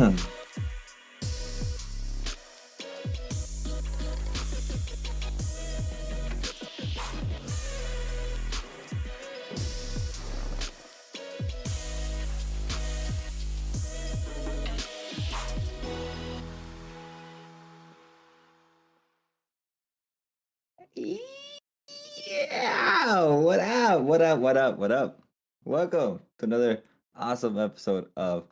Yeah, what up? What up? What up? What up? Welcome to another awesome episode of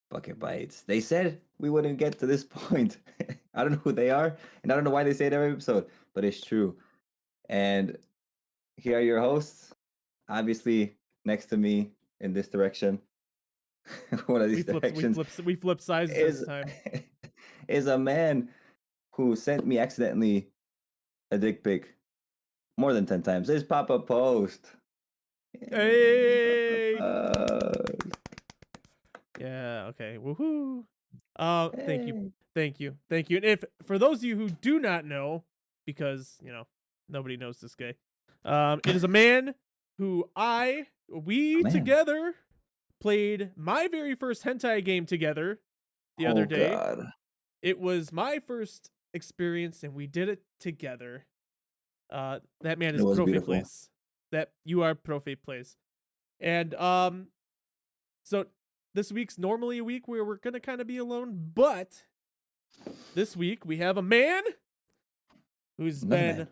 Bucket Bites. They said we wouldn't get to this point. I don't know who they are, and I don't know why they say it every episode, but it's true. And here are your hosts. Obviously, next to me in this direction, one of these directions we flip sides is this time. is a man who sent me accidentally a dick pic more than 10 times. It's Papa Post. Hey! Post. Yeah, okay. Woohoo. Thank you. And if for those of you who do not know, because nobody knows this guy, it is a man who we together played my very first hentai game together the other day. God. It was my first experience, and we did it together. That man is Profe Place. That you are Profe Place. And so this week's normally a week where we're gonna kind of be alone, but this week we have a man who's been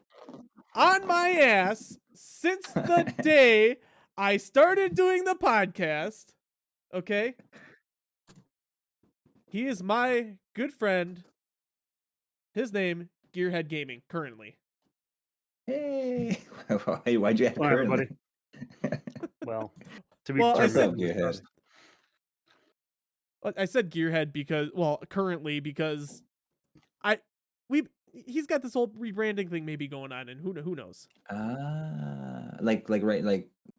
on my ass since the day I started doing the podcast. Okay? He is my good friend. His name, Gearhead Gaming, currently. Hey, why'd you add currently? Well, to be well, I said Gearhead. I said Gearhead because currently because he's got this whole rebranding thing maybe going on, and who knows? Like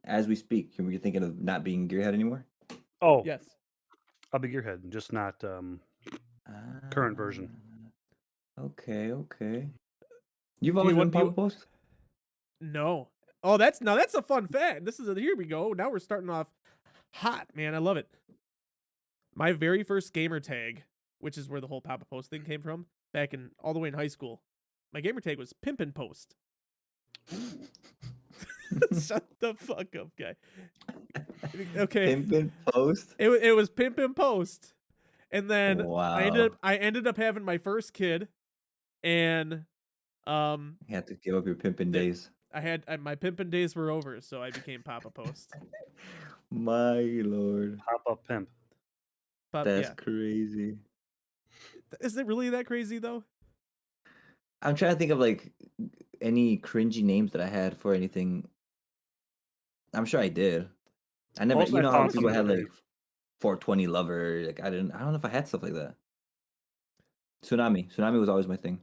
as we speak, you're thinking of not being Gearhead anymore? Oh yes, I'll be Gearhead, just not current version. Okay. You've always been Papa Post? No. Oh, that's a fun fact. Here we go. Now we're starting off hot, man. I love it. My very first gamer tag, which is where the whole Papa Post thing came from, back all the way in high school. My gamer tag was Pimpin' Post. Shut the fuck up, guy. Okay. Pimpin' Post? It was Pimpin' Post. And then wow. I ended up having my first kid, and you had to give up your pimpin' days. My pimpin' days were over, so I became Papa Post. My lord. Papa Pimp. That's crazy. Is it really that crazy though? I'm trying to think of like any cringy names that I had for anything. I'm sure I did. I never. Also, you know how people had like 420 lover. Like I don't know if I had stuff like that. Tsunami was always my thing.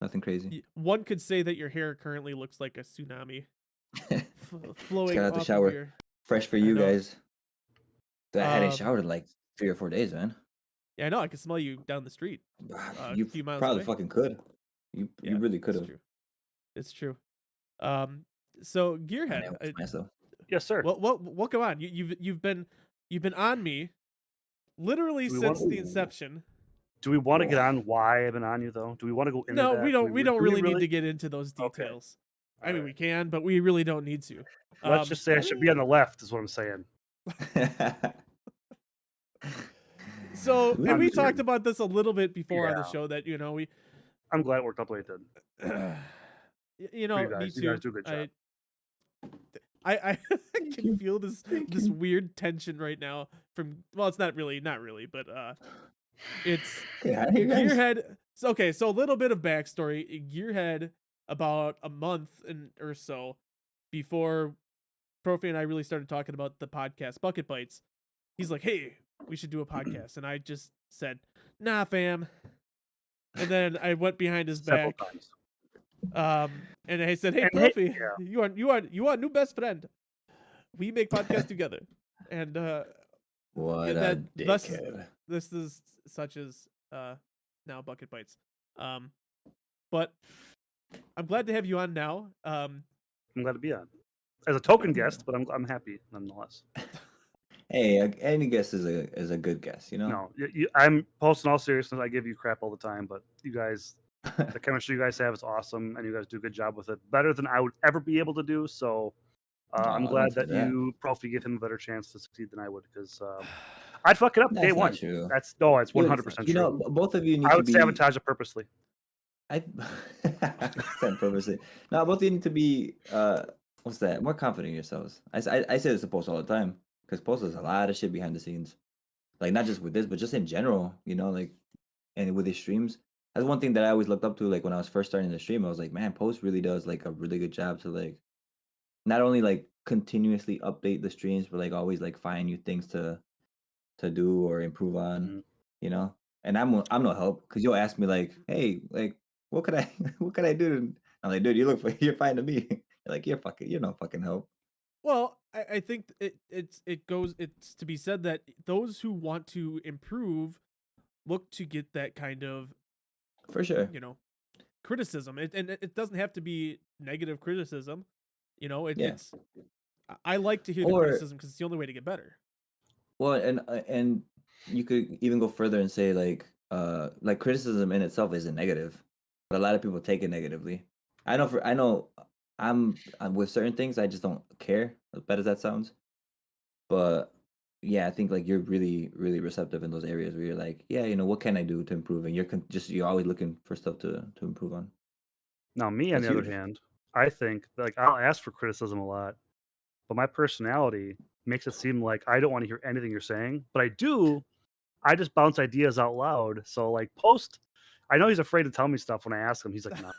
Nothing crazy. One could say that your hair currently looks like a tsunami flowing got out the off shower. Of your... Fresh for you guys. I hadn't showered in like 3 or 4 days, man. Yeah, I know. I can smell you down the street. You a few miles probably away. fucking could. You really could have. It's true. So Gearhead. Yes, sir. Well, come on. You've been on me, literally since the inception. Do we want to get on why I've been on you though? Do we want to go into that? No, we don't really need to get into those details. Okay. I mean, we can, but we really don't need to. Let's just say I should be on the left, is what I'm saying. So, and we talked about this a little bit before on the show that I'm glad it worked out the way it did. Me too. You guys do a good job. I can feel this weird tension right now from it's not really, but it's Gearhead. Okay, so a little bit of backstory. Gearhead, about a month or so before Profi and I really started talking about the podcast Bucket Bites, he's like, "Hey, we should do a podcast," and I just said, "Nah, fam." And then I went behind his back. And I said, "Hey, Profi, you are new best friend. We make podcasts together." And what a dickhead. This is such as now Bucket Bites. But I'm glad to have you on now. I'm glad to be on as a token guest, but I'm happy nonetheless. Hey, any guess is a good guess, you know. No, I'm posting all seriousness. I give you crap all the time, but you guys, the chemistry you guys have is awesome, and you guys do a good job with it. Better than I would ever be able to do. So I'm Oh, glad don't say that that. you probably give him a better chance to succeed than I would, because I'd fuck it up day That's not one. true. That's no, it's You 100% you true. know, both of you need I to would be. sabotage it purposely. I said purposely. No, both of you need to be. What's that? More confident in yourselves. I say this to Post all the time because Post does a lot of shit behind the scenes. Like not just with this, but just in general. You know, like and with his streams. That's one thing that I always looked up to. Like when I was first starting the stream, I was like, man, Post really does like a really good job to like not only like continuously update the streams, but like always like find new things to do or improve on, Mhm. you know. And I'm no help because you'll ask me like, hey, like what could I what could I do? I'm like, dude, you're fine to me. You're like you're no fucking help Well, I think it's to be said that those who want to improve look to get that kind of, for sure. you know, criticism. It doesn't have to be negative criticism. You know, Yeah. I like to hear the Or criticism because it's the only way to get better. well, and you could even go further and say like criticism in itself isn't negative, but a lot of people take it negatively. I know I'm with certain things I just don't care as bad as that sounds. But yeah, I think like you're really, really receptive in those areas where you're like, yeah, you know, what can I do to improve? And you're always looking for stuff to improve on. Now, me on That's the other huge. hand, I think like I'll ask for criticism a lot, but my personality makes it seem like I don't want to hear anything you're saying, but I do. I just bounce ideas out loud. So like Post, I know he's afraid to tell me stuff when I ask him. He's like, "No,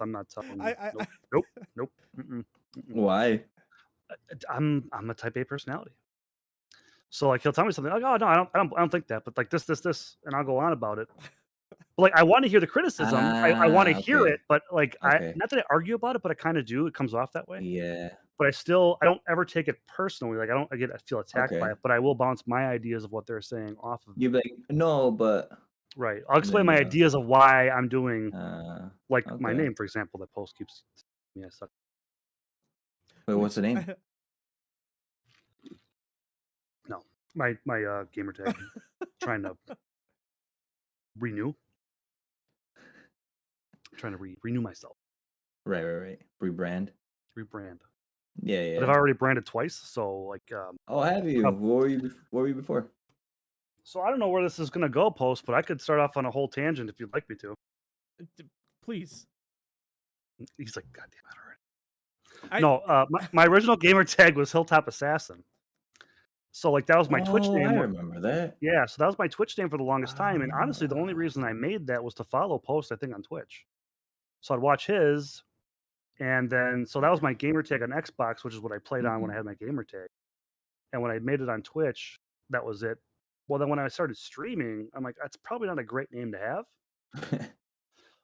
I'm not telling you. I Nope, nope, nope. Mm-mm." Why? I'm a Type A personality. So like he'll tell me something like, "Oh no, I don't think that," but like this, and I'll go on about it. But like I want to hear the criticism. I want to Ah, hear okay, it, but like I okay, not that I argue about it, but I kind of do. It comes off that way. yeah, But I don't ever take it personally. Like I feel attacked by okay. it, but I will bounce my ideas of what they're saying off of You're them. like, no, but Right. I'll and then explain my ideas of why I'm doing like my okay. name, for example. That Post keeps me. I suck. Wait, what's the which name? No, my gamer tag. Trying to renew. Trying to renew myself. Right. Rebrand. Rebrand. Yeah, But yeah. I've already branded twice, so like Oh, have you? uh, What were you before? so I don't know where this is gonna go, Post, but I could start off on a whole tangent if you'd like me to. please. He's like, God damn it already. I No, my original gamer tag was Hilltop Assassin. So like that was my Twitch Oh, I name. remember that. Yeah, so that was my Twitch name for the longest time. And honestly, the only Ah, reason I made that was to follow Post, I think, on Twitch. So I'd watch his, and then so that was my gamer tag on Xbox, which is what I played on when I mhm. had my gamer tag. And when I made it on Twitch, that was it. Well, then when I started streaming, I'm like, that's probably not a great name to have.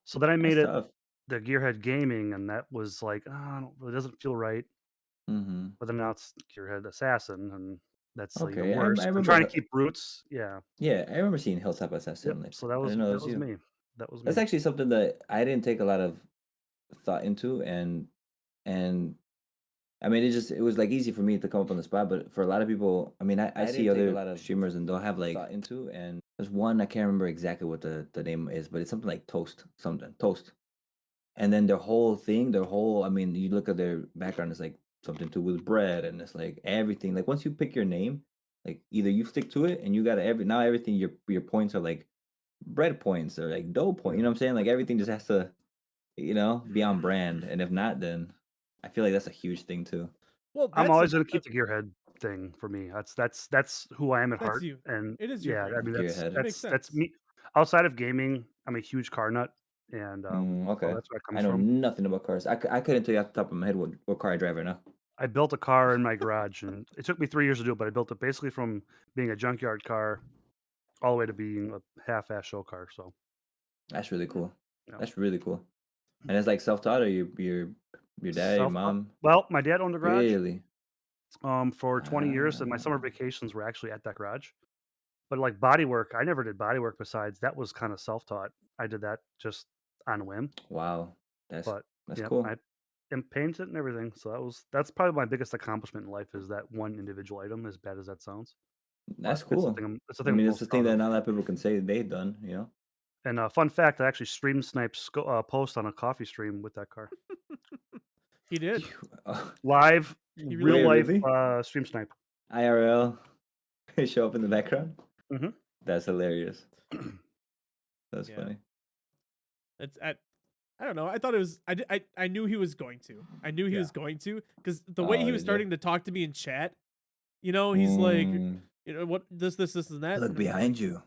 So then I made That's it tough. the Gearhead Gaming, and that was like, oh, I don't really doesn't feel right. Mhm. But then now it's Gearhead Assassin, and that's even Okay, worse. I I'm trying to remember. keep roots. Yeah. Yeah, I remember seeing Hilltop Yep. Assassin. Like, So I didn't know it that was was you. me. That was That's me. actually something that I didn't take a lot of thought into, and I mean, it was like easy for me to come up on the spot, but for a lot of people, I mean, I see Didn't take a other lot of streamers and they'll have like thought into, and there's one I can't remember exactly what the name is, but it's something like Toast, and then their whole, I mean, you look at their background, it's like something to do with bread, and it's like everything. Like once you pick your name, like either you stick to it, and you got everything your points are like bread points or like dough point. You know what I'm saying? Like everything just has to, be on brand, and if not, then I feel like that's a huge thing too. well, I'm always gonna keep the Gearhead thing for me. That's who I am at that's heart, you. and It is your yeah, I brand. mean It Gearhead. makes that's sense. me. Outside of gaming, I'm a huge car nut, and so Okay. that's where it I comes know from. nothing about cars. I couldn't tell you off the top of my head what car I drive right now. I built a car in my garage, and it took me 3 years to do it, but I built it basically from being a junkyard car all the way to being a half-ass show car. So That's really cool. yeah, That's really cool. And it's like self-taught, or your dad, your self. mom? Well, my dad owned a garage Really? for 20 years, and my summer Ah, vacations were actually at that garage. But like body work, I never did body work besides that was kind of self-taught. I did that just on a whim. wow. That's But that's yep, I cool. and paint it and everything. So that's probably my biggest accomplishment in life is that one individual item. As bad as that sounds, That's but it's the cool. thing. It's the I thing I'm mean, it's most the thing proud that of. not a lot of people can say they've done. And fun fact, I actually stream sniped post on a coffee stream with that car. He did. Live, He really real Wait, did. life really? stream snipe. IRL show up in the background? hmm That's hilarious. That's Yeah. funny. It's at. I don't know. I thought it was. I knew he was going to. I knew he Yeah. was going to because the way Oh, he was did you? starting to talk to me in chat, he's like, what this and that. Look And I'm behind like, you.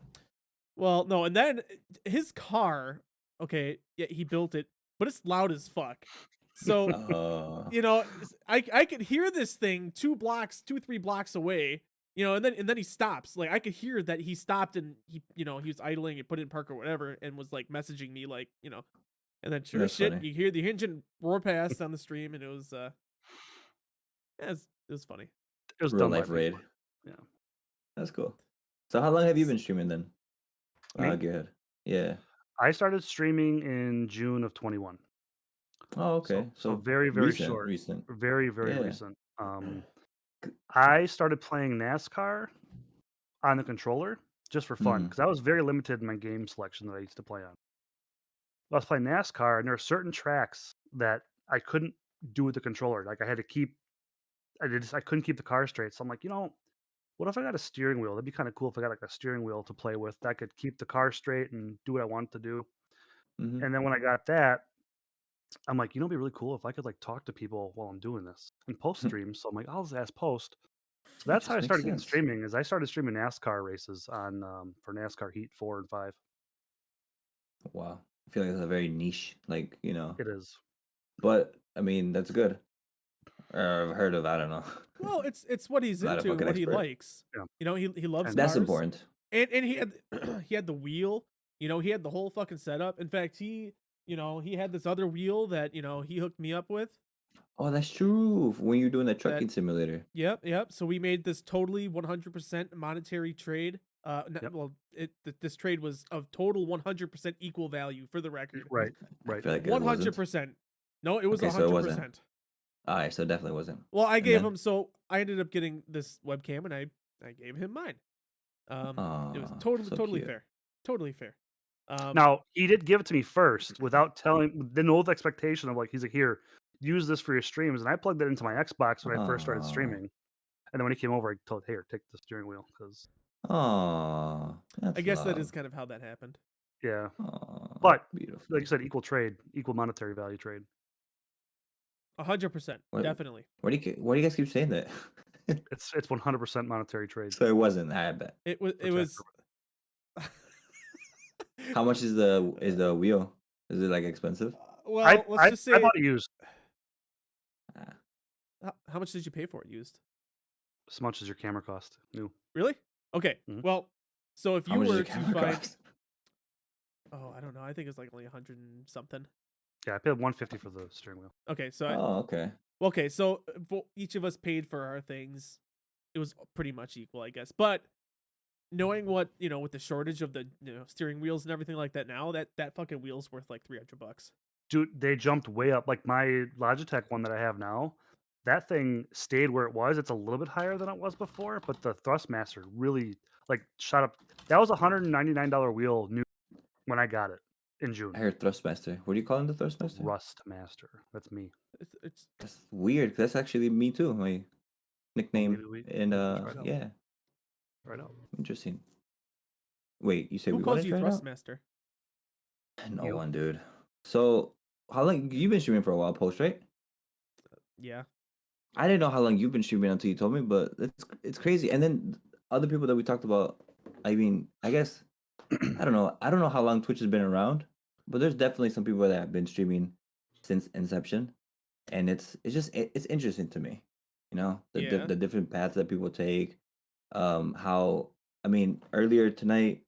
well, no, and then his car. Okay, yeah, he built it, but it's loud as fuck. So I could hear this thing 3 blocks away. And then he stops. Like I could hear that he stopped and he was idling and put it in park or whatever, and was like messaging me like. And then sure as That's shit, funny. you hear the engine roar past on the stream, and it was it was funny. It was Real done by life people. raid. Yeah. That's cool. So how long have you been streaming then? Me? Gearhead. Yeah. I started streaming in June of 21. Oh, okay. So very, very short. Recent. Very, very Yeah. recent. I started playing NASCAR on the controller just for fun because I was very limited in my game selection that I used to play on. I was playing NASCAR, and there are certain tracks that I couldn't do with the controller. Like I had to keep, I couldn't keep the car straight. So I'm like, what if I got a steering wheel? That'd be kind of cool if I got like a steering wheel to play with that could keep the car straight and do what I wanted to do. Mm-hmm. And then when I got that, I'm like, it'd be really cool if I could like talk to people while I'm doing this and post streams. So I'm like, I'll just ask post. So It that's how just I makes started getting sense. streaming. Is I started streaming NASCAR races on for NASCAR Heat 4 and 5. Wow. I feel like it's a very niche, It is. but I mean that's good. I've heard of, I don't know. Well, it's what he's Not a into, fucking what he expert. likes. Yeah. He loves And That's cars, important. and he had he had the wheel. He had the whole fucking setup. In fact, he had this other wheel that he hooked me up with. Oh, that's true. When you're doing the trucking That simulator. Yep. So we made this totally 100% monetary trade. Yep. Well, this trade was of total 100% equal value for the record. Right. I feel like it wasn't. 100%. No, it was Okay, so it wasn't. 100%. All right, so it definitely wasn't. Well, I And gave then? him, so I ended up getting this webcam, and I gave him mine. It was Aw, so totally cute. fair. Totally fair. Now he did give it to me first without telling, the no expectation of like he's like, here, use this for your streams, and I plugged it into my Xbox when I first started Aw. streaming, and then when he came over, I told, here, take the steering wheel because Aw, that's I guess that love. is kind of how that happened. yeah, Aw, but beautiful. like you said, equal trade, equal monetary value trade. 100%, What- definitely. Why do you guys keep saying that? It's 100% monetary trade. So it wasn't. I bet. It was. How much is the wheel? Is it like expensive? Well, let's just say. I bought it used. How much did you pay for it used? As much as your camera cost new. Really? Okay. Mhm. Well, so if How you much does were your to camera find, cost? oh, I don't know. I think it's like only 100 and something. Yeah, I paid 150 for the steering wheel. Okay, so Oh, okay. okay, so each of us paid for our things. It was pretty much equal, I guess. But knowing what with the shortage of the steering wheels and everything like that now, that fucking wheel's worth like $300. Dude, they jumped way up. Like my Logitech one that I have now, that thing stayed where it was. It's a little bit higher than it was before, but the Thrustmaster really like shot up. That was a $199 wheel new when I got it in June. I heard Thrustmaster. What do you call him, the Thrustmaster? Rustmaster. That's me. It's That's weird. 'Cause that's actually me too. My nickname. And try it out. yeah, Right out. interesting. Wait, you say who we calls want to you try it out? Thrustmaster? No You? one, dude. So how long you've been streaming for a while, Post, right? Yeah. I didn't know how long you've been streaming until you told me, but it's crazy. And then other people that we talked about, I mean, I guess I don't know. I don't know how long Twitch has been around, but there's definitely some people that have been streaming since inception, and it's interesting to me, Yeah. the different paths that people take. How I mean, earlier tonight,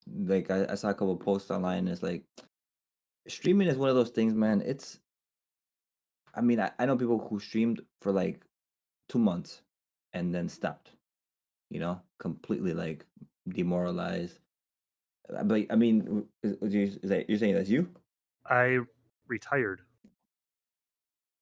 like I saw a couple of posts online. And it's like streaming is one of those things, man. I mean, I know people who streamed for like 2 months and then stopped, completely like demoralized. But I mean, is that you're saying that's you? I retired.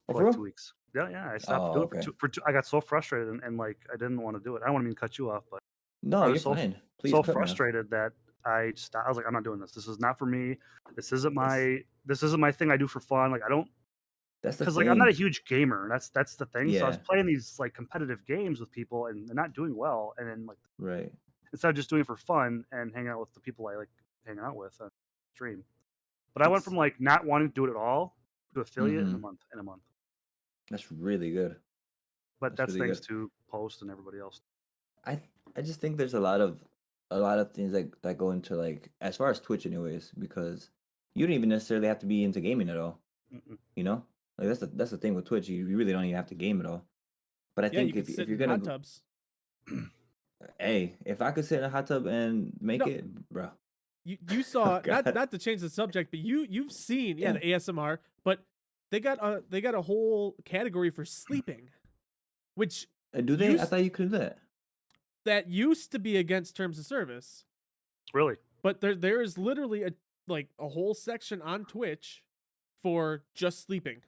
Oh, for for like real? 2 weeks. Yeah, I stopped Oh, doing it okay. for two. I got so frustrated and like I didn't want to do it. I don't want to mean cut you off, but No, I you're was fine. Please so cut me off. frustrated that I stopped. I was like, I'm not doing this. This is not for me. This isn't That's my thing I do for fun. Like I don't that's the because like I'm not a thing. huge gamer. That's the thing. So I was Yeah, playing these like competitive games with people and they're not doing well. And then like right. instead of just doing it for fun and hanging out with the people I like hanging out with on stream. But I went from It's like not wanting to do it at all to affiliate in a mm-hmm. month. That's really good. But That's that's really thanks good. to Post and everybody else. I I just think there's a lot of things that go into like as far as Twitch anyways, because you don't even necessarily have to be into gaming at all, Mm-mm. you know? Like that's the thing with Twitch. You really don't even have to game at all. But I Yeah, you think could if sit you're in gonna hot tubs. hey, if I could sit in a hot tub and make No, it, bro. you Oh saw god. not to change the subject, but you've seen Yeah. the ASMR, but they got a whole category for sleeping, which Do they? I used thought you could do that. that used to be against terms of service, Really? but there is literally a whole section on Twitch for just sleeping.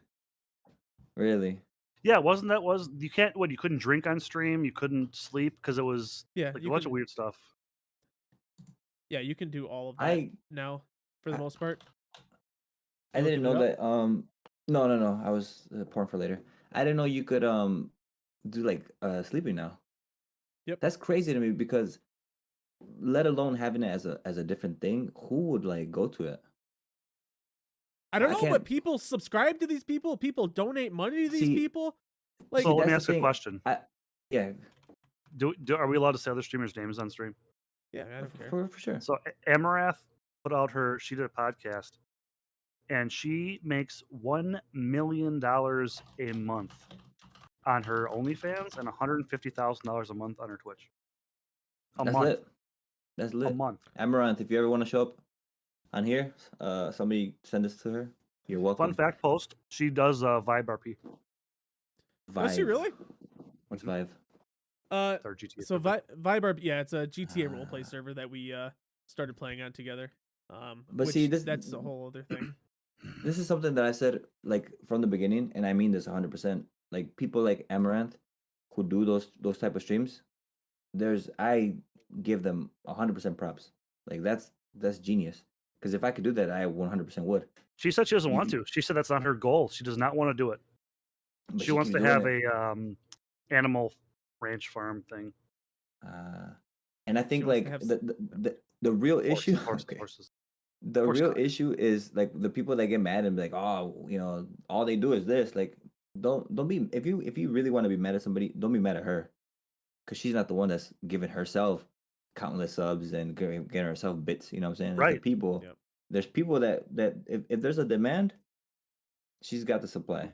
Really? Yeah, wasn't that was you can't what you couldn't drink on stream, you couldn't sleep because it was Yeah, like a you bunch of can weird stuff. you can do all of that I now for the I, most part. I You didn't looking it know up? that. No. I was porn for later. I didn't know you could do like sleeping now. Yep. That's crazy to me because let alone having it as a different thing, who would like go to it? I don't I know, but can't people subscribe to these people. People donate money to these see people. see Like, So let me that's the ask a thing. question. Yeah, Are we allowed to say other streamers' names on stream? yeah, I don't care. for sure. So Amarath put out she did a podcast and she makes $1 million a month on her OnlyFans and $150,000 a month on her Twitch. A That's month. lit. That's A lit. month. Amaranth, if you ever want to show up on here, somebody send this to her. You're welcome. Fun fact Post, she does Vibe RP. Does she Vive. really? What's Vive? Uh, Our GTA so server. Vibe, yeah, it's a GTA roleplay Ah. server that we started playing on together. But Which see, this that's a whole other thing. this is something that I said like from the beginning, and I mean this 100%. Like people like Amaranth who do those type of streams, I give them 100% props. Like that's genius. Because if I could do that, I 100% would. She said she doesn't want You, to. She said that's not her goal. She does not want to do it. but She she wants keeps to doing have it. a animal ranch farm thing. And I She think wants to like have the real issue. Horses. The Horse real cock. issue is like the people that get mad and be like, oh, all they do is this. Like, don't be if you really want to be mad at somebody, don't be mad at her, because she's not the one that's giving herself countless subs and getting herself bits. You know what I'm saying? There's the Right. people. Yep. There's people that if there's a demand, she's got the supply.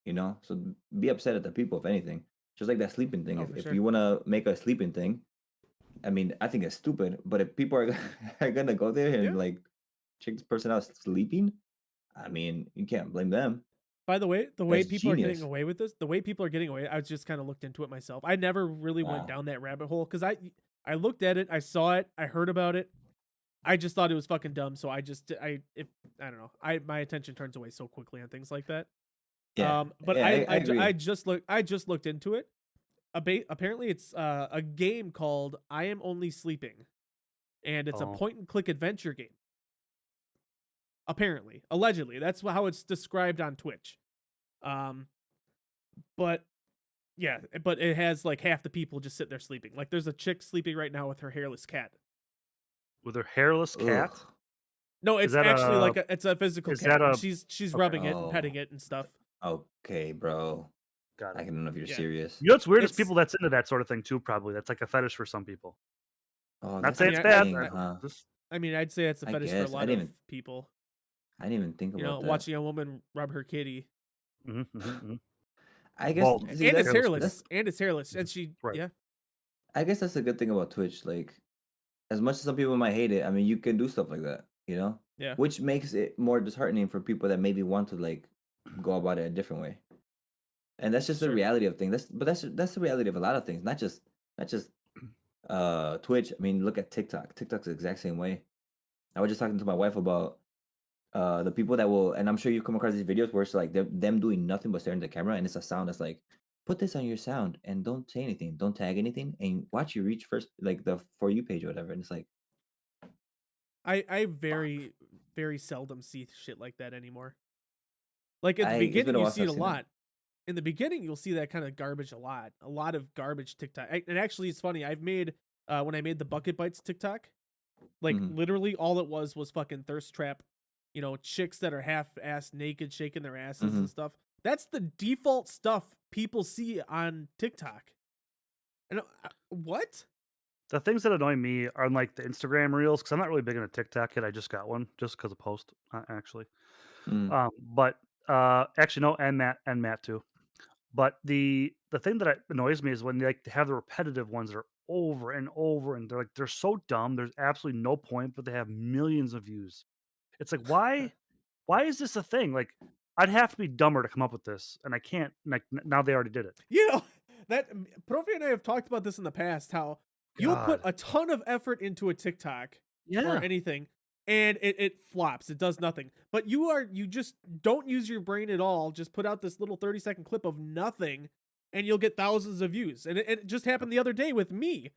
You know, so be upset at the people if anything. Just like that sleeping thing. Oh, If for if sure. you want to make a sleeping thing, I mean, I think it's stupid. But if people are are gonna go there Yeah. and like check this person out sleeping, I mean, you can't blame them. By the way, That's people are getting genius. away with this, the way people are getting away, I just kind of looked into it myself. I never really went Wow. down that rabbit hole because I looked at it, I saw it, I heard about it. I just thought it was fucking dumb, so I don't know. My attention turns away so quickly on things like that. Yeah. But Yeah, I agree. I just looked into it. Apparently it's a game called I Am Only Sleeping, and it's a Oh. point and click adventure game. Apparently, allegedly, that's how it's described on Twitch. But yeah, but it has like half the people just sit there sleeping. Like there's a chick sleeping right now with her hairless cat. With her hairless cat. Ugh. No, Is it's that actually a it's a physical is cat. that a And she's okay, rubbing it and petting Oh, it and stuff. okay, bro. got I it. don't know if you're Yeah, serious. You know what's weird is it's. people that's into that sort of thing too, probably. That's like a fetish for some people. Oh, Not that's I saying the mean, it's bad. thing, huh? I mean, I'd say it's a I fetish for a guess lot of people. I didn't even think You know, about that. watching a woman rub her kitty, I guess Bald. see and it's Hairless kitty. hairless, and she, Right. yeah, I guess that's a good thing about Twitch. Like, as much as some people might hate it, I mean, you can do stuff like that, yeah, which makes it more disheartening for people that maybe want to like go about it a different way. And that's just the sure, reality of things. That's the reality of a lot of things, not just Twitch. I mean, look at TikTok. TikTok's the exact same way. I was just talking to my wife about The people that will, and I'm sure you come across these videos where it's like them doing nothing but staring at the camera, and it's a sound that's like, put this on your sound and don't say anything, don't tag anything, and watch you reach first, like the For You page or whatever, and it's like, I very very seldom see shit like that anymore. Like at the it's been beginning, a you while see it since a I've seen it. lot. In the beginning, you'll see that kind of garbage a lot of garbage TikTok. And actually, it's funny. I've made when I made the Bucket Bites TikTok, like Mm-hmm. literally all it was fucking thirst trap, chicks that are half ass naked shaking their asses Mm-hmm. and stuff. That's the default stuff people see on TikTok. And what? The things that annoy me are like the Instagram reels because I'm not really big into TikTok yet. I just got one just because of post, actually. Mm-hmm. But actually, no, and Matt too. But the thing that annoys me is when they like to have the repetitive ones that are over and over, and they're so dumb. There's absolutely no point, but they have millions of views. It's like why is this a thing? Like I'd have to be dumber to come up with this, and I can't. Like now they already did it. You know, that Profi and I have talked about this in the past, how you'll put God, a ton of effort into a TikTok or yeah, anything and it flops. It does nothing. But you just don't use your brain at all. Just put out this little 30-second clip of nothing and you'll get thousands of views. And it just happened the other day with me,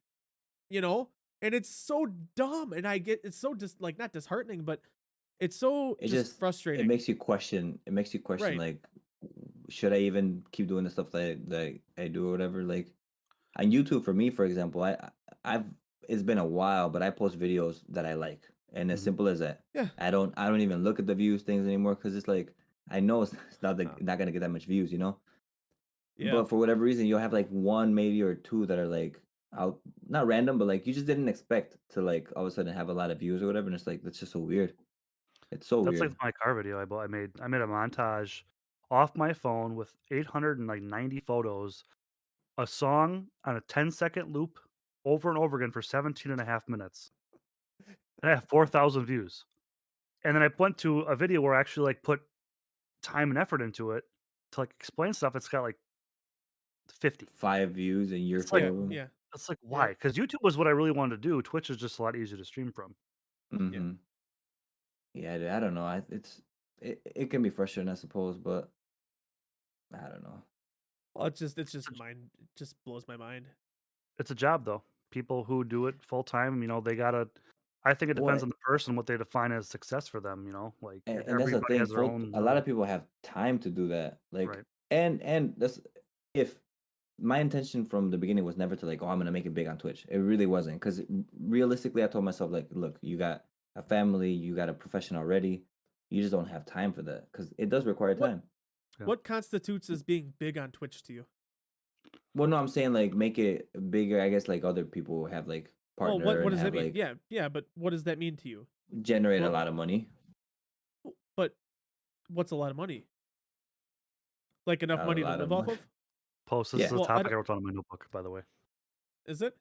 you know? And it's so dumb and it's so like not disheartening, but it's so It just just it frustrating. makes you question. It makes you question Right. like, should I even keep doing the stuff that I do or whatever? Like on YouTube, for me, for example, I've it's been a while, but I post videos that I like, and as mhm. simple as that. Yeah. I don't even look at the views things anymore because it's like I know it's Uh, not gonna get that much views, you know. yeah. But for whatever reason, you'll have like one maybe or two that are like out, not random, but like you just didn't expect to like all of a sudden have a lot of views or whatever, and it's like that's just so weird. It's so That's like weird. my car video I made. I made a montage off my phone with 890 photos, a song on a 10-second loop over and over again for 17 and a half minutes. And I have 4,000 views. And then I went to a video where I actually like put time and effort into it to like explain stuff. It's got like 50. 5 views and you're It's like Yeah. four of them. Yeah. it's like why? Yep. Because YouTube was what I really wanted to do. Twitch is just a lot easier to stream from. Yeah. Mm-hmm. Yeah, dude, I don't know. It can be frustrating, I suppose, but I don't know. Well, it's It's just a, mind it just blows my mind. it's a job though. People who do it full time, they gotta. I think it depends What on the person what they define as success for them. Like and that's the everybody thing. has their Full own a lot level, of people have time to do that. Like right? and that's if my intention from the beginning was never to like, oh, I'm gonna make it big on Twitch. It really wasn't because realistically, I told myself like, look, you got a family, you got a profession already. You just don't have time for that because it does require What time. Yeah. what constitutes as being big on Twitch to you? Well, no, I'm saying like make it bigger. I guess like other people have like Well, partner what and does that have mean? like Yeah, yeah, but what does that mean to you? generate a What lot of money. but what's a lot of money? Like enough A money to lot of live off money. of? Post. This is Yeah. a Well, I topic don't I wrote down in my notebook, by the way. is it?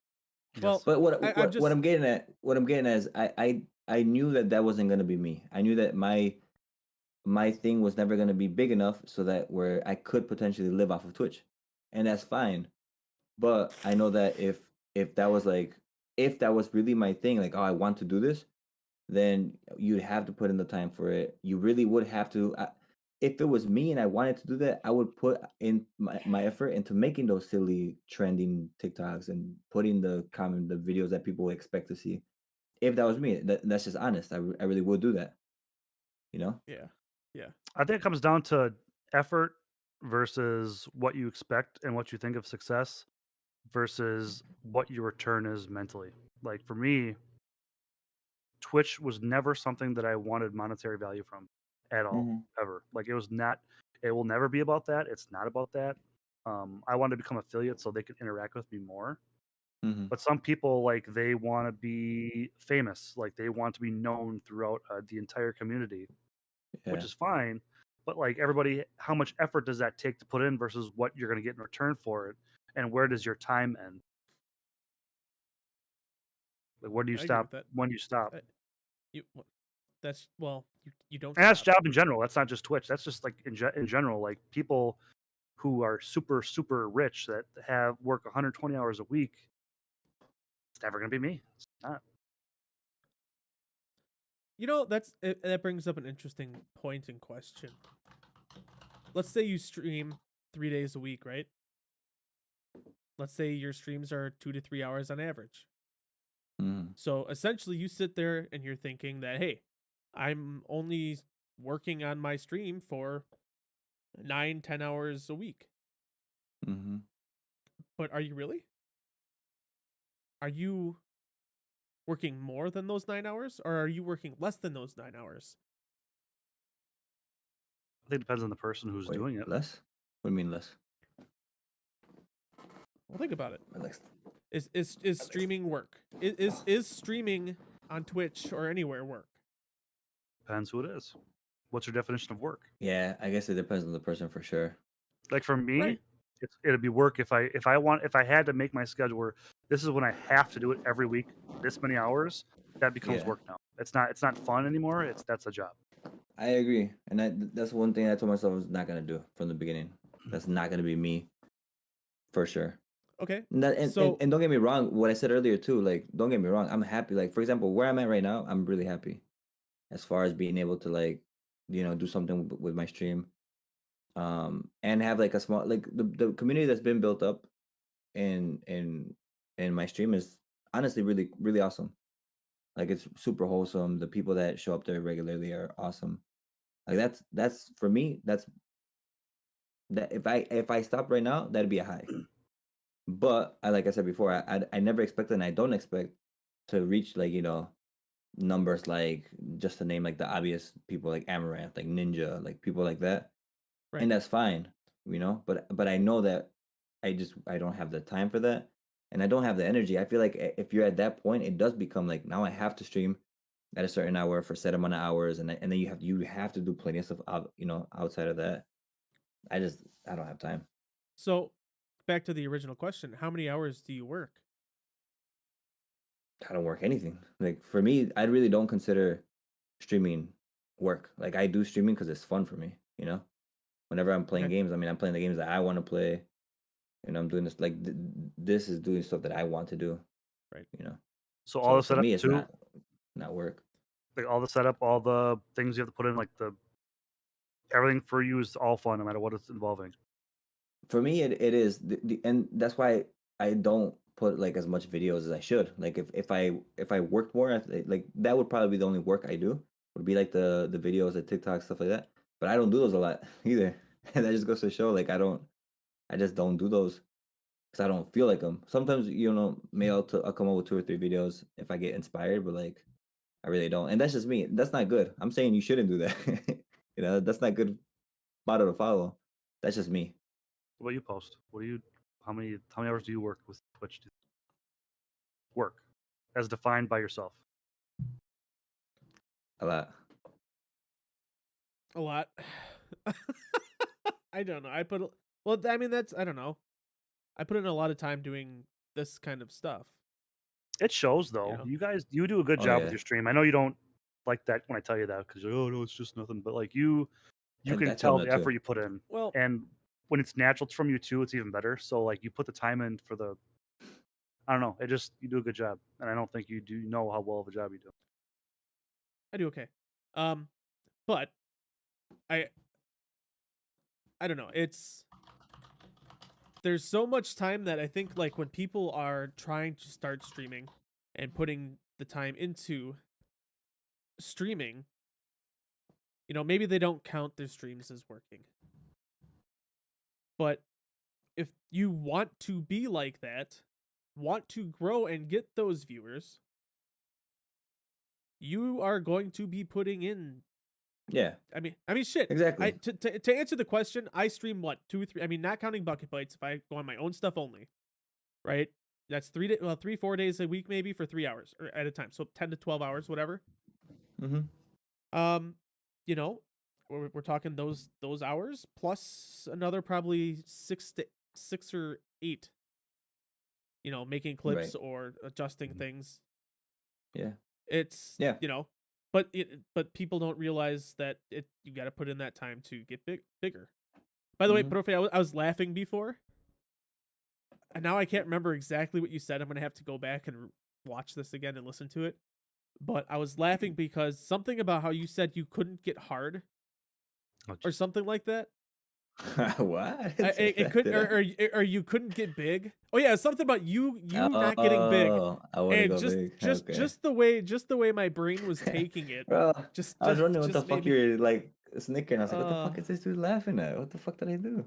Well, Yes. But I'm what just I'm getting at, what I'm getting at is I knew that that wasn't gonna be me. I knew that my thing was never gonna be big enough so that where I could potentially live off of Twitch, and that's fine. But I know that if that was like if that was really my thing, like oh I want to do this, then you'd have to put in the time for it. You really would have to. If it was me and I wanted to do that, I would put in my effort into making those silly trending TikToks and putting the videos that people expect to see. If that was me, that's just honest. I really would do that. You know? yeah. Yeah. I think it comes down to effort versus what you expect and what you think of success versus what your return is mentally. Like for me, Twitch was never something that I wanted monetary value from at all, Hmm. ever. Like it was not. It will never be about that. It's not about that. I want to become affiliate so they can interact with me more. Hmm. But some people like they want to be famous, like they want to be known throughout the entire community, which Yeah. is fine. But like everybody, how much effort does that take to put in versus what you're going to get in return for it, and where does your time end? Like where do you I agree with stop? that. When do you stop? Uh, You that's well, you don't And that's stop. job in general. That's not just Twitch. That's just like in general, like people who are super super rich that have work 120 hours a week. It's never going to be me. It's not. that brings up an interesting point in question. Let's say you stream 3 days a week, right? Let's say your streams are 2 to 3 hours on average. So essentially you sit there and you're thinking that, hey, I'm only working on my stream for 9-10 hours a week. But are you really? Are you working more than those 9 hours, or are you working less than those 9 hours? I think it depends on the person who's doing it. Less? What do you mean less? Well, think about it. Is streaming work? Is streaming on Twitch or anywhere work? Depends who it is. What's your definition of work? Yeah, I guess it depends on the person for sure. Like for me, Right. it'd be work if I had to make my schedule where this is when I have to do it every week, this many hours. That becomes work now. It's not fun anymore. That's a job. I agree, and that's one thing I told myself I was not gonna do from the beginning. That's not gonna be me, for sure. Okay. And don't get me wrong. What I said earlier too, like, don't get me wrong. I'm happy. Like, for example, where I'm at right now, I'm really happy, as far as being able to, like, do something with my stream, and have like a small, like, the community that's been built up in my stream is honestly really really awesome. Like, it's super wholesome. The people that show up there regularly are awesome. Like, that's for me. That if I stop right now, that'd be a high. But like I said before, I never expected, and I don't expect to reach, like, numbers, like, just to name like the obvious people, like Amaranth, like Ninja, like people like that. Right. And that's fine, But I know that I don't have the time for that, and I don't have the energy. I feel like if you're at that point, it does become like, now I have to stream at a certain hour for a set amount of hours, and then you have to do plenty of stuff outside of that. I don't have time. So, back to the original question: how many hours do you work? I don't work anything. Like, for me, I really don't consider streaming work. Like, I do streaming because it's fun for me. Whenever I'm playing games, I mean, I'm playing the games that I want to play. I'm doing this, like, this is doing stuff that I want to do. Right. So all the for setup me, it's too, not work. like all the setup, all the things you have to put in, like everything for you is all fun no matter what it's involving. For me, it is, and that's why I don't put like as much videos as I should. Like, if I worked more, like, that would probably be the only work I do. Would be like the videos, the TikTok, stuff like that. But I don't do those a lot either, and that just goes to show, like, I just don't do those because I don't feel like them. Sometimes, maybe I'll come up with 2 or 3 videos if I get inspired, but, like, I really don't. And that's just me. That's not good. I'm saying you shouldn't do that. That's not good model to follow. That's just me. What you post? How many hours do you work with Twitch? Work as defined by yourself. A lot. A lot. I don't know. I don't know. I put in a lot of time doing this kind of stuff. It shows, though. You do a good job with your stream. I know you don't like that when I tell you that, because you're, oh no, it's just nothing. But like you can tell the effort you put in. Well, and when it's natural from you too, it's even better. So like you put the time in for the. I don't know. You do a good job, and I don't think you do know how well of a job you do. I do okay, but I don't know. There's so much time that I think, like, when people are trying to start streaming and putting the time into streaming, maybe they don't count their streams as working. But if you want to be like that, want to grow and get those viewers, you are going to be putting in. Yeah. I mean, shit. Exactly. To answer the question, I stream what, 2 or 3. I mean, not counting bucket bites. If I go on my own stuff only, right? That's 3-4 days a week, maybe, for 3 hours or at a time. So 10 to 12 hours, whatever. We're talking those hours plus another probably 6 or 8. Making clips or adjusting things. Yeah. It's but people don't realize that you got to put in that time to get bigger. By the way, Profe, I was laughing before, and now I can't remember exactly what you said. I'm gonna have to go back and watch this again and listen to it. but I was laughing because something about how you said you couldn't get hard Oh, or something like that. What? I didn't say It that, could did I? or you couldn't get big. Oh yeah, something about you not getting big, Oh, I want to and go big. Okay. just the way my brain was taking it, Bro, just I was just wondering what the just made fuck me. you were like snickering. I was like, what the Uh, fuck is this dude laughing at? What the fuck did I do?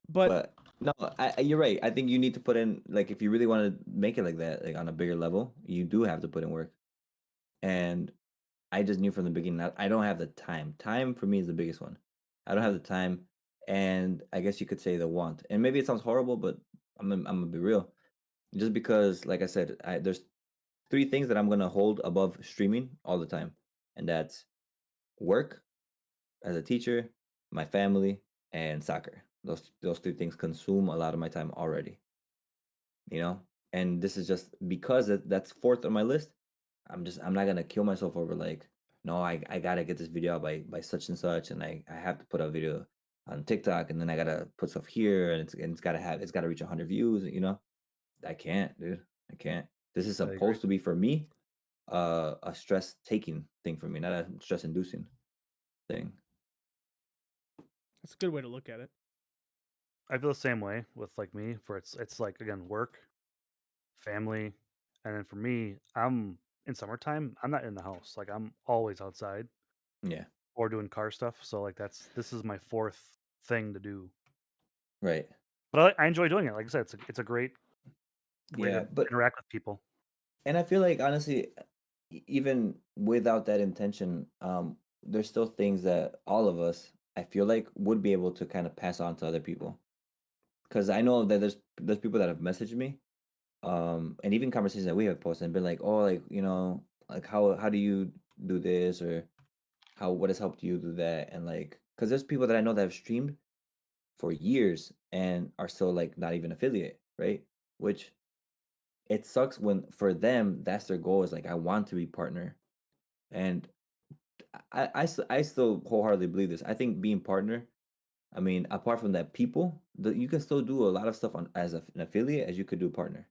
but But no, you're right. I think you need to put in, like, if you really want to make it like that, like on a bigger level, you do have to put in work. And I just knew from the beginning that I don't have the time. Time for me is the biggest one. I don't have the time, and I guess you could say the want. And maybe it sounds horrible, but I'm gonna be real. Just because, like I said, there's three things that I'm gonna hold above streaming all the time, and that's work as a teacher, my family, and soccer. Those three things consume a lot of my time already. You know, and this is just because that's fourth on my list. I'm not gonna kill myself over, like, no, I gotta get this video out by such and such, and I have to put a video on TikTok, and then I gotta put stuff here, and it's gotta reach 100 views. You know, I can't, dude. I can't. This is I agree. supposed to be for me, a stress taking thing for me, not a stress inducing thing. that's a good way to look at it. I feel the same way with like me, for it's like again work, family, and then for me, I'm in summertime. I'm not in the house. Like I'm always outside Yeah. or doing car stuff. So like this is my fourth thing to do. Right. But I enjoy doing it. Like I said, it's a great way Yeah, to but interact with people. and I feel like, honestly, even without that intention, there's still things that all of us, I feel like, would be able to kind of pass on to other people. Because I know that there's people that have messaged me, and even conversations that we have posted and been like, oh, like, like, how do you do this, or what has helped you do that, and like, because there's people that I know that have streamed for years and are still like not even affiliate, right? Which, it sucks when for them that's their goal, is like, I want to be partner. And I still wholeheartedly believe this. I think being partner, I mean, apart from that, you can still do a lot of stuff on as an affiliate as you could do partner.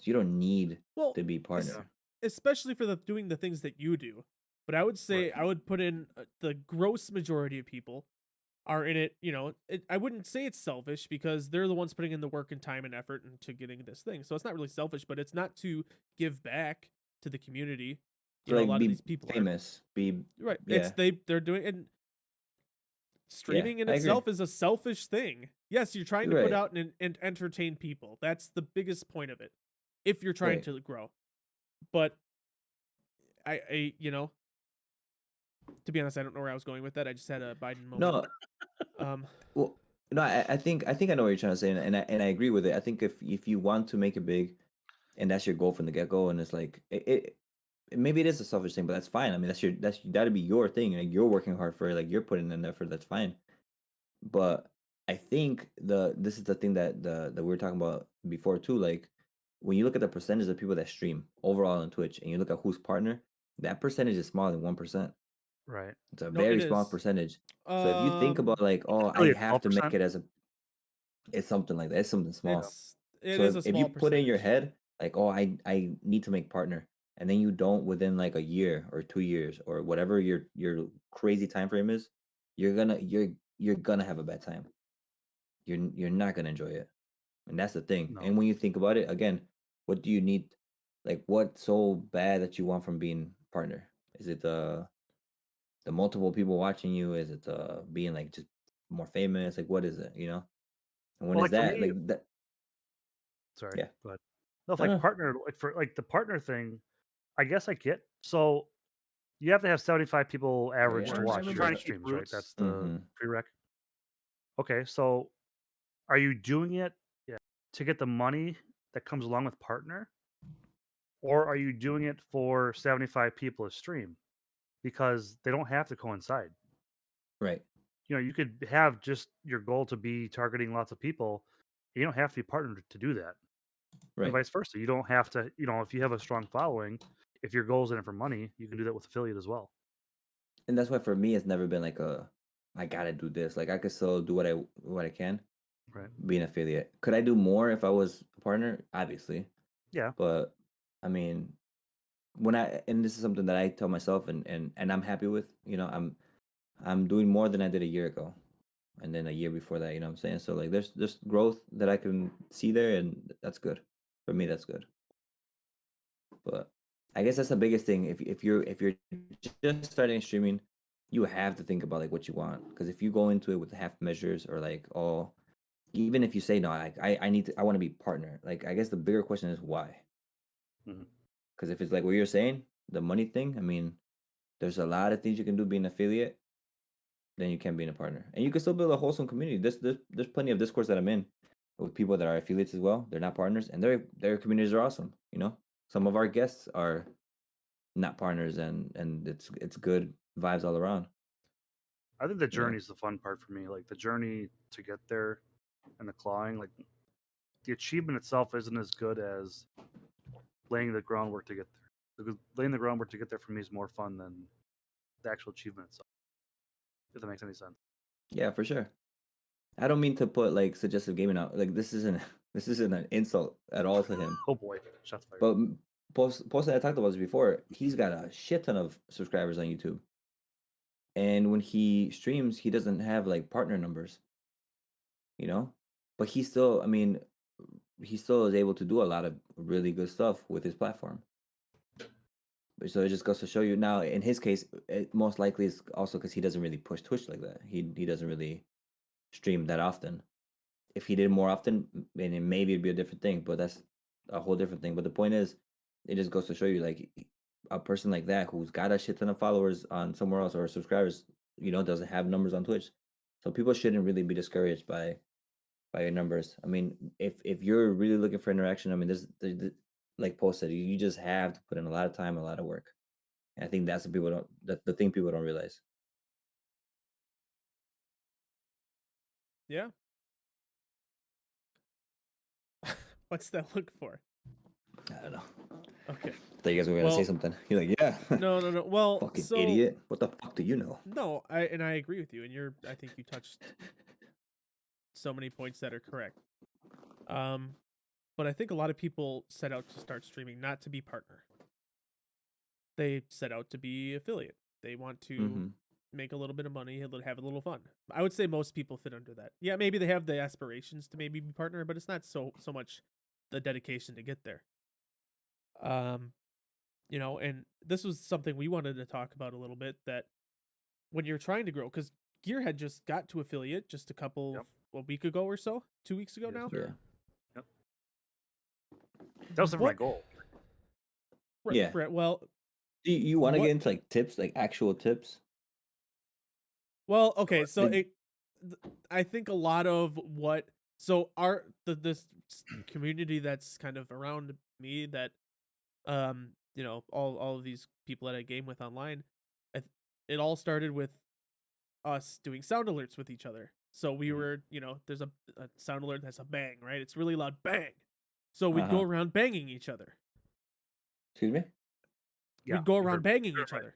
So you don't need Well, to be es- Yeah. partner. especially for the doing the things that you do. But I would Right. say I would put in the gross majority of people are in it. I wouldn't say it's selfish because they're the ones putting in the work and time and effort into getting this thing. So it's not really selfish, but it's not to give back to the community. To A like lot of be these people are famous, be right. yeah, They're doing and yeah. streaming in I agree. itself is a selfish thing. Yes, you're trying to You're put right, out and entertain people. That's the biggest point of it. If you're trying right. to grow. But I to be honest, I don't know where I was going with that. I just had a Biden moment. No, Um, well, no. I think I know what you're trying to say, and I agree with it. I think if you want to make it big, and that's your goal from the get go, and it's like maybe it is a selfish thing, but that's fine. I mean, that'd be your thing. Like, you're working hard for it, like, you're putting in effort. That's fine. But I think this is the thing that we were talking about before too. Like, when you look at the percentage of people that stream overall on Twitch, and you look at who's partner, that percentage is smaller than 1%. Right. It's a no, it very small is. percentage. So if you think Um, about, like, oh, I Affiliate have to make 12%. it as a, it's something like that. It's something Yeah. small. it So is if, a if you small put in your percentage. head, like, oh, I need to make partner, and then you don't within like a year or 2 years or whatever your crazy time frame is, you're gonna have a bad time. You're not gonna enjoy it, and that's the thing. No. And when you think about it again, what do you need? Like, what's so bad that you want from being partner? Is it the multiple people watching you? Is it being like just more famous? Like, what is it? And when Well, is like for that? me, Like that? sorry, Yeah. but no, if No, like no. partner, like for like the partner thing, I guess I get. So you have to have 75 people Oh average yeah, to I watch remember your trying to that. keep streams, right? roots. That's the Mm-hmm. prereq. Okay, so are you doing it to get the money that comes along with partner, or are you doing it for 75 people a stream? Because they don't have to coincide. Right. You could have just your goal to be targeting lots of people. You don't have to be partnered to do that, and Right. vice versa. You don't have to. If you have a strong following, if your goal is in it for money, you can do that with affiliate as well. And that's why for me it's never been like I gotta do this. Like, I could still do what I can, Right. be an affiliate. Could I do more if I was a partner? Obviously. Yeah. But I mean, and this is something that I tell myself and I'm happy with. I'm doing more than I did a year ago, and then a year before that. You know what I'm saying? So like, there's growth that I can see there, and that's good for me. That's good. But I guess that's the biggest thing. If you're just starting streaming, you have to think about like what you want. Because if you go into it with half measures or like all, even if you say no, I want to be partner. Like I guess the bigger question is why. Mhm. Because if it's like what you're saying, the money thing. I mean, there's a lot of things you can do being an affiliate. Then you can be in a partner, and you can still build a wholesome community. There's plenty of discourse that I'm in with people that are affiliates as well. They're not partners, and their communities are awesome. Some of our guests are not partners, and it's good vibes all around. I think the You know, journey is the fun part for me. Like the journey to get there and the clawing. Like the achievement itself isn't as good as laying the groundwork to get there. Because laying the groundwork to get there for me is more fun than the actual achievement itself. If that makes any sense. yeah, for sure. I don't mean to put like suggestive gaming out. Like this isn't an insult at all to him. Oh boy, shots fired. But post that I talked about this before. He's got a shit ton of subscribers on YouTube, and when he streams, he doesn't have like partner numbers. You know, but he still. I mean, he still is able to do a lot of really good stuff with his platform. So it just goes to show you. Now, in his case, it most likely is also because he doesn't really push Twitch like that. He doesn't really stream that often. If he did more often, then maybe it'd be a different thing. But that's a whole different thing. But the point is, it just goes to show you, like, a person like that who's got a shit ton of followers on somewhere else or subscribers, doesn't have numbers on Twitch. So people shouldn't really be discouraged by your numbers. I mean, if you're really looking for interaction, I mean, like Paul said, you just have to put in a lot of time, a lot of work. And I think that's the thing people don't realize. Yeah. What's that look for? I don't know. Okay. I thought you guys were gonna say something. You're like, yeah. No. Well, fucking so idiot. What the fuck do you know? no, I agree with you, and I think you touched so many points that are correct. But I think a lot of people set out to start streaming not to be partner. They set out to be affiliate. They want to Mm-hmm. make a little bit of money, have a little fun. I would say most people fit under that. Yeah, maybe they have the aspirations to maybe be partner, but it's not so much the dedication to get there. And this was something we wanted to talk about a little bit, that when you're trying to grow, because Gearhead just got to affiliate just a week ago or so, 2 weeks ago now. Yeah. Yep. That was my goal. Right, Yeah. Brett, well, Do you want to get into like tips, like actual tips? Well, okay, so I think a lot of this community that's kind of around me, that all of these people that I game with online, it all started with us doing sound alerts with each other. So we were, there's a sound alert that's a bang, right? It's really loud bang. So we'd go around banging each other. Excuse me? Yeah, we'd go around banging each other.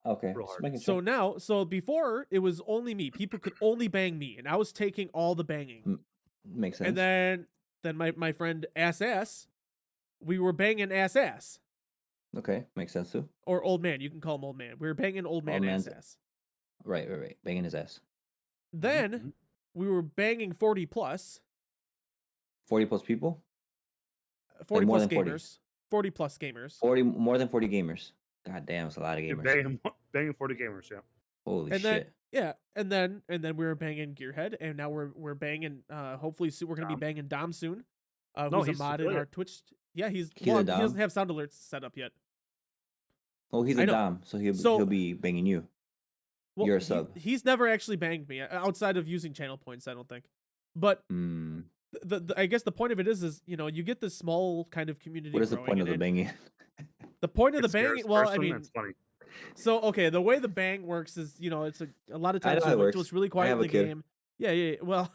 Okay. So before it was only me. People could only bang me, and I was taking all the banging. Makes sense. And then my friend Ass, we were banging Ass. Okay, makes sense too. Or old man, you can call him old man. We were banging old man Ass. Right. Banging his ass. Then we were banging 40 plus. 40 plus people? 40 plus gamers. 40 plus gamers. 40 more than 40 gamers. God damn, it's a lot of gamers. Banging 40 gamers, yeah. Holy shit. And then we were banging Gearhead, and now we're banging. Hopefully, we're gonna be banging Dom soon. Who's a mod in our Twitch? Yeah, he doesn't have sound alerts set up yet. Oh, he's a Dom, so he'll be banging you. Well, you're a sub. He's never actually banged me outside of using channel points, I don't think. But I guess the point of it is you get this small kind of community. What is the point of the banging? The point of the banging, well, I mean, it's funny. So okay, the way the bang works is, it's a lot of times it's really quiet in the game. Yeah. Well,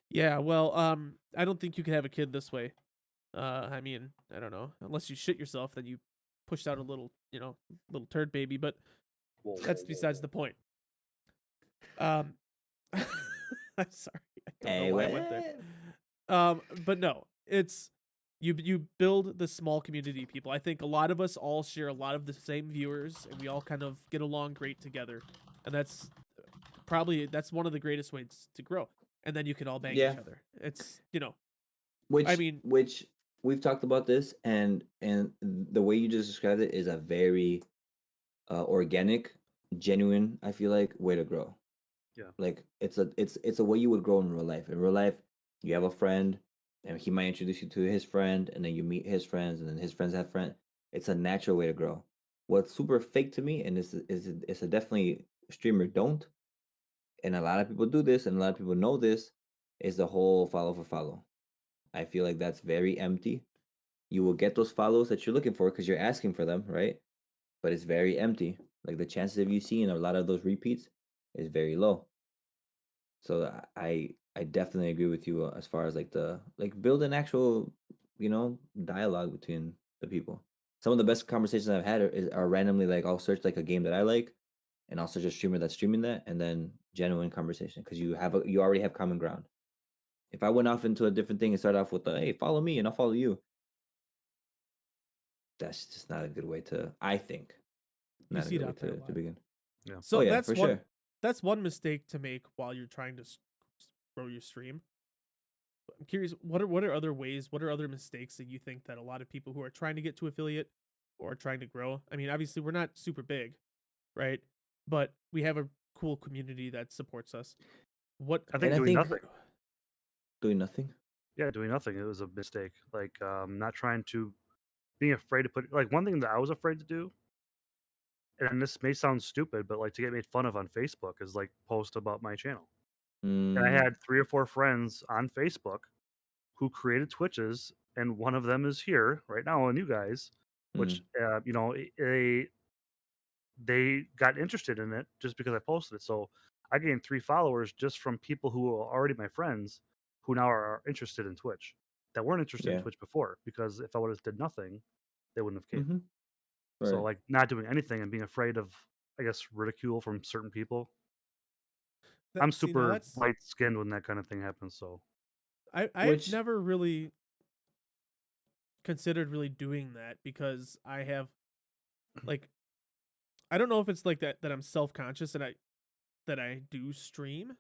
yeah. Well, I don't think you can have a kid this way. I mean, I don't know. Unless you shit yourself, then you pushed out a little, little turd baby. But that's besides the point. I'm sorry. I don't know why I went there. But no, it's you build the small community of people. I think a lot of us all share a lot of the same viewers, and we all kind of get along great together, and that's one of the greatest ways to grow. And then you can all bang Yeah. each other. It's I Which mean, which we've talked about this, and the way you just described it is a very organic, genuine, I feel like, way to grow. Yeah. Like it's a way you would grow in real life. In real life, you have a friend, and he might introduce you to his friend, and then you meet his friends, and then his friends have friends. It's a natural way to grow. What's super fake to me, and it's a definitely streamer don't, and a lot of people do this, and a lot of people know this, is the whole follow for follow. I feel like that's very empty. You will get those follows that you're looking for because you're asking for them, right? But it's very empty. Like the chances of you seeing a lot of those repeats is very low. So I definitely agree with you as far as like the like build an actual dialogue between the people. Some of the best conversations I've had are randomly like I'll search like a game that I like, and I'll search a streamer that's streaming that, and then genuine conversation because you already have common ground. If I went off into a different thing and started off with the hey follow me and I'll follow you, that's just not a good way to, I think, you not a see good way that play a to lot. begin. Yeah. Oh So yeah, for sure. that's one mistake to make while you're trying to grow your stream. I'm curious, what are other ways, what are other mistakes that you think that a lot of people who are trying to get to affiliate or trying to grow? I mean, obviously we're not super big, right? But we have a cool community that supports us. What I And think I doing think nothing. doing nothing. Yeah, doing nothing. It was a mistake. Like not trying to being afraid to put like one thing that I was afraid to do, and this may sound stupid, but like to get made fun of on Facebook is like post about my channel. And I Mm, had 3 or 4 friends on Facebook who created Twitches, and one of them is here right now, and you guys, which mm, they got interested in it just because I posted it. So I gained 3 followers just from people who are already my friends, who now are interested in Twitch, that weren't interested in yeah. Twitch before. Because if I would have did nothing, they wouldn't have came. Mm-hmm. So Right. like not doing anything and being afraid of, I guess, ridicule from certain people. that I'm see now super that's light skinned when that kind of thing happens. So I've Which never really considered really doing that because I have like I don't know if it's like that I'm self-conscious that I do stream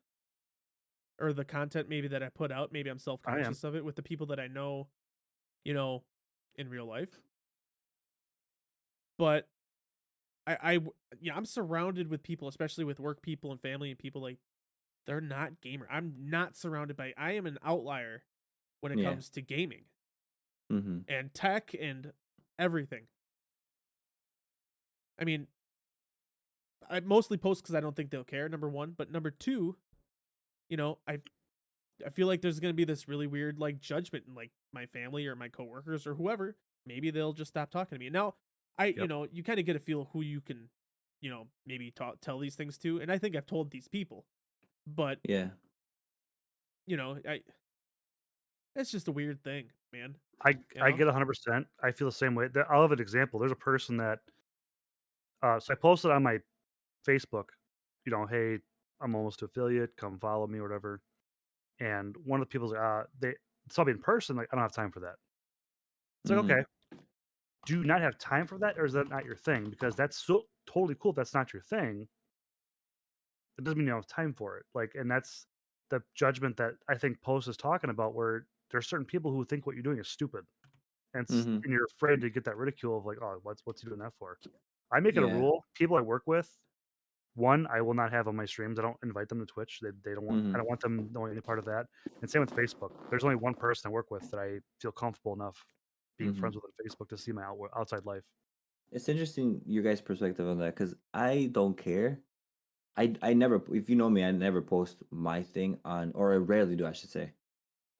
or the content maybe that I put out, maybe I'm I am. self-conscious of it with the people that I know, you know, in real life. But yeah, I'm surrounded with people, especially with work people and family and people like they're not gamer. I'm not surrounded by I am an outlier when it yeah. comes to gaming Mm-hmm. and tech and everything. I mean, I mostly post because I don't think they'll care. Number one, but number two, you know, I feel like there's gonna be this really weird like judgment in like my family or my coworkers or whoever. Maybe they'll just stop talking to me. Now, Yep. you kind of get a feel of who you can, maybe tell these things to, and I think I've told these people, but Yeah. I it's just a weird thing, man. I You I know, get 100%. I feel the same way. I'll have an example. There's a person that so I posted on my Facebook, hey, I'm almost to affiliate, come follow me or whatever. And one of the people's they saw me in person, like I don't have time for that. It's like, Mm-hmm. okay, do you not have time for that, or is that not your thing? Because that's so totally cool if that's not your thing. It doesn't mean you don't have time for it. Like, and that's the judgment that I think Post is talking about, where there's certain people who think what you're doing is stupid, and Mm-hmm. and you're afraid to get that ridicule of like, oh, what's he doing that for? I make it a Yeah. rule. People I work with, one, I will not have on my streams. I don't invite them to Twitch. They don't want. I Mm-hmm. don't want them knowing any part of that. And same with Facebook. There's only one person I work with that I feel comfortable enough being Mm-hmm. friends with on Facebook to see my outside life. It's interesting your guys' perspective on that because I don't care. I never, if you know me, I never post my thing on, or I rarely do, I should say,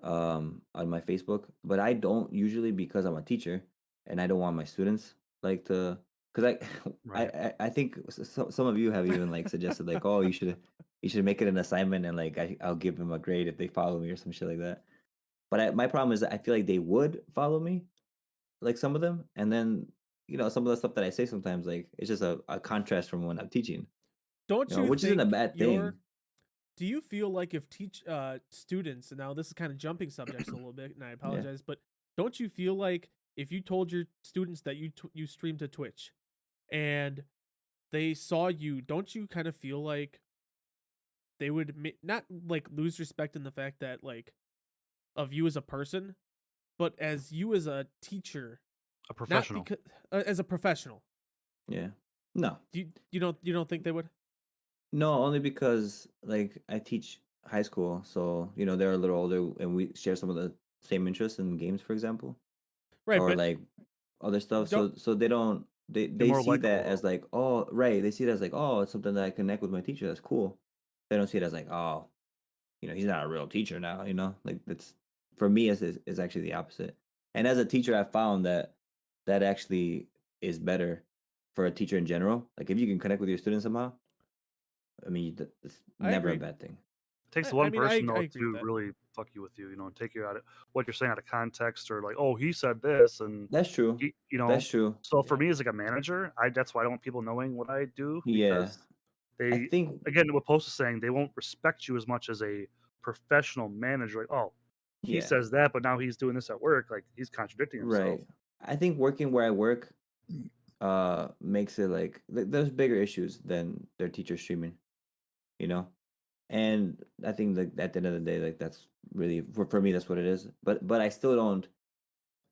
on my Facebook. But I don't usually because I'm a teacher and I don't want my students like to, because Right. I think some of you have even like suggested like, oh, you should make it an assignment and like I'll give them a grade if they follow me or some shit like that. But my problem is that I feel like they would follow me, like some of them, and then some of the stuff that I say sometimes like it's just a contrast from when I'm teaching, don't you which isn't a think bad thing. do you feel like if teach students, and now this is kind of jumping subjects a little bit, and I Yeah. apologize, but don't you feel like if you told your students that you stream to Twitch and they saw you, don't you kind of feel like they would not like lose respect in the fact that like of you as a person, but as you as a teacher, A not professional. because as a professional. Yeah. No. You don't think they would? No, only because like I teach high school, so they're a little older and we share some of the same interests in games, for example, Right, or but like other stuff. don't So they don't they They're they more see likable that as though. like, oh, right, they see it as like, oh, it's something that I connect with my teacher. That's cool. They don't see it as like, oh, he's not a real teacher now. Like that's for me is actually the opposite. And as a teacher, I found that actually is better for a teacher in general. Like if you can connect with your students somehow, I mean, it's I never a agree. bad thing. It takes I one mean, I person I though agree with to that. really fuck you with you, and take you out of what you're saying out of context, or like, oh, he said this, and That's true. he, That's true. So for Yeah. me as like a manager, that's why I don't want people knowing what I do, Yeah, because I they, think. again, what Post is saying, they won't respect you as much as a professional manager. Like, oh, he Yeah, says that, but now he's doing this at work. Like he's contradicting himself. right. I think working where I work makes it like there's bigger issues than their teacher streaming. You know, and I think like at the end of the day, like that's really for me that's what it is. But I still don't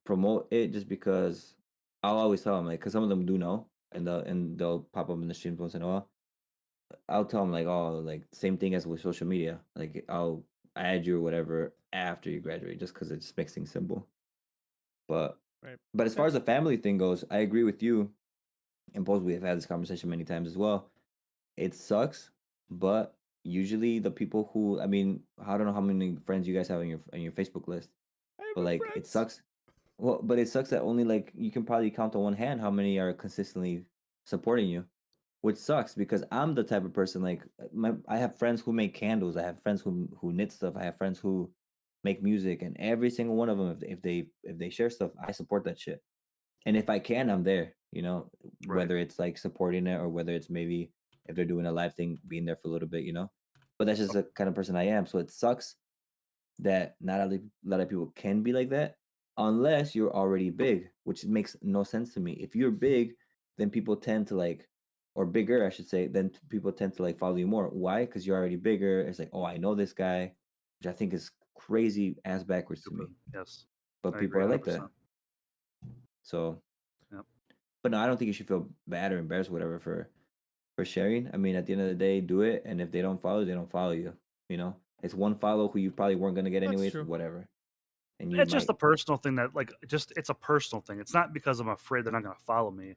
promote it just because I'll always tell them like because some of them do know and they'll pop up in the streams once in a while. I'll tell them like, oh, like same thing as with social media. Like I'll add you or whatever after you graduate, just because it just makes things simple. But Right. but as Eh, far as the family thing goes, I agree with you. And both we have had this conversation many times as well. It sucks, but usually the people who I mean, I don't know how many friends you guys have on your Facebook list, I have but no like it friends. sucks. Well, but it sucks that only like you can probably count on one hand how many are consistently supporting you, which sucks because I'm the type of person like I have friends who make candles, I have friends who knit stuff, I have friends who make music, and every single one of them, if they share stuff, I support that shit. And if I can, I'm there. Right. Whether it's like supporting it or whether it's maybe if they're doing a live thing, being there for a little bit. But that's just the kind of person I am. So it sucks that not a lot of people can be like that unless you're already big, which makes no sense to me. If you're big, then people tend to like, or bigger, I should say, then people tend to like follow you more. Why? Because you're already bigger. It's like, oh, I know this guy, which I think is crazy ass backwards to Stupid. me. Yes, But I people agree are like that. 100%. So, Yep. but no, I don't think you should feel bad or embarrassed, or whatever, for sharing. I mean, at the end of the day, do it, and if they don't follow, they don't follow you. It's one follow who you probably weren't gonna get That's anyways, true. whatever, and you It's just a might personal thing that, like, it's a personal thing. It's not because I'm afraid they're not going to follow me.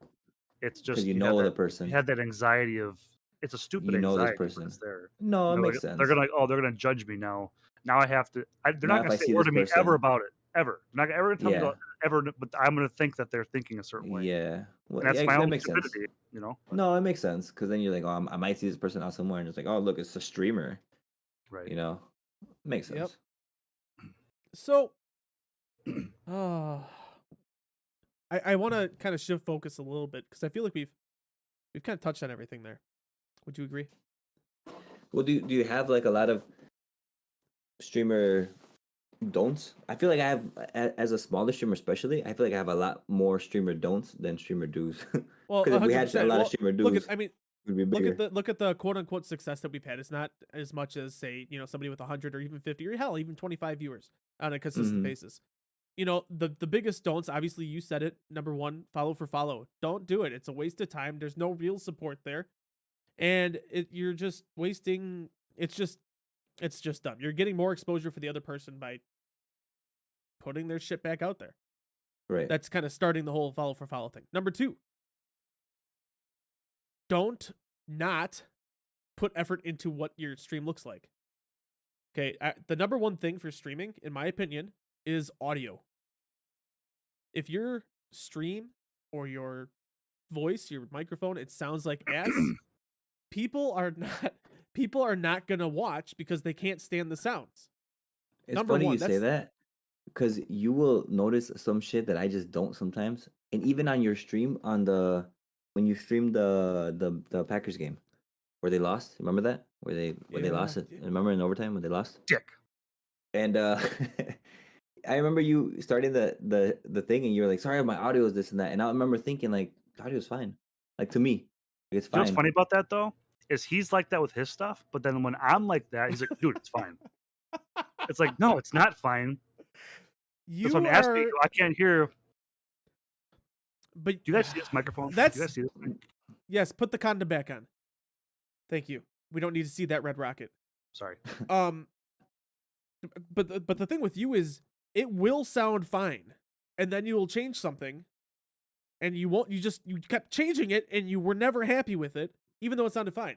It's because just you you have know the you person. had that anxiety of, it's a stupid You know this anxiety, but person. it's there. No, it Like, makes they're sense. gonna, oh, they're gonna judge me now. Now I have to. They're Now, not if gonna I say a see word this to me ever person, about it. Ever. They're not ever gonna tell me yeah, about ever. But I'm gonna think that they're thinking a certain way, yeah, well, and that's yeah, my that own makes sense. stupidity. But No, it makes sense because then you're like, oh, I might see this person out somewhere, and it's like, oh, look, it's a streamer. right. You know, makes Yep. sense. So, uh, I want to kind of shift focus a little bit because I feel like we've kind of touched on everything there. Would you agree? Well, do you have like a lot of streamer don'ts? I feel like I have, as a smaller streamer, especially. I feel like I have a lot more streamer don'ts than streamer do's. Well, Because if we had a 100%. lot of Well, streamer look at do's, I mean, we'd be look at bigger. the quote unquote success that we've had. It's not as much as say somebody with 100 or even 50 or hell even 25 viewers on a consistent Hmm. basis. The biggest don'ts. Obviously, you said it. Number one, follow for follow. Don't do it. It's a waste of time. There's no real support there, and you're just wasting. It's just dumb. You're getting more exposure for the other person by putting their shit back out there. Right. That's kind of starting the whole follow for follow thing. Number two, don't not put effort into what your stream looks like. Okay, the number one thing for streaming, in my opinion, is audio. If your stream or your voice, your microphone, it sounds like ass, people are not people are not gonna watch because they can't stand the sounds. It's Number funny you one, say that's that because you will notice some shit that I just don't sometimes. And even on your stream, when you streamed the Packers game where they lost, remember that? Where they yeah, lost it? Remember in overtime when they lost? Dick. And I remember you starting the thing, and you were like, "Sorry, my audio is this and that," and I remember thinking like, "The audio is fine." Like to me, it's You know what's fine. funny about that though? Is he's like that with his stuff, but then when I'm like that, he's like, dude, it's fine. It's like, no, it's not fine. That's what I'm You asking. are, I can't hear. but Do you guys see this microphone? Do you that's guys see this thing? yes. Put the condom back on. Thank you. We don't need to see that red rocket. Sorry. Um, but the thing with you is it will sound fine, and then you will change something, and you won't. You kept changing it, and you were never happy with it, even though it sounded fine.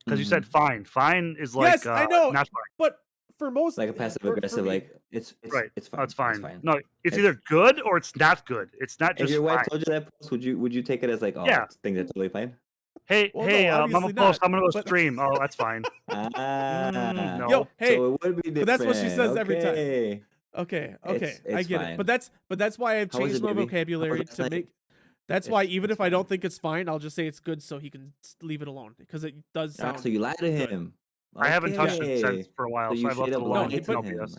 Because you said fine. Fine is like Yes, I know, not fine. but for most, like a passive for aggressive, me, like it's Right. it's Oh, fine. it's fine. It's fine. No, it's It's- either good or it's not good. It's not If just your wife fine. told you that post, would you take it as like, oh, Yeah. things are totally fine? Hey, Well, hey, no, Mama obviously Post, not, I'm gonna go but- stream. Oh, that's fine. No. Yo, hey, So it would be different. but that's what she says every time. Okay. Okay, It's I get fine. it. But that's why I've How was changed it, my baby? How was vocabulary last to night? make. That's why It's- even it's if I don't fine. think it's fine, I'll just say it's good so he can leave it alone because it does Ah, sound. so you lied to good. him. I haven't touched it since Okay. for a while, So so you I've left straight it up alone. lied It's to an him. obvious.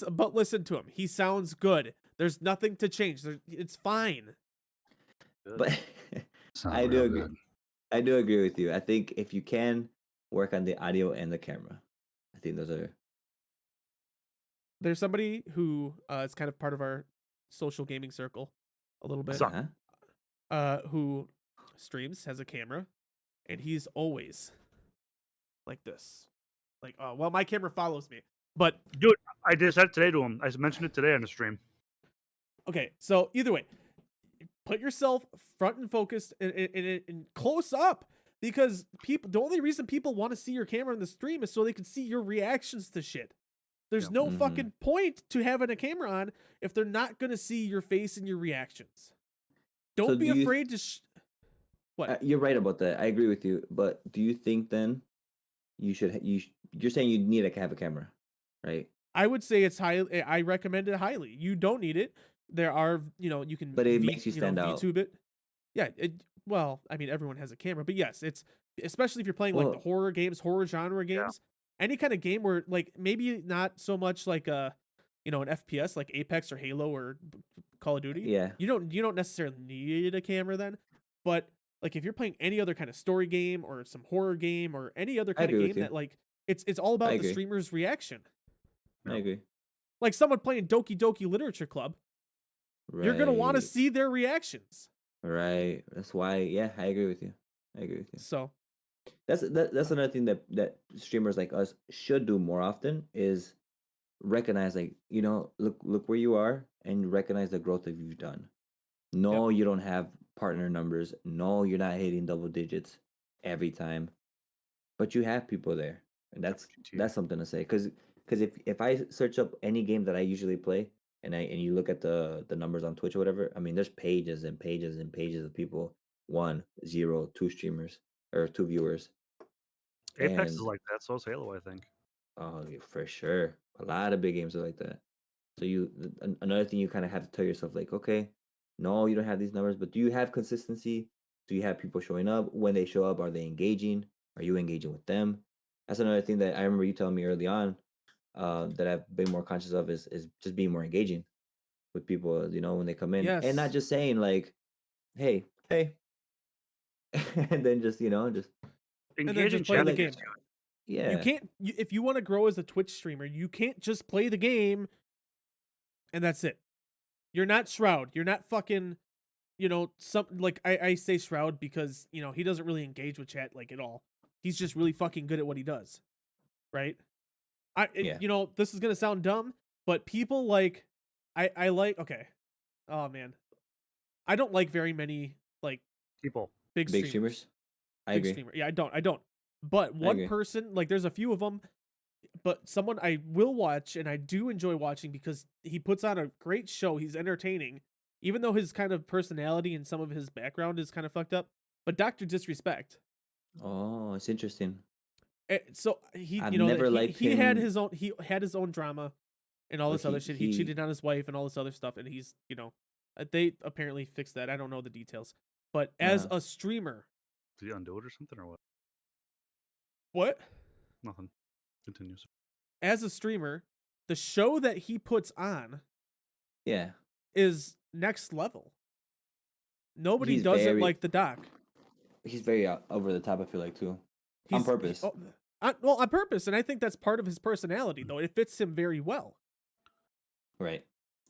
But listen to him. He sounds good. There's nothing to change. It's fine. But I do agree. I do agree with you. I think if you can work on the audio and the camera, I think those are. There's somebody who is kind of part of our social gaming circle, a little bit. Suck. Who streams, has a camera, and he's always like this. Like, well, my camera follows me. But Dude, I just said it today to him. I mentioned it today on the stream. okay, so either way, put yourself front and focused and close up because the only reason people want to see your camera in the stream is so they can see your reactions to shit. There's no fucking point to having a camera on if they're not gonna see your face and your reactions. Don't be afraid to. What? You're right about that. I agree with you. But do you think then you're saying you need to have a camera, right? I would say it's high. I recommend it highly. You don't need it. There are, you can. But it makes you stand out. YouTube it. Yeah. Well, I mean, everyone has a camera, but yes, it's especially if you're playing like the horror games, horror genre games, any kind of game where like maybe not so much like an FPS like Apex or Halo or Call of Duty. Yeah. You don't necessarily need a camera then, but like if you're playing any other kind of story game or some horror game or any other kind of game that like it's all about the streamer's reaction. I agree. Like someone playing Doki Doki Literature Club, you're gonna want to see their reactions. Right. That's why. Yeah, I agree with you. So that's another thing that streamers like us should do more often is recognize, like, look where you are and recognize the growth that you've done. No, you don't have partner numbers. No, you're not hitting double digits every time, but you have people there, and that's something to say. Because if I search up any game that I usually play, and you look at the numbers on Twitch or whatever, I mean, there's pages and pages and pages of people, 1, 0, 2 streamers or 2 viewers. Apex is like that, so is Halo, I think. Oh, for sure. A lot of big games are like that. So another thing you kind of have to tell yourself, like, okay, no, you don't have these numbers, but do you have consistency? Do you have people showing up? When they show up, are they engaging? Are you engaging with them? That's another thing that I remember you telling me early on, that I've been more conscious of is just being more engaging with people, when they come in, and not just saying like, hey, and then just engaging play the game. Yeah, you can't. If you want to grow as a Twitch streamer, you can't just play the game, and that's it. You're not Shroud. You're not fucking, some like I say Shroud because he doesn't really engage with chat like at all. He's just really fucking good at what he does, right? This is gonna sound dumb, but people like I like. Okay, oh man, I don't like very many like people big streamers. I agree. Yeah, I don't. But one person, like there's a few of them, but someone I will watch and I do enjoy watching because he puts on a great show. He's entertaining, even though his kind of personality and some of his background is kind of fucked up. But Dr. Disrespect. Oh, it's interesting. So he, he had his own drama and all this other shit. He cheated on his wife and all this other stuff, and he's, they apparently fixed that. I don't know the details, but as a streamer, did he undo it or something or what? What? Nothing. Continues. As a streamer, the show that he puts on Yeah. is next level. Nobody He's does it very like the Doc. he's very over the top, I feel like, too. On purpose. Well, on purpose, and I think that's part of his personality, though. It fits him very well. Right.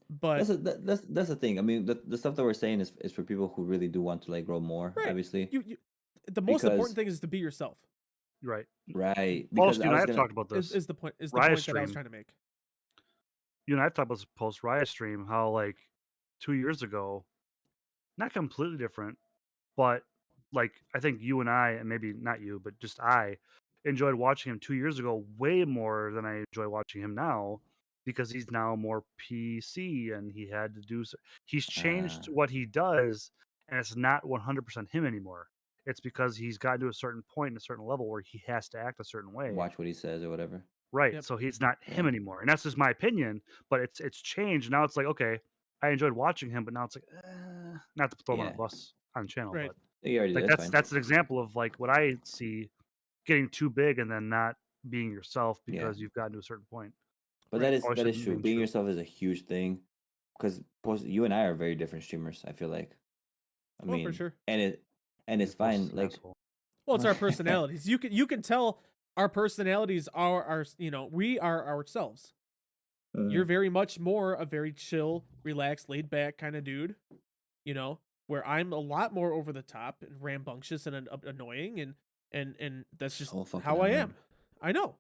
But that's the thing. I mean, the stuff that we're saying is for people who really do want to like grow more, right. obviously. The most important thing is to be yourself. Right. Right. Because you and I have talked about this. Is the point that I was trying to make. You and I have talked about this post Riot stream, how like 2 years ago, not completely different, but like I think you and I, and maybe not you, but just I enjoyed watching him 2 years ago way more than I enjoy watching him now, because he's now more PC and he had to do he's changed what he does, and it's not 100% him anymore. It's because he's gotten to a certain point and a certain level where he has to act a certain way. Watch what he says or whatever. Right. Yep. So he's not him anymore. And that's just my opinion, but it's changed. Now it's like, okay, I enjoyed watching him, but now it's like, not to throw him on a bus on channel, right. but like that's an example of like what I see getting too big and then not being yourself because you've gotten to a certain point. But right. that is true. Being yourself is a huge thing, because you and I are very different streamers, I feel like. I mean, for sure. And it's fine. Like, well, it's our personalities. You can tell our personalities are we are ourselves. You're very much more a very chill, relaxed, laid back kind of dude, where I'm a lot more over the top and rambunctious and annoying, and that's just how I am. I know,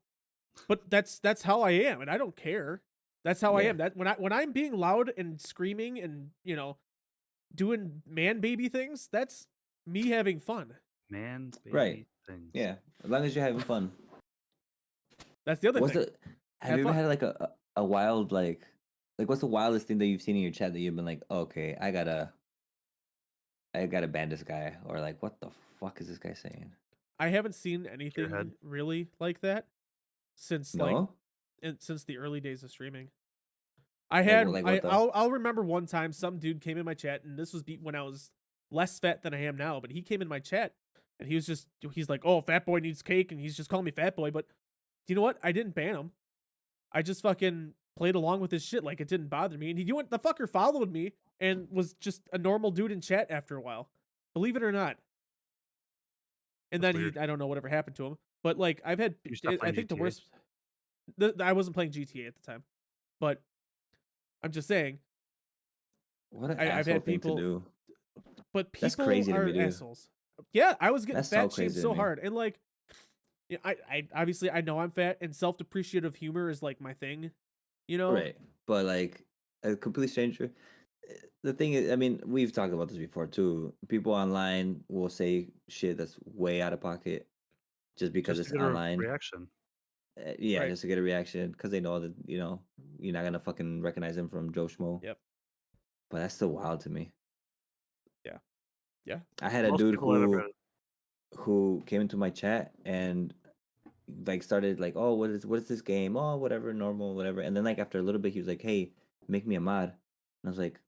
but that's how I am, and I don't care. That's how I am. That when I'm being loud and screaming and doing man baby things, that's me having fun. Man baby things. Yeah, as long as you're having fun. That's the other thing. Have you ever had like a wild like what's the wildest thing that you've seen in your chat that you've been like, oh, okay, I gotta ban this guy, or like, what the fuck is this guy saying? I haven't seen anything really like that since since the early days of streaming. I had I'll remember one time some dude came in my chat, and this was when I was less fat than I am now, but he came in my chat and he's like, oh, fat boy needs cake, and he's just calling me fat boy. But do you know what? I didn't ban him. I just fucking played along with his shit like it didn't bother me. And the fucker followed me and was just a normal dude in chat after a while. Believe it or not. And then I don't know whatever happened to him. But like I've had, I think GTA? The worst. I wasn't playing GTA at the time, but I'm just saying. What an I've had people to do. But people That's crazy are assholes. Yeah, I was getting fat shamed so hard, and like, I obviously I know I'm fat, and self-depreciative humor is like my thing, Right, but like a complete stranger. The thing is, I mean, we've talked about this before too. People online will say shit that's way out of pocket, just because it's online. Reaction. Just to get a reaction, because they know that you're not gonna fucking recognize them from Joe Schmo. Yep. But that's still wild to me. Yeah. I had a dude who came into my chat and like started like, oh, what is this game? Oh, whatever, normal, whatever. And then like after a little bit, he was like, hey, make me a mod. And I was like,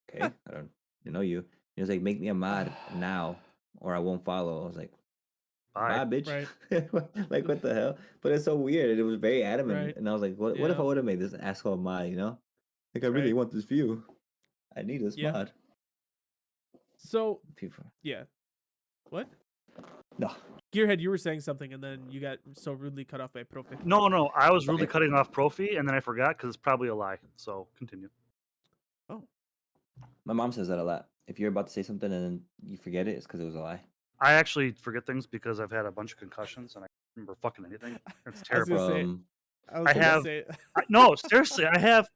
okay, I don't know you. He was like, make me a mod now, or I won't follow. I was like, bye bitch. Right. Like, what the hell? But it's so weird. It was very adamant, right. And I was like, what if I would have made this asshole mod? Like, I really want this view. I need this mod. So yeah, what? No, Gearhead, you were saying something, and then you got so rudely cut off by Profi. No, I was rudely cutting off Profi, and then I forgot because it's probably a lie. So continue. Oh, my mom says that a lot. If you're about to say something and then you forget it, it's because it was a lie. I actually forget things because I've had a bunch of concussions and I don't remember fucking anything. It's terrible. No, seriously, I have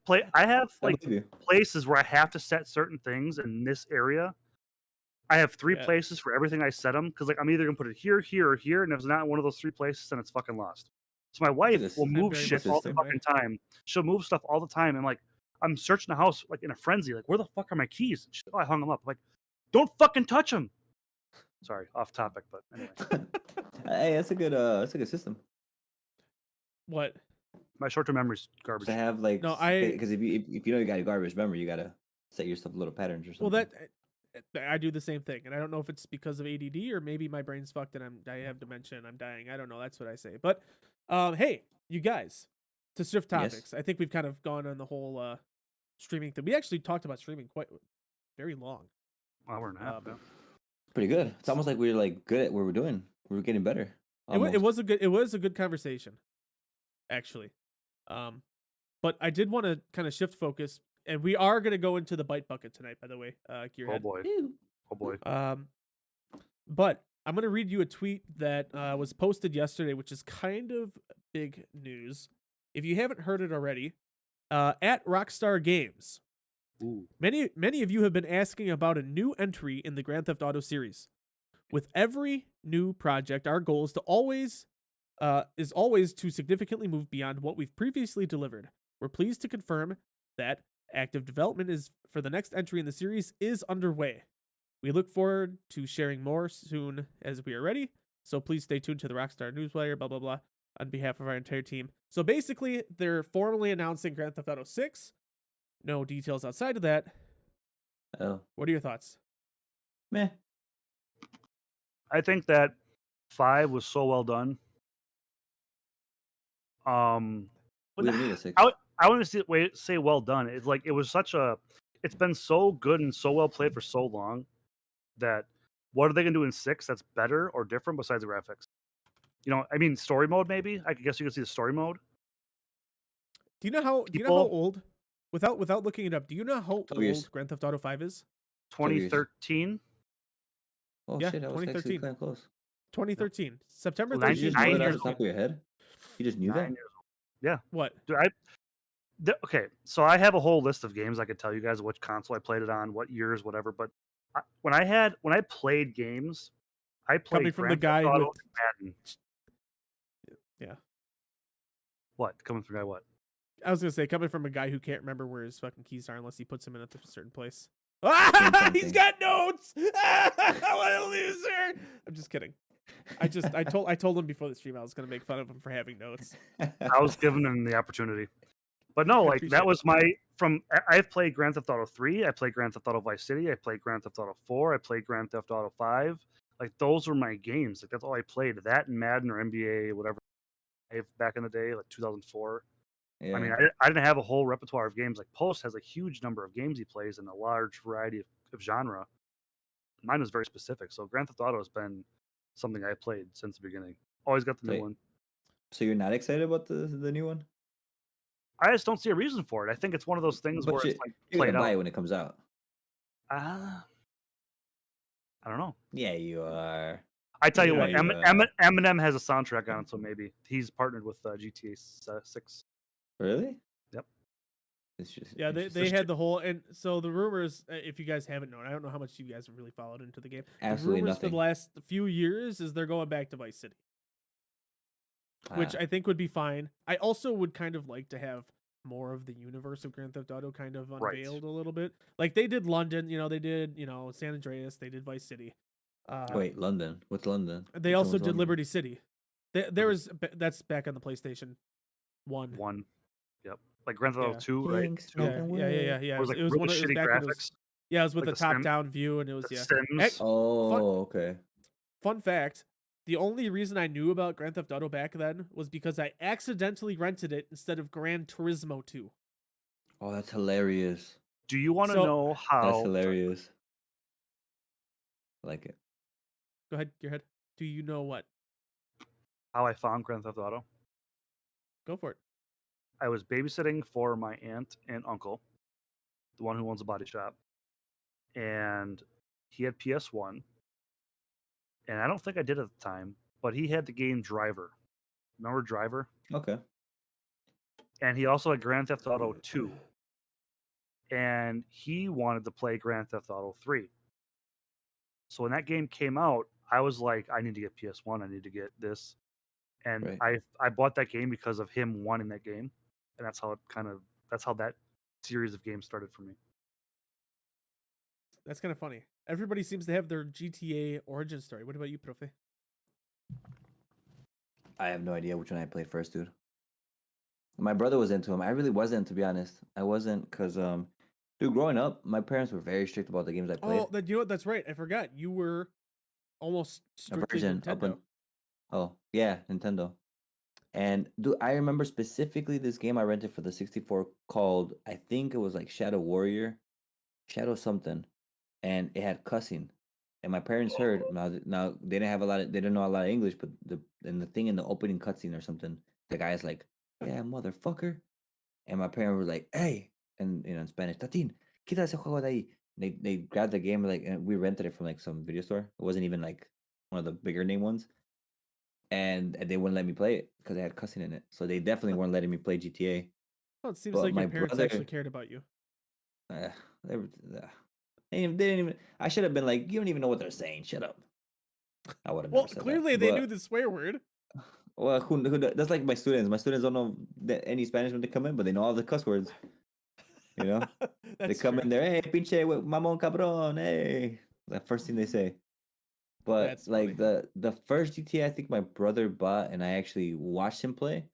like places where I have to set certain things in this area. I have 3 places for everything I set them, because like I'm either gonna put it here, here, or here, and if it's not one of those 3 places, then it's fucking lost. So my wife will move shit all the fucking time. She'll move stuff all the time, and like I'm searching the house like in a frenzy, like where the fuck are my keys? Oh, I hung them up. I'm like, don't fucking touch them. Sorry, off topic, but anyway. Hey, that's a good system. What? My short-term memory's garbage. To have like because if you know you got your garbage memory, you gotta set yourself little patterns or something. Well, I do the same thing, and I don't know if it's because of ADD or maybe my brain's fucked and I have dementia and I'm dying. I don't know. That's what I say. But hey, you guys, to shift Yes. topics, I think we've kind of gone on the whole streaming thing. We actually talked about streaming quite very long. Hour and a half. Yeah. Pretty good. It's almost like we're like good at what we're doing. We're getting better. It was a good conversation, actually. But I did want to kind of shift focus, and we are going to go into the bite bucket tonight, by the way, Gearhead. Oh boy. Oh boy. But I'm going to read you a tweet that was posted yesterday, which is kind of big news. If you haven't heard it already, at Rockstar Games, Ooh. many of you have been asking about a new entry in the Grand Theft Auto series. With every new project, our goal is always to significantly move beyond what we've previously delivered. We're pleased to confirm that active development for the next entry in the series is underway. We look forward to sharing more soon as we are ready. So please stay tuned to the Rockstar Newswire, blah, blah, blah, on behalf of our entire team. So basically, they're formally announcing Grand Theft Auto 6. No details outside of that. Oh. What are your thoughts? Meh. I think that 5 was so well done. We don't need a 6. I want to say well done. It's like it's been so good and so well played for so long that what are they gonna do in 6 that's better or different besides the graphics? I mean, story mode maybe. I guess you could see the story mode. Do you know how old? Without looking it up, do you know how old Grand Theft Auto 5 is? 2013. Oh yeah, shit, that was actually kind of close. 2013, September 13th. 13th. You just know that off the top of your head? You just knew that? Yeah. What? Dude, okay, so I have a whole list of games I could tell you guys which console I played it on, what years, whatever. But when I played games, I played coming from Grand the guy Theft Auto with Madden. Yeah. What? Coming from a guy what? I was gonna say coming from a guy who can't remember where his fucking keys are unless he puts them in at a certain place. He's got notes. What a loser! I'm just kidding. I told him before the stream I was gonna make fun of him for having notes. I was giving him the opportunity, but no, like that was I've played Grand Theft Auto 3. I played Grand Theft Auto Vice City. I played Grand Theft Auto 4. I played Grand Theft Auto 5. Like those were my games. Like that's all I played. That and Madden or NBA, whatever. Back in the day, like 2004. Yeah. I mean, I didn't have a whole repertoire of games. Like Post has a huge number of games he plays in a large variety of genre. Mine was very specific. So Grand Theft Auto has been something I played since the beginning. Always got the new one. So you're not excited about the new one? I just don't see a reason for it. I think it's one of those things where it's like you're gonna buy it when it comes out. I don't know. Yeah, you are. I tell you what, Eminem has a soundtrack on it, so maybe he's partnered with GTA 6. Really? Yep. They had the whole, and so the rumors, if you guys haven't known, I don't know how much you guys have really followed into the game. Absolutely the rumors nothing. For the last few years is they're going back to Vice City, which I think would be fine. I also would kind of like to have more of the universe of Grand Theft Auto kind of unveiled a little bit. Like they did London, they did, San Andreas, they did Vice City. Wait, London? What's London? They also did Liberty City. That's back on the PlayStation 1. Yep. Like Grand Theft Auto 2, right? Yeah. It was like it was really one of shitty graphics. It was with like the top-down view, and it was Sims. Okay. Fun fact: the only reason I knew about Grand Theft Auto back then was because I accidentally rented it instead of Gran Turismo 2. Oh, that's hilarious. Do you want to know how? That's hilarious. I like it. Go ahead, Gearhead. Do you know what? How I found Grand Theft Auto? Go for it. I was babysitting for my aunt and uncle, the one who owns a body shop, and he had PS1, and I don't think I did at the time, but he had the game Driver. Remember Driver? Okay. And he also had Grand Theft Auto 2, and he wanted to play Grand Theft Auto 3. So when that game came out, I was like, I need to get PS1. I need to get this. And I bought that game because of him wanting that game. And that's how that series of games started for me. That's kind of funny. Everybody seems to have their GTA origin story. What about you, Profe? I have no idea which one I played first, dude. My brother was into him. I really wasn't, to be honest. I wasn't because, dude, growing up, my parents were very strict about the games I played. Oh, you know what? That's right. I forgot. You were almost strictly Nintendo. Oh, yeah, Nintendo. And I remember specifically this game I rented for the 64 called, I think it was like Shadow Warrior, Shadow something, and it had cussing. And my parents heard. Now they didn't have they didn't know a lot of English, but the thing in the opening cutscene or something, the guy's like, "Yeah, motherfucker," and my parents were like, "Hey," and in Spanish, "Tatin, quita ese juego de ahí." They grabbed the game like, and we rented it from like some video store. It wasn't even like one of the bigger name ones, and they wouldn't let me play it because they had cussing in it. So they definitely weren't letting me play GTA. Well, it seems But like my your parents brother, actually cared about you. they were, they didn't even. I should have been like, "You don't even know what they're saying. Shut up." I would have Well, never said that. clearly they knew But the swear word. well, that's like my students. My students don't know any Spanish when they come in, but they know all the cuss words. You know, they That's come true. in there, hey, pinche mamón cabrón, hey. The first thing they say. But That's like funny. the first GTA I think my brother bought and I actually watched him play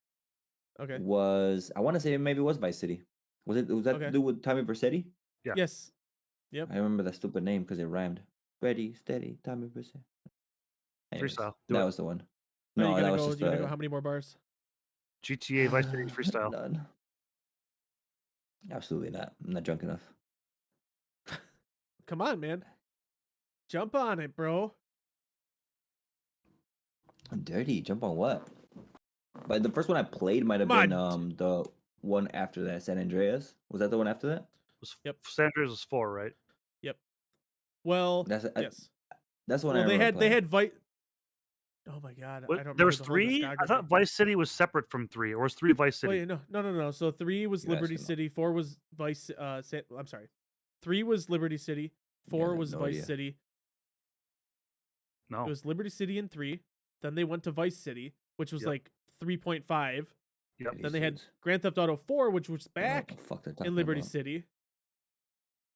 Okay. was, I want to say maybe it was Vice City. Was that to Okay. do with Tommy Vercetti? Yeah. Yes. Yep. I remember that stupid name because it rhymed. Ready, steady, Tommy Vercetti. Anyways, Freestyle. Do that it. was the one. Are you No, that gonna was go? just You gonna go? How many more bars? GTA Vice City freestyle. none. Absolutely not. I'm not drunk enough. Come on, man. Jump on it, bro. Dirty. Jump on what? But the first one I played might have been the one after that, San Andreas. Was that the one after that? Yep. San Andreas was 4, right? Yep. Well, That's yes. that's the one I Well, remember they playing. had Oh my god, I don't There remember was the whole 3. I discography. thought Vice City was separate from 3, or was 3 Vice City? Wait, no. So 3 was You guys Liberty can know. City, 4 was Vice. I'm sorry, 3 was Liberty City, You guys 4 have was no Vice idea. City. No. It was Liberty City in 3. Then they went to Vice City, which was Yep. like 3.5. Yep. These Then they had dudes. Grand Theft Auto 4, which was I don't know what back the fuck they're in talking Liberty about. City.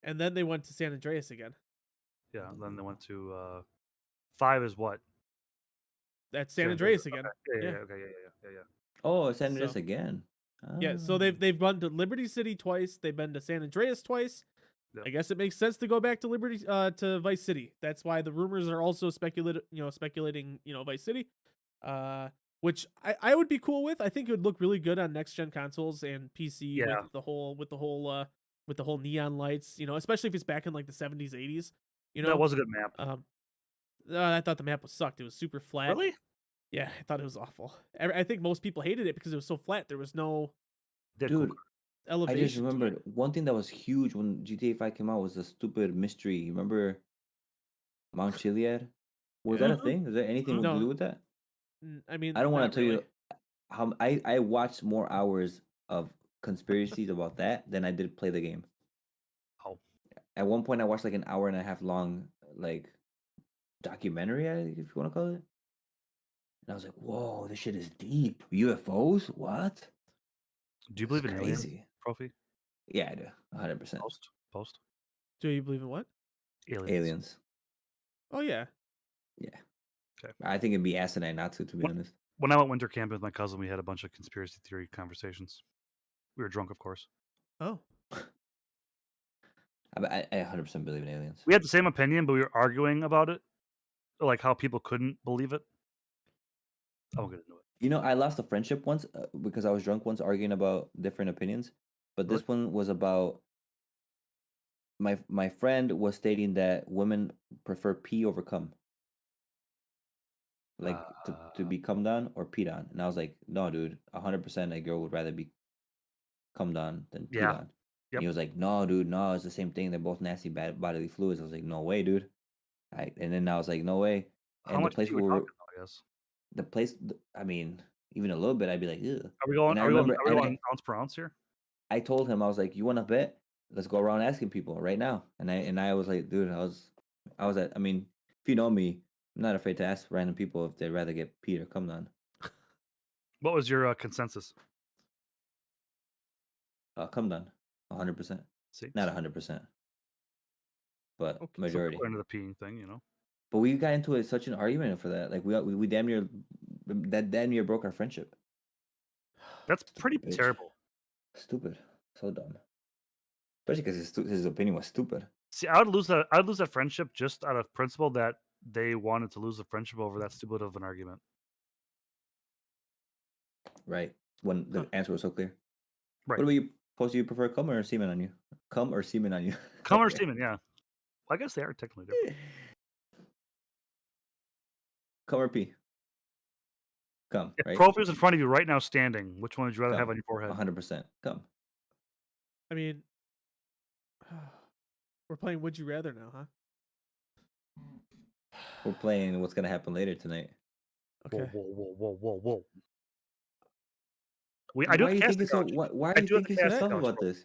And then they went to San Andreas again. Yeah. Then they went to 5 is what? That's San Andreas Okay. again. Yeah. Yeah. Okay. Yeah. Oh, San Andreas So- again. Yeah, so Ah. they've gone to Liberty City twice. They've been to San Andreas twice. Yep. I guess it makes sense to go back to to Vice City. That's why the rumors are also speculating, Vice City. Which I would be cool with. I think it would look really good on next gen consoles and PC Yeah. with the whole neon lights, especially if it's back in like the 70s, 80s, That was a good map. I thought the map was sucked. It was super flat. Really? Yeah, I thought it was awful. I think most people hated it because it was so flat. There was no Dude, I elevation. just remembered one thing that was huge when GTA 5 came out was the stupid mystery. You remember Mount Chiliad? Was that a thing? Is there anything to No. do with that? I mean, I don't want not to tell really. you how I watched more hours of conspiracies about that than I did play the game. Oh. At one point, I watched like an hour and a half long like documentary, if you want to call it. And I was like, "Whoa, this shit is deep. UFOs? What? Do you believe in aliens, Crazy." Profi? Yeah, I do. 100%. Post. Do you believe in what? Aliens. Oh yeah. Yeah. Okay. I think it'd be asinine not to be honest. When I went winter camping with my cousin, we had a bunch of conspiracy theory conversations. We were drunk, of course. Oh. I 100% believe in aliens. We had the same opinion, but we were arguing about it, like how people couldn't believe it. I won't get into it. You know, I lost a friendship once because I was drunk once arguing about different opinions. But this one was about my friend was stating that women prefer pee over cum. Like to be cummed on or peed on. And I was like, no, dude, 100% a girl would rather be cummed on than peed on. Yep. And he was like, no, dude, no, it's the same thing. They're both nasty bad bodily fluids. I was like, no way, dude. And then I was like, no way. How And much the place pee we where talking about, I guess? the place, I mean, even a little bit, I'd be like, ugh. Are we going? And I Are we remember, going ounce per ounce here? I told him, I was like, you want to bet? Let's go around asking people right now. And I was like, dude, I was at, I mean, if you know me, I'm not afraid to ask random people if they'd rather get peed or cummed on. What was your consensus? Cummed on, 100%. See, Not 100%, but okay, majority. So into the peeing thing, you know. But we got into such an argument for that. Like we damn near broke our friendship. That's pretty Bitch. terrible. Stupid, so dumb. Especially because his opinion was stupid. See, I'd lose that friendship just out of principle that they wanted to lose the friendship over that stupid of an argument. Right. When the answer was so clear. Right. What do you post? Do you prefer cum or semen on you? Cum or semen on you? Cum or semen, yeah. Well, I guess they are technically different. Cum or pee? Cum, If right? Profi was in front of you right now standing, which one would you rather have Cum. on your forehead? 100% cum. I mean, we're playing Would You Rather now, huh? We're playing what's gonna happen later tonight. Okay. Whoa. Why are you thinking so? Why are you thinking so tough about this?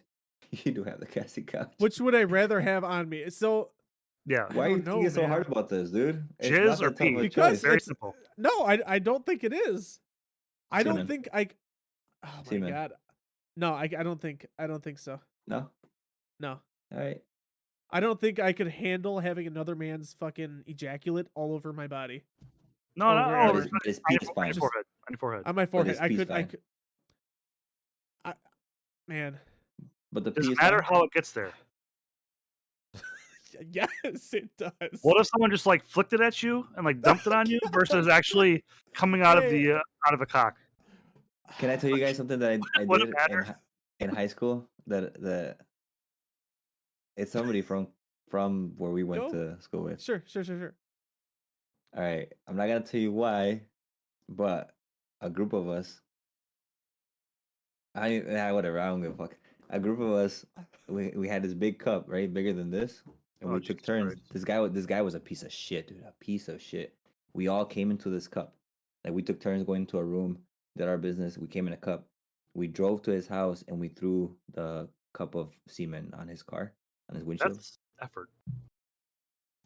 You do have the casting couch. Which would I rather have on me? So yeah. Why are you thinking so hard about this, dude? It's Jizz not or that tough of pee? a because choice. Very simple. No, I don't think it is. I don't Semen. think I. Oh my Semen. god. No, I don't think so. No. No. All right. I don't think I could handle having another man's fucking ejaculate all over my body. No, wherever. But his pee is fine. On your forehead. On my forehead. his I pee's could fine. man. But the Does pee it is matter fine? how it gets there? Yes, it does. What if someone just like flicked it at you and like dumped it on you versus actually coming out of the out of a cock? Can I tell you guys something that I Would did it matter? in high school? That it's somebody from where we went to school with. Sure. All right, I'm not gonna tell you why, but a group of us. Whatever. I don't give a fuck. A group of us, we had this big cup, right, bigger than this, and we took turns. This guy was a piece of shit, dude. A piece of shit. We all came into this cup. Like we took turns going into a room, did our business. We came in a cup. We drove to his house and we threw the cup of semen on his car, on his windshield. That's effort.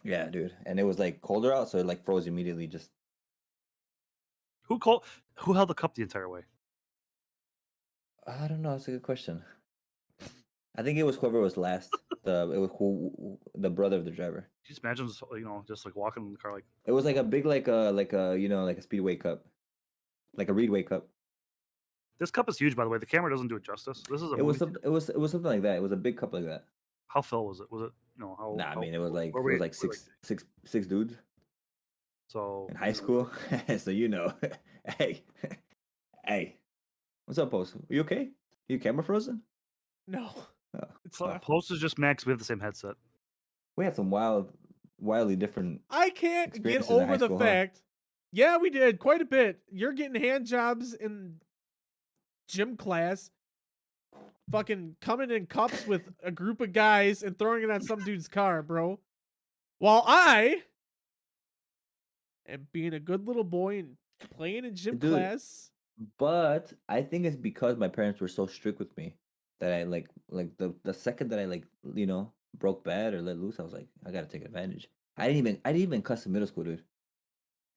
Yeah, dude. And it was like colder out, so it like froze immediately. Just Who held the cup the entire way? I don't know. That's a good question. I think it was whoever was last. It was the brother of the driver. Just imagine, just like walking in the car like. It was like a big like a like a Speedway cup, like a Reedway cup. This cup is huge, by the way. The camera doesn't do it justice. This is It was something like that. It was a big cup like that. How full was it? Was it how? Nah, I mean it was like six dudes. So in high school, so hey, what's up, Post? Are you okay? You camera frozen? No. Oh. It's not. Post is just Max. We have the same headset. We had some wildly different. I can't get over the fact. Yeah, we did quite a bit. You're getting hand jobs in gym class, fucking coming in cups with a group of guys and throwing it on some dude's car, bro. While I am being a good little boy and playing in gym class. But I think it's because my parents were so strict with me that I like the second that I broke bad or let loose, I was like, I gotta take advantage. I didn't even cuss in middle school, dude.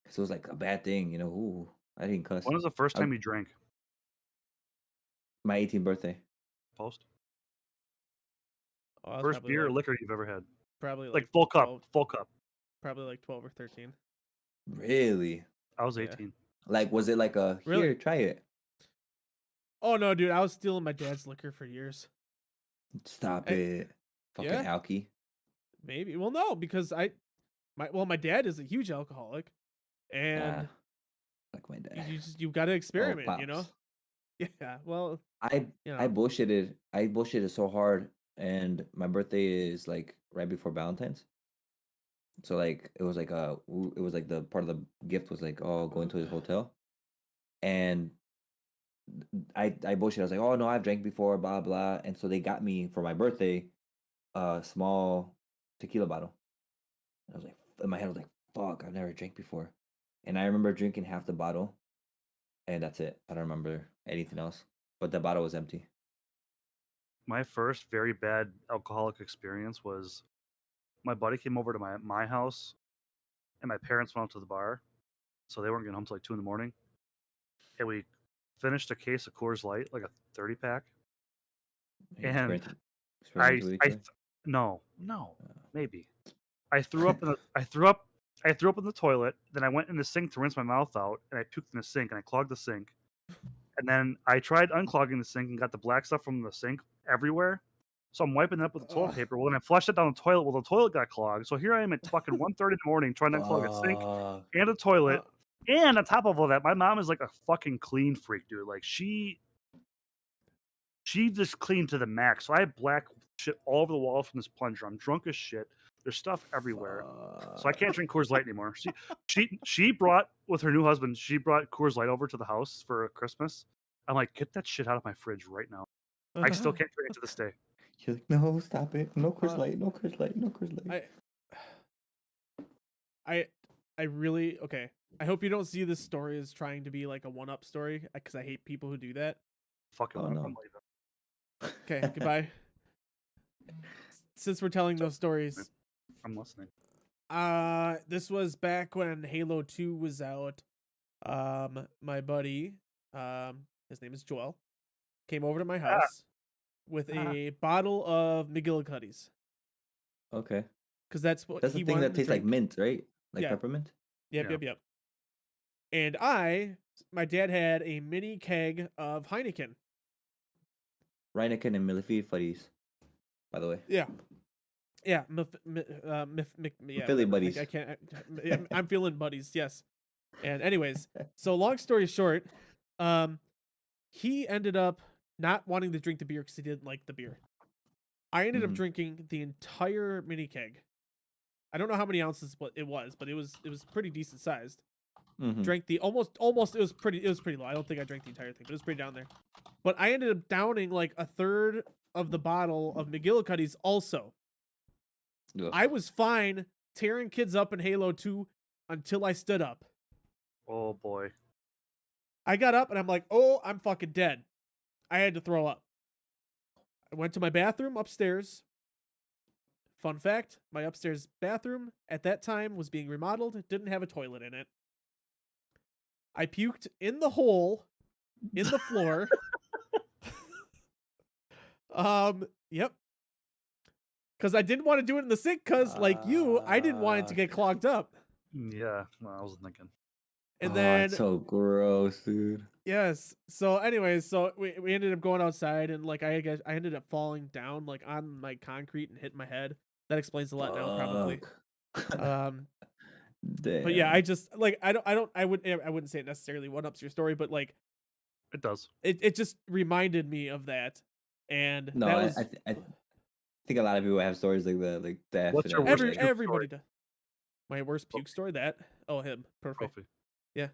So it was like a bad thing, Ooh, I didn't cuss. When was the first time you drank? My 18th birthday. Post. Oh, first beer or liquor you've ever had? Probably like full 12, cup. Full cup. Probably like 12 or 13. Really? I was 18. Like, was it like a here? Try it. Oh no, dude! I was stealing my dad's liquor for years. Stop it, fucking alky. Maybe. Well, no, because my dad is a huge alcoholic, and like my dad, you got to experiment, Yeah. Well, I bullshitted. I bullshitted so hard, and my birthday is like right before Valentine's. So like it was like the part of the gift was like, oh, going to his hotel, and I bullshit. I was like, oh no, I've drank before, blah blah. And so they got me for my birthday a small tequila bottle. I was like, in my head, I was like, fuck, I've never drank before. And I remember drinking half the bottle, and that's it. I don't remember anything else. But the bottle was empty. My first very bad alcoholic experience was my buddy came over to my house, and my parents went out to the bar, so they weren't getting home till like 2 a.m. And we finished a case of Coors Light, like a 30-pack. And no, maybe. I threw up in the toilet. Then I went in the sink to rinse my mouth out, and I puked in the sink, and I clogged the sink. And then I tried unclogging the sink and got the black stuff from the sink everywhere. So I'm wiping it up with the toilet paper. Well, then I flushed it down the toilet. Well, the toilet got clogged. So here I am at fucking 1:30 in the morning trying to unclog a sink and a toilet. And on top of all that, my mom is like a fucking clean freak, dude. Like she just cleaned to the max. So I have black shit all over the wall from this plunger. I'm drunk as shit. There's stuff everywhere. So I can't drink Coors Light anymore. She brought with her new husband. She brought Coors Light over to the house for Christmas. I'm like, get that shit out of my fridge right now. I still can't drink it to this day. You're like, no, stop it. No Coors Light. No Coors Light. No Coors Light. I really okay. I hope you don't see this story as trying to be like a one-up story because I hate people who do that. Fucking Oh, no. I'm leaving. Okay, goodbye. Since we're telling those stories, I'm listening. this was back when Halo 2 was out. My buddy, his name is Joel, came over to my house with a bottle of McGillicuddy's. Okay. Because that's what That's the he thing wanted that to tastes like drink. mint, right? Like Yeah. peppermint? Yep. And my dad had a mini keg of Heineken. Reineken and Millefeed Fuddies, by the way. Yeah. Yeah. Philly buddies. I can't. I'm feeling buddies. Yes. And anyways, so long story short, he ended up not wanting to drink the beer because he didn't like the beer. I ended up drinking the entire mini keg. I don't know how many ounces it was, but it was pretty decent sized. Drank the almost it was pretty low. I don't think I drank the entire thing, but it was pretty down there. But I ended up downing like a third of the bottle of McGillicuddy's also. Ugh. I was fine tearing kids up in Halo 2 until I stood up. Oh boy. I got up and I'm like, oh, I'm fucking dead. I had to throw up. I went to my bathroom upstairs. Fun fact, my upstairs bathroom at that time was being remodeled. It didn't have a toilet in it. I puked in the hole in the floor. Yep. Because I didn't want to do it in the sink because, like you, I didn't want it to get clogged up. Yeah, well, I was thinking. And then it's so gross, dude. Yes. So anyways, so we ended up going outside and like I guess I ended up falling down like on like concrete and hitting my head. That explains a lot now, probably. Damn. But yeah, I just like I wouldn't say it necessarily one ups your story, but like it does. It just reminded me of that. And no, that was, I think a lot of people have stories like that, like that. What's your worst puke everybody story? does. My worst puke story? That? Oh, him. Perfect. Trophy. Yeah.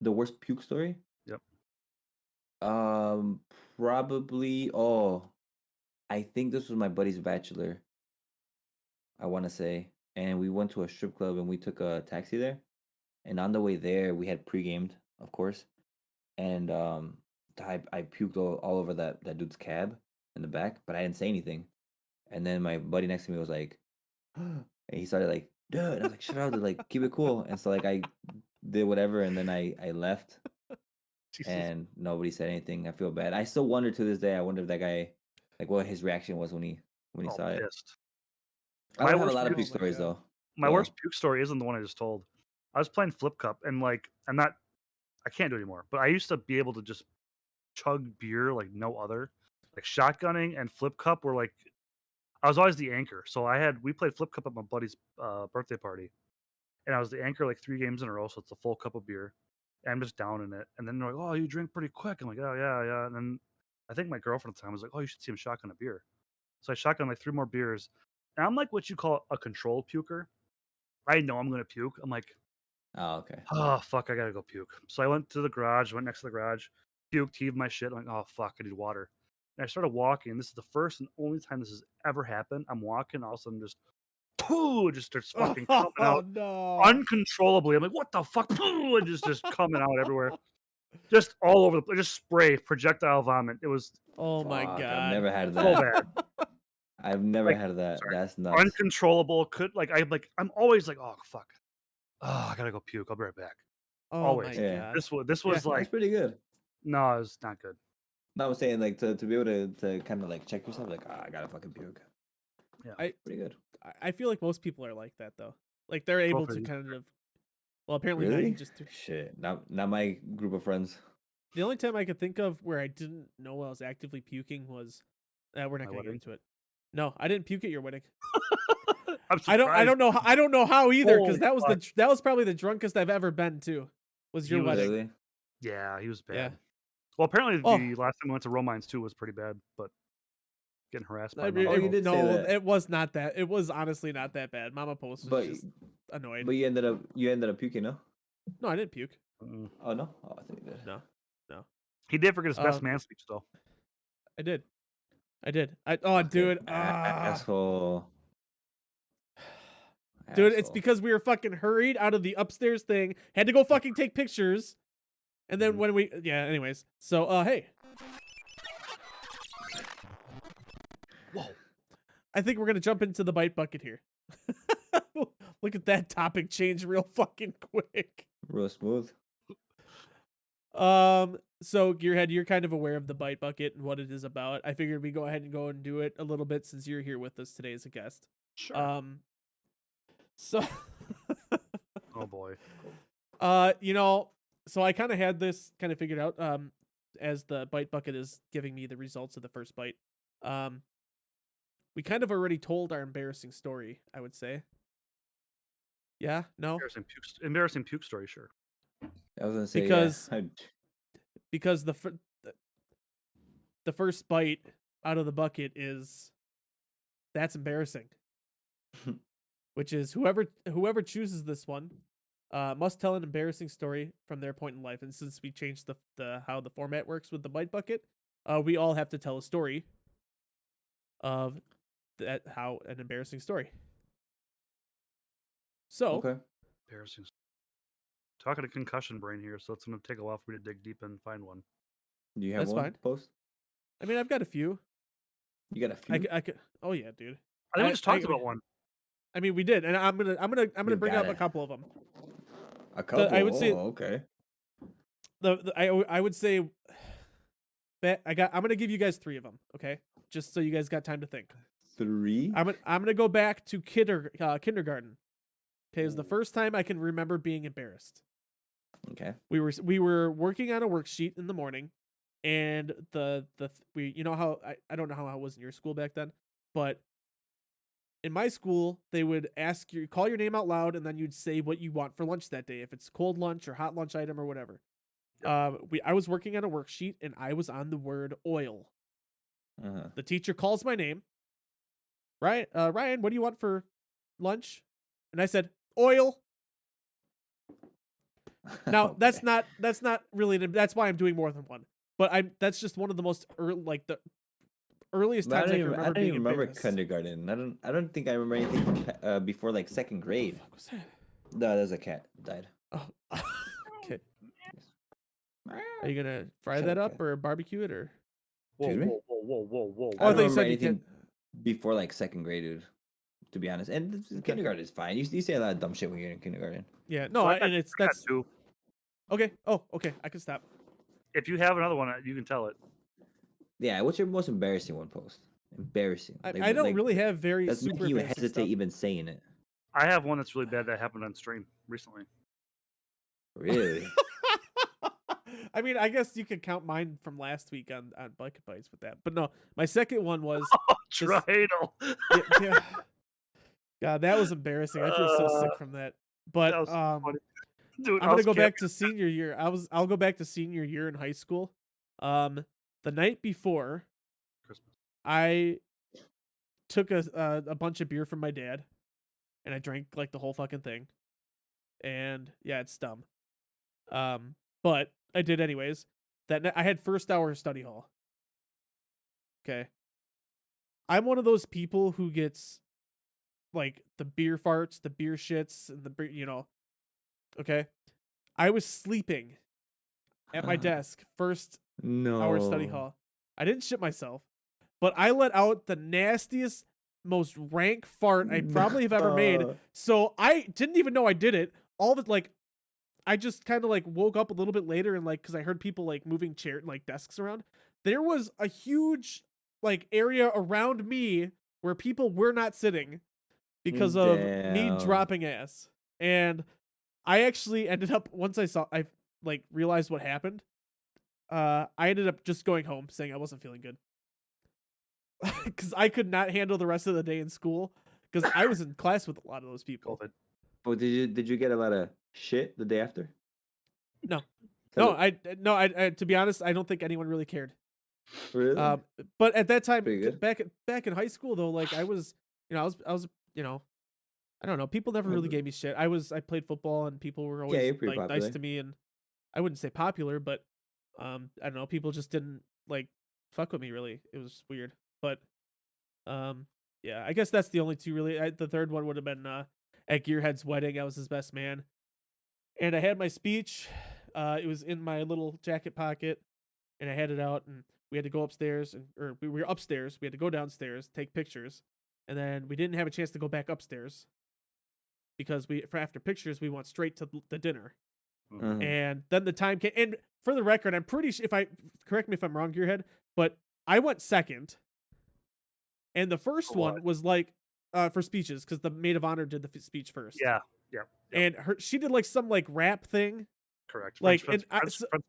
The worst puke story? Yep. Probably. I think this was my buddy's bachelor. I want to say, and we went to a strip club and we took a taxi there, and on the way there we had pre-gamed, of course, and I puked all over that dude's cab in the back, but I didn't say anything, and then my buddy next to me was like, and he started like, dude, and I was like, shut up, dude, like keep it cool, and so like I did whatever, and then I left. Jesus. And nobody said anything. I feel bad. I still wonder to this day. I wonder if that guy, like, what his reaction was when he saw it. Pissed. I don't have a lot of puke stories though. My worst puke story isn't the one I just told. I was playing Flip Cup and like I can't do it anymore. But I used to be able to just chug beer like no other. Like shotgunning and Flip Cup were like I was always the anchor. So we played Flip Cup at my buddy's birthday party, and I was the anchor like 3 games in a row. So it's a full cup of beer. And I'm just down in it. And then they're like, oh, you drink pretty quick. I'm like, oh, yeah. And then I think my girlfriend at the time was like, oh, you should see him shotgun a beer. So I shotgun like 3 more beers. And I'm like what you call a controlled puker. I know I'm going to puke. I'm like, oh, okay. Oh, fuck, I got to go puke. So I went to the garage, went next to the garage, puked, heaved my shit. I'm like, oh, fuck, I need water. And I started walking. This is the first and only time this has ever happened. I'm walking, all of a sudden just, pooh, it just starts fucking coming out uncontrollably. I'm like, what the fuck? Pooh, and just coming out everywhere. Just all over the place. Just spray, projectile vomit. It was. Oh my God. I've never had that. So bad. I've never had that. Sorry. That's nuts. Uncontrollable. I'm always like, oh, fuck. Oh, I got to go puke. I'll be right back. Oh always. My God. This was like. That's pretty good. No, it was not good. No, I'm saying like to be able to kind of like check yourself, like, I gotta fucking puke. Yeah, pretty good. I feel like most people are like that though. Like they're able to kind of. Well, apparently really? not just shit. Not my group of friends. The only time I could think of where I didn't know I was actively puking was. We're not gonna get into it. No, I didn't puke at your wedding. I'm surprised. I don't know how either, because Holy that was probably the drunkest I've ever been to. Was your He was- wedding? Really? Yeah, he was bad. Yeah. Well, apparently Oh. the last time we went to Romines too was pretty bad, but getting harassed by I mean, Mama you Post. did say no, that. it was not that. It was honestly not that bad. Mama Post was But just annoyed. but you ended up puking, no? No, I didn't puke. Mm. Oh no? Oh, I think you did. No, He did forget his best Um, man speech though. I did. Oh, dude. Asshole. Dude, it's Asshole. because we were fucking hurried out of the upstairs thing, had to go fucking take pictures. And then when anyways. So, hey. Whoa. I think we're going to jump into the bite bucket here. Look at that topic change real fucking quick. Real smooth. So Gearhead, you're kind of aware of the bite bucket and what it is about. I figured we go ahead and go and do it a little bit since you're here with us today as a guest. Sure. So Oh boy. So I kind of had this kind of figured out as the bite bucket is giving me the results of the first bite. We kind of already told our embarrassing story, I would say. Yeah, no. Embarrassing puke story, sure. I was gonna say because the first bite out of the bucket that's embarrassing. Which is whoever chooses this one must tell an embarrassing story from their point in life. And since we changed the how the format works with the bite bucket, we all have to tell a story of how an embarrassing story. So okay. Embarrassing. Talking to concussion brain here, so it's gonna take a while for me to dig deep and find one. Do you have That's one fine. post? I mean, I've got a few. You got a few? I could. Oh yeah, dude. I think we just talked about one. I mean, we did, and I'm gonna You bring got up a it. couple of them. A couple. I would say okay. I would say that I'm gonna give you guys 3 of them, okay? Just so you guys got time to think. 3? I'm gonna go back to kindergarten. Okay, it was the first time I can remember being embarrassed. Okay. We were working on a worksheet in the morning, and you know how I don't know how it was in your school back then, but in my school they would ask you, call your name out loud, and then you'd say what you want for lunch that day, if it's cold lunch or hot lunch item or whatever. I was working on a worksheet and I was on the word oil. Uh-huh. The teacher calls my name. Ryan, what do you want for lunch? And I said, oil. Now Okay. that's not really that's why I'm doing more than one. But that's just one of the most the earliest But times I can remember I don't being even remember embarrassed. kindergarten. I don't think I remember anything before like 2nd grade. What was that? No, there's a cat died. Oh, okay. Are you gonna fry Shut that up, up cat. or barbecue it or? Whoa, Excuse me? whoa. Oh, I I thought don't you said remember you anything can't. before like 2nd grade, dude. To be honest, and kindergarten is fine. You say a lot of dumb shit when you're in kindergarten. Yeah, no, So and I got 2. okay. Oh, okay. I can stop. If you have another one, you can tell it. Yeah, what's your most embarrassing one post? Embarrassing. I don't really have very That's super making you embarrassing hesitate stuff. even saying it. I have one that's really bad that happened on stream recently. Really? I mean, I guess you could count mine from last week on Bucket Bites with that. But no, my second one was Oh, Tridal. yeah. God, that was embarrassing. I feel so sick from that. But That was funny. Dude, I'm gonna go back to senior year. I'll go back to senior year in high school. The night before, Christmas. I took a bunch of beer from my dad, and I drank like the whole fucking thing. And yeah, it's dumb. But I did anyways. That night, I had first hour study hall. Okay. I'm one of those people who gets like the beer farts, the beer shits, and the beer, Okay. I was sleeping at my desk first hour study No. hall. I didn't shit myself, but I let out the nastiest, most rank fart I probably have ever made. No. So I didn't even know I did it. All of it, like, I just kind of like woke up a little bit later and like, cause I heard people like moving desks around. There was a huge like area around me where people were not sitting because of me Damn. dropping ass. And I actually ended up, once I like realized what happened, I ended up just going home saying I wasn't feeling good. Cause I could not handle the rest of the day in school. because I was in class with a lot of those people. COVID. But did you get a lot of shit the day after? No, Tell no, it. I to be honest, I don't think anyone really cared. Really? But at that time, Pretty good. back in high school though, like I was, I was, I don't know. People never really gave me shit. I played football and people were always you're pretty like nice popular. to me, and I wouldn't say popular, but I don't know. People just didn't like fuck with me really. It was weird, but yeah, I guess that's the only two really. The third one would have been at Gearhead's wedding. I was his best man, and I had my speech. It was in my little jacket pocket, and I had it out, and we had to go upstairs, or we were upstairs. We had to go downstairs, take pictures, and then we didn't have a chance to go back upstairs because for after pictures we went straight to the dinner. Mhm. And then the time came, and for the record, I'm pretty sure, if I correct me if I'm wrong, Gearhead, but I went second, and the first For one what? was like for speeches because the maid of honor did the speech first. Yeah. Yep. And she did like some like rap thing, Correct. like, French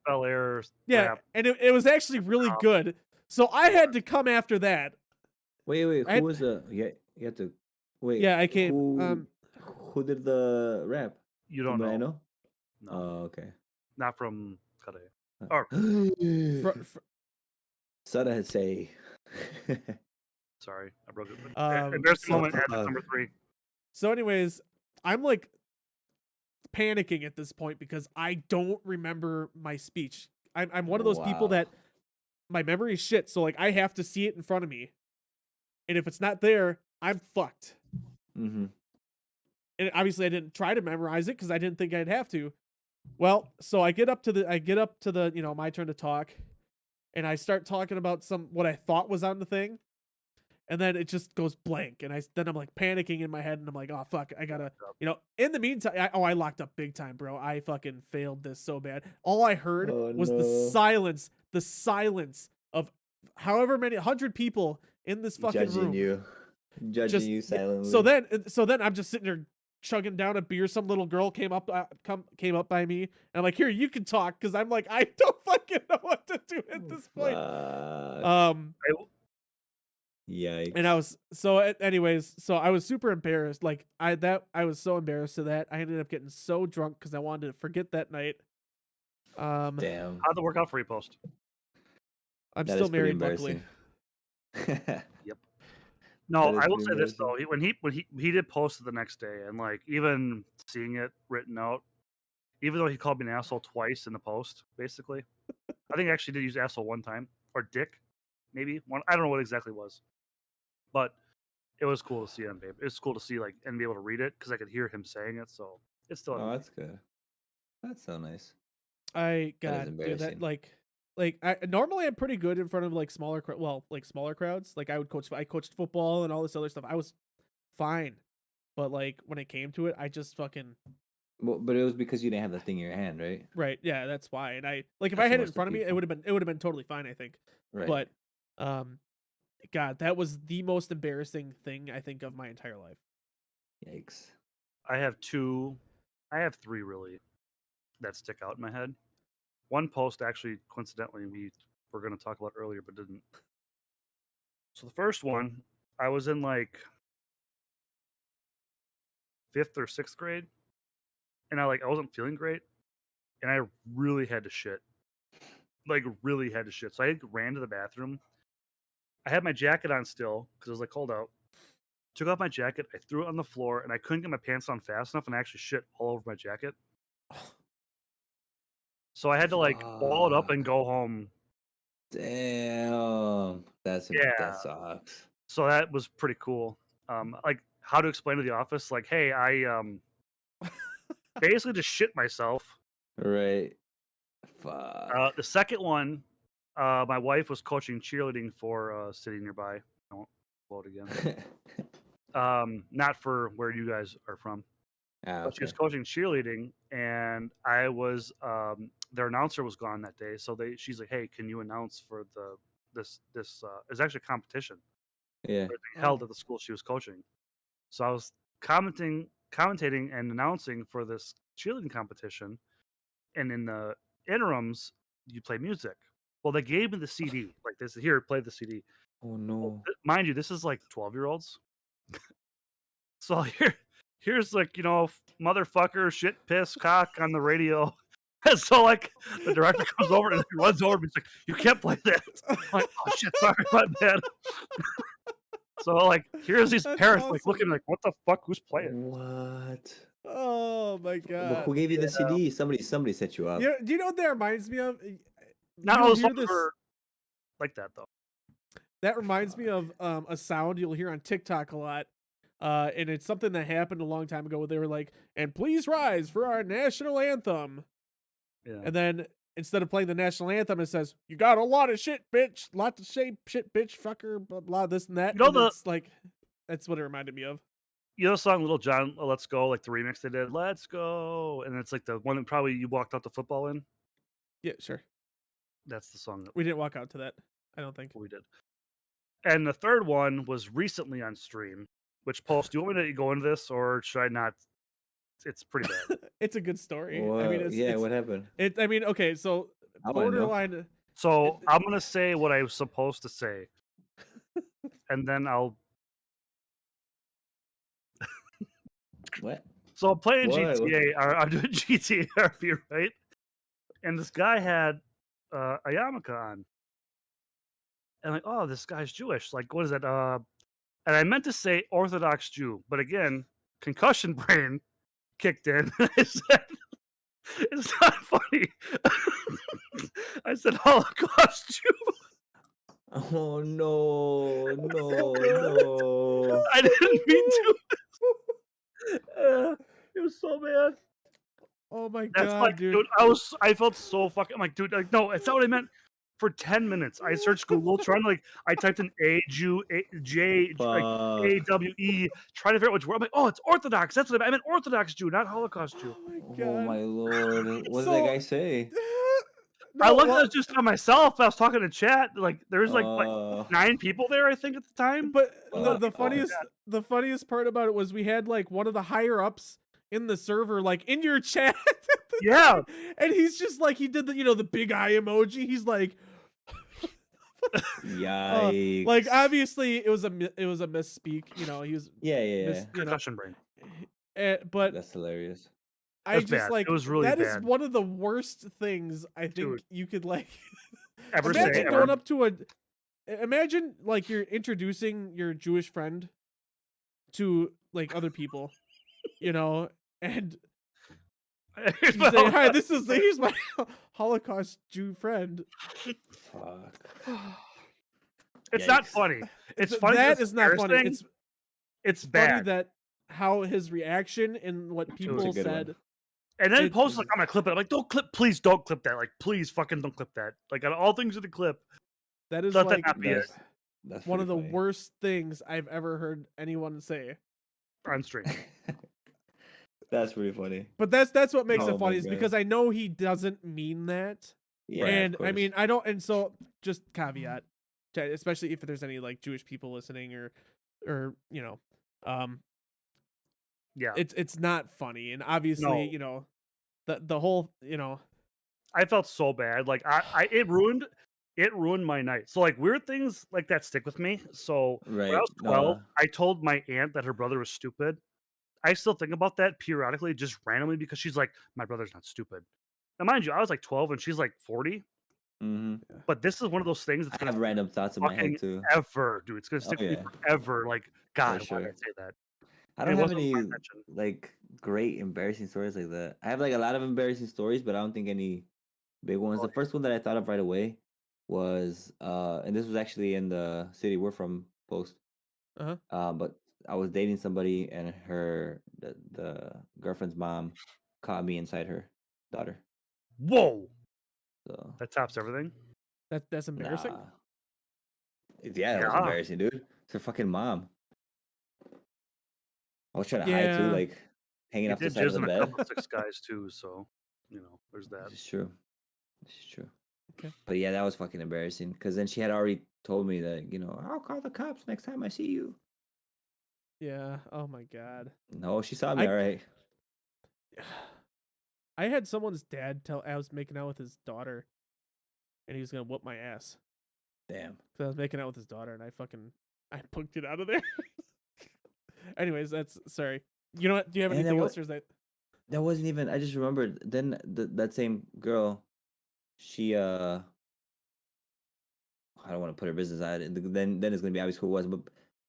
Bel Air yeah, rap. and it was actually really good. So I had to come after that. Wait. Who was the? Yeah, you had to. Wait. Yeah, I came. Who did the rap? You don't Somebody I know. know. No, Oh, okay. not from Kare. Or Fr- Sada had say. Sorry, I broke it. so- Embarrassing moment at number 3. So, anyways, I'm like panicking at this point because I don't remember my speech. I'm one of those people Wow. that my memory is shit. So like I have to see it in front of me, and if it's not there, I'm fucked. Mm-hmm. And obviously, I didn't try to memorize it because I didn't think I'd have to. Well, so I get up to the my turn to talk, and I start talking about what I thought was on the thing, and then it just goes blank, and then I'm like panicking in my head, and I'm like, oh fuck, I gotta, in the meantime, I locked up big time, bro. I fucking failed this so bad. All I heard was the silence of however many 100 people in this fucking room judging you silently. So then I'm just sitting there chugging down a beer. Some little girl came up by me, and I'm like, here, you can talk, because I'm like, I don't fucking know what to do at this point. Yikes. And I was anyways, so I was super embarrassed. Like I was so embarrassed to that I ended up getting so drunk because I wanted to forget that night. Damn. How'd it work out for you, Post? I'm still married, luckily. Yep. No, I will say this though. When he did post it the next day, and like even seeing it written out, even though he called me an asshole twice in the post, basically, I think I actually did use asshole one time, or dick, maybe one. I don't know what exactly it was, but it was cool to see on paper. It's cool to see and be able to read it because I could hear him saying it. So it's still. Oh, that's good. That's so nice. That I normally I'm pretty good in front of smaller crowds. Like I coached football and all this other stuff. I was fine, but when it came to it, I just fucking. Well, but it was because you didn't have the thing in your hand, right? Right. Yeah, that's why. And if I had it in front of me, it would have been totally fine, I think. Right. But God, that was the most embarrassing thing I think of my entire life. Yikes. I have 3 really that stick out in my head. One post actually, coincidentally, we were going to talk about earlier, but didn't. So the first one, I was in 5th or 6th grade, and I wasn't feeling great, and I really had to shit. Really had to shit. So I ran to the bathroom. I had my jacket on still because it was cold out. Took off my jacket, I threw it on the floor, and I couldn't get my pants on fast enough, and I actually shit all over my jacket. So I had to ball it up and go home. Damn, that sucks. So that was pretty cool. How to explain to the office, hey, I basically just shit myself. Right. Fuck. The second one, my wife was coaching cheerleading for a city nearby. I won't vote again. Not for where you guys are from. But she was coaching cheerleading, and I was their announcer was gone that day, so she's like, "Hey, can you announce for this it's actually a competition, held at the school she was coaching." So I was commentating and announcing for this cheerleading competition, and in the interims, you play music. Well, they gave me the CD, this. Here, play the CD. Oh no! Well, mind you, this is 12-year-olds. So here's like, motherfucker, shit, piss, cock on the radio. And so like the director comes over and he runs over and he's like, "You can't play that." I'm like, "Oh shit, sorry, my bad." So like here's these That's parents like awesome. looking like, "What the fuck? Who's playing?" What? Oh my But god. who gave you the CD? Somebody set you up. Do you know what that reminds me of? Not You'll all the hear songs this. are like that though. That reminds me of a sound you'll hear on TikTok a lot. And it's something that happened a long time ago where they were like, "And please rise for our national anthem." Yeah. And then instead of playing the national anthem, it says, "You got a lot of shit, bitch. Lot of shit, bitch, fucker, blah, blah, this and that." You know And the it's like, that's what it reminded me of. the song Little John, Let's Go, like the remix they did, Let's Go. And it's like the one that probably you walked out to football in. Yeah, sure. That's the song that We didn't walk out to that, I don't think. we did. And the third one was recently on stream. Which Post, do you want me to go into this or should I not? It's pretty bad. It's a good story. I Well, mean, it's what happened? I mean, okay, so I wanna know. borderline. So I'm gonna say what I was supposed to say, and then I'll. What? So I'm playing What? GTA. I'm doing GTA RP, right? And this guy had a yarmulke on, and like, oh, this guy's Jewish. Like, what is that? And I meant to say Orthodox Jew, but again, concussion brain kicked in. I said, it's not funny. I said Holocaust Jew. Oh no, no. I didn't mean to. It was so bad. Oh my That's god, like, dude. I felt so fucking. I'm like, dude, like, no, it's not what I meant. For 10 minutes, I searched Google, trying to like, I typed in like AWE, trying to figure out which word. I'm like, oh, it's Orthodox. That's what I meant. Orthodox Jew, not Holocaust Jew. Oh my Oh god. my lord. What did that So- guy say? I No, looked well, at it just on myself. I was talking to chat. Like, there's like Uh, 9 people there, I think, at the time. but Oh, the oh. funniest part about it was we had like one of the higher ups in the server like in your chat. Yeah. And he's just like, he did the the big eye emoji. He's like, Yikes. like obviously it was a misspeak. He was Yeah. Concussion brain. but That's hilarious. I That's just bad. like It was really that is bad. one of the worst things I think Dude. you could like Ever imagine say going ever. up to imagine like you're introducing your Jewish friend to like other people, and Here's you my say, "Hi, Holocaust. here's my Holocaust Jew friend." Fuck. It's not Yikes. funny. It's funny. That It's is not funny. embarrassing. It's Funny bad. that how his reaction and what a people good one. said. And then It- Post like, I'm gonna clip it. I'm like, please don't clip that. Like, please fucking don't clip that. Like, out of all things in the clip, That is let that like not be it That's one of the pretty funny. worst things I've ever heard anyone say. on stream. That's pretty funny. But that's what makes Oh it funny my is God. because I know he doesn't mean that. Yeah, And of I course. mean, I don't, and so just caveat, especially if there's any like Jewish people listening or Yeah, it's not funny. And obviously, the whole, I felt so bad. Like, it ruined my night. So like weird things like that stick with me. So when I Right. was 12, No. I told my aunt that her brother was stupid. I still think about that periodically, just randomly, because she's like, my brother's not stupid. Now, mind you, I was like 12 and she's like 40. Mm-hmm. But this is one of those things that's I have random thoughts in my head too. ever, dude. It's gonna stick with me yeah. forever. Like, God, why sure. did I say that? I It don't have wasn't any my intention. like great embarrassing stories like that. I have like a lot of embarrassing stories, but I don't think any big ones. Oh, The first one that I thought of right away was and this was actually in the city we're from, Post. Uh-huh. But I was dating somebody and the girlfriend's mom caught me inside her daughter. Whoa, So that tops everything. That's embarrassing. nah. Yeah, that was Yeah. embarrassing, dude. It's her fucking mom. I was trying to hide too, Yeah. like hanging He off the did side of jizz the in a bed. couple 6 guys too, so there's that. This is true. This is true. Okay. But yeah, that was fucking embarrassing because then she had already told me that, I'll call the cops next time I see you. Yeah. Oh my God. No, she saw me, all right. I had someone's dad tell I was making out with his daughter, and he was gonna whoop my ass. Damn. So I was making out with his daughter, and I booked it out of there. Anyways, that's sorry. You know what? Do you have And anything else, or is that? that wasn't even. I just remembered. Then that same girl, she I don't want to put her business out. Then it's gonna be obvious who it was.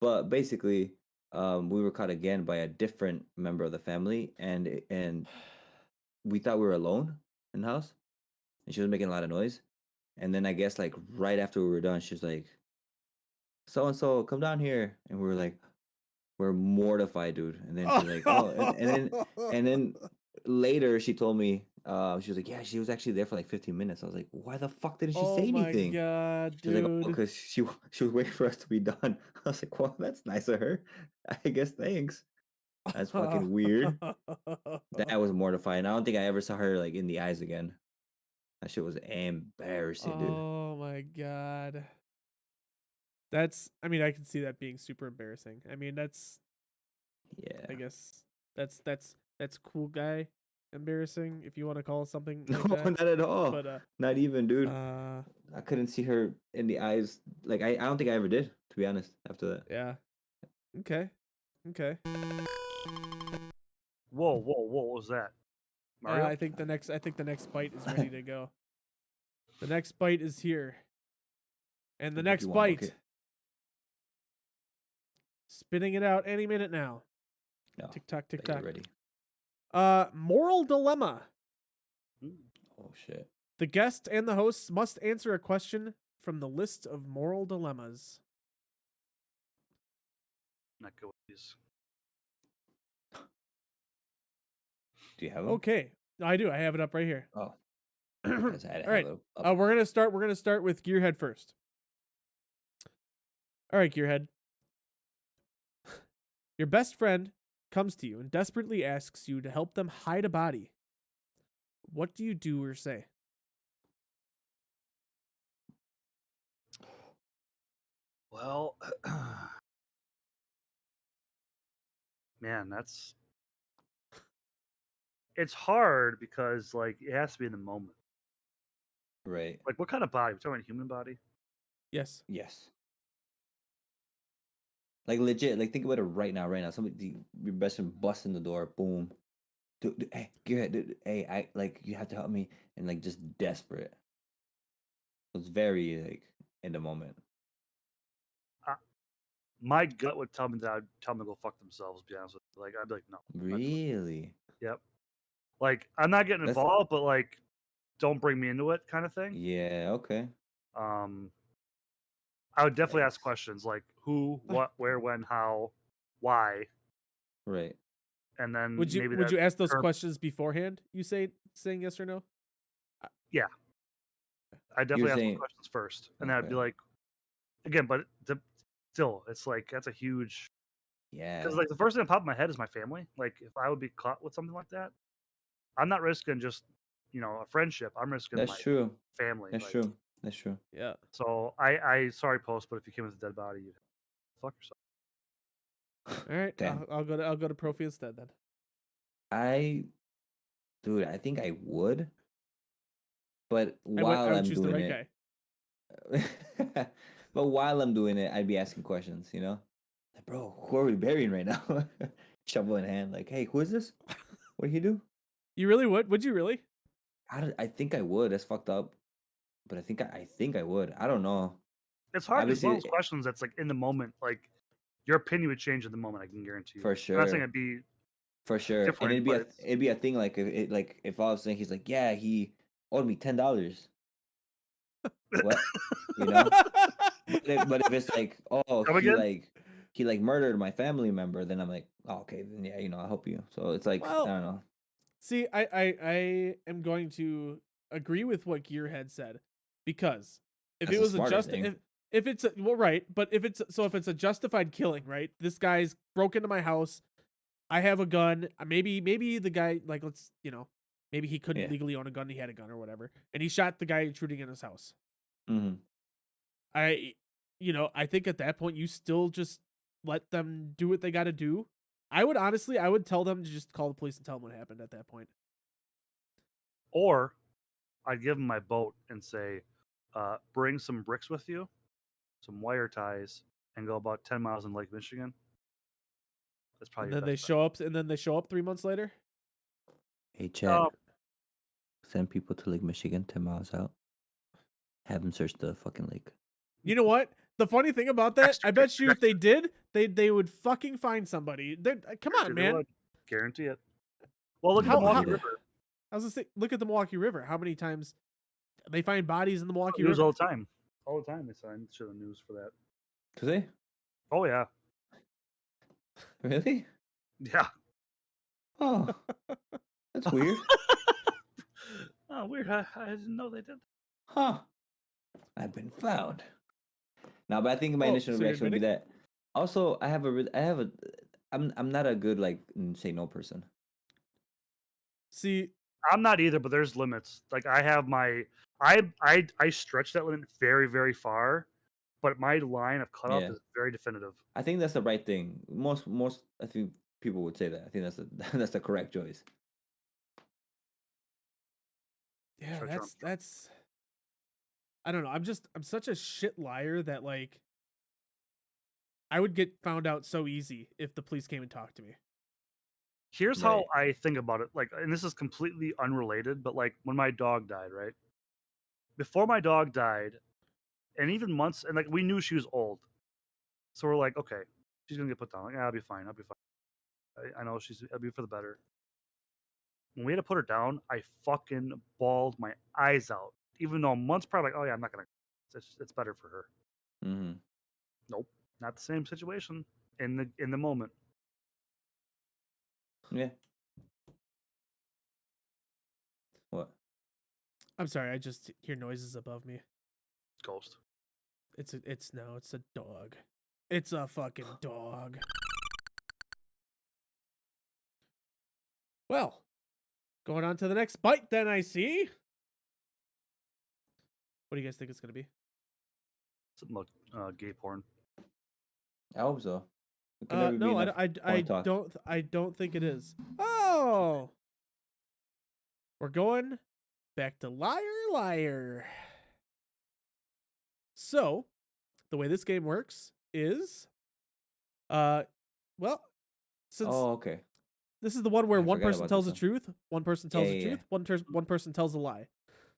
But basically, we were caught again by a different member of the family, and we thought we were alone in the house, and she was making a lot of noise. And then I guess like right after we were done, she was like, "So and so, come down here," and we were like, "We're mortified, dude." And then she's like, "Oh," and then later she told me, she was like, "Yeah, she was actually there for like 15 minutes." I was like, "Why the fuck didn't she Oh say my anything?" god, She was like, "Oh, dude. because she was waiting for us to be done." I was like, "Well, that's nice of her. I guess thanks." That's fucking weird. That was mortifying. I don't think I ever saw her like in the eyes again. That shit was embarrassing, dude. Oh my god. That's, I mean, I can see that being super embarrassing. I mean, that's, I Yeah. guess that's cool guy embarrassing, if you want to call it something No, like that. not at all. But Not even, dude. uh I couldn't see her in the eyes. Like I don't think I ever did, to be honest, after that. yeah. Okay. Okay. Whoa, what was that? Mario? I think the next bite is ready to go. The next bite is here. And the What do next you want, bite, Bucket? spitting it out any minute now. No. Tick tock, tick Get tock. ready. Moral dilemma. Oh shit. The guest and the hosts must answer a question from the list of moral dilemmas. Not good with these. Do you have them? Okay, I do. I have it up right here. Oh. All Because I had to right. have it up. We're gonna start. We're gonna start with Gearhead first. All right, Gearhead. Your best friend comes to you and desperately asks you to help them hide a body. What do you do or say? Well, man, it's hard because like it has to be in the moment. Right. Like what kind of body? We're talking about a human body? Yes. Yes. Like legit. Like think about it right now. Right now, somebody your best friend busts in the door. Boom. Dude, hey, Gearhead, dude, hey, I like you have to help me, and like just desperate. It was very like in the moment. My gut would tell me that I'd tell them to go fuck themselves, to be honest with you. Like I'd be like, no. Really? Yep. Like I'm not getting That's involved, but like don't bring me into it kind of thing. yeah. Okay. Um I would definitely ask Yikes. questions like who, what, where, when, how, why, Right. and then Would maybe you ask those term- questions beforehand? You saying yes or no? yeah. I You're definitely ask those saying questions first, and then I'd be okay. like, again, but still, it's like that's a huge Yeah. because like the first thing that popped in my head is my family. Like if I would be caught with something like that, I'm not risking just a friendship. I'm risking That's my true. family. That's Like true. That's true. Yeah. so, I sorry post, but if you came with a dead body, you'd fuck yourself. All right. Damn. I'll go to Profi instead then. Dude, I think I would, but I while would I'm choose the doing right it, guy. but while I'm doing it, I'd be asking questions. Like, bro, who are we burying right now? Shovel in hand, like, hey, who is this? What did he do? You really would? Would you really? I think I would. That's fucked up, but I think I would. I don't know. It's hard because one of Obviously, those questions that's like in the moment, like your opinion would change in the moment. I can guarantee you. for I'm not saying sure. it'd be For sure, and different, but it's it'd be a thing like if all of a sudden he's like, yeah, he owed me $10. What, you know? But if it's like, oh, come again. he like murdered my family member, then I'm like, oh, okay, then yeah, I'll help you. So it's like I Well, don't know. see, I am going to agree with what Gearhead said, because if That's it a was a smarter thing. if it's well, right, but if it's a justified killing, right? This guy's broke into my house. I have a gun. Maybe the guy, like, let's, maybe he couldn't Yeah. legally own a gun. He had a gun or whatever, and he shot the guy intruding in his house. Mm-hmm. I think at that point you still just let them do what they got to do. I would tell them to just call the police and tell them what happened at that point. Or I'd give them my boat and say, bring some bricks with you, some wire ties, and go about 10 miles in Lake Michigan. That's probably. And then they show up. And then they show up 3 months later. Hey, chat. Send people to Lake Michigan 10 miles out. Have them search the fucking lake. You know what? The funny thing about that, I bet you if they did, they would fucking find somebody. Come on, man. Guarantee it. Well, look at the Milwaukee River. I was gonna say, look at the Milwaukee River. How many times they find bodies in the Milwaukee News River? all the time. All the time they sign show the news for that. Do they? Oh yeah. Really? Yeah. Oh, that's weird. Oh, weird. I didn't know they did. Huh. I've been found. No, but I think my initial reaction would be that. Also, I'm not a good say no person. See, I'm not either, but there's limits. Like I have I stretch that limit very, very far, but my line of cutoff is very definitive. I think that's the right thing. Most I think people would say that. I think that's the correct choice. Yeah, that's I don't know. I'm such a shit liar that I would get found out so easy if the police came and talked to me. Here's how I think about it. And this is completely unrelated, but when my dog died, right? Before my dog died, and even months, and we knew she was old, so we're like, okay, she's gonna get put down. I'll be fine. I'll be fine. I know it'll be for the better. When we had to put her down, I fucking bawled my eyes out. Even though months prior, oh yeah, I'm not gonna. It's better for her. Mm-hmm. Nope, not the same situation in the moment. Yeah. What? I'm sorry, I just hear noises above me. Ghost. It's a dog. It's a fucking dog. Well, going on to the next bite then, I see. What do you guys think it's gonna be? Something about gay porn. I hope so. No, I don't think it is. Oh, we're going back to Liar Liar. So, the way this game works is, well, since okay, this is the one where one person tells the truth, one person tells the truth, one person tells a lie.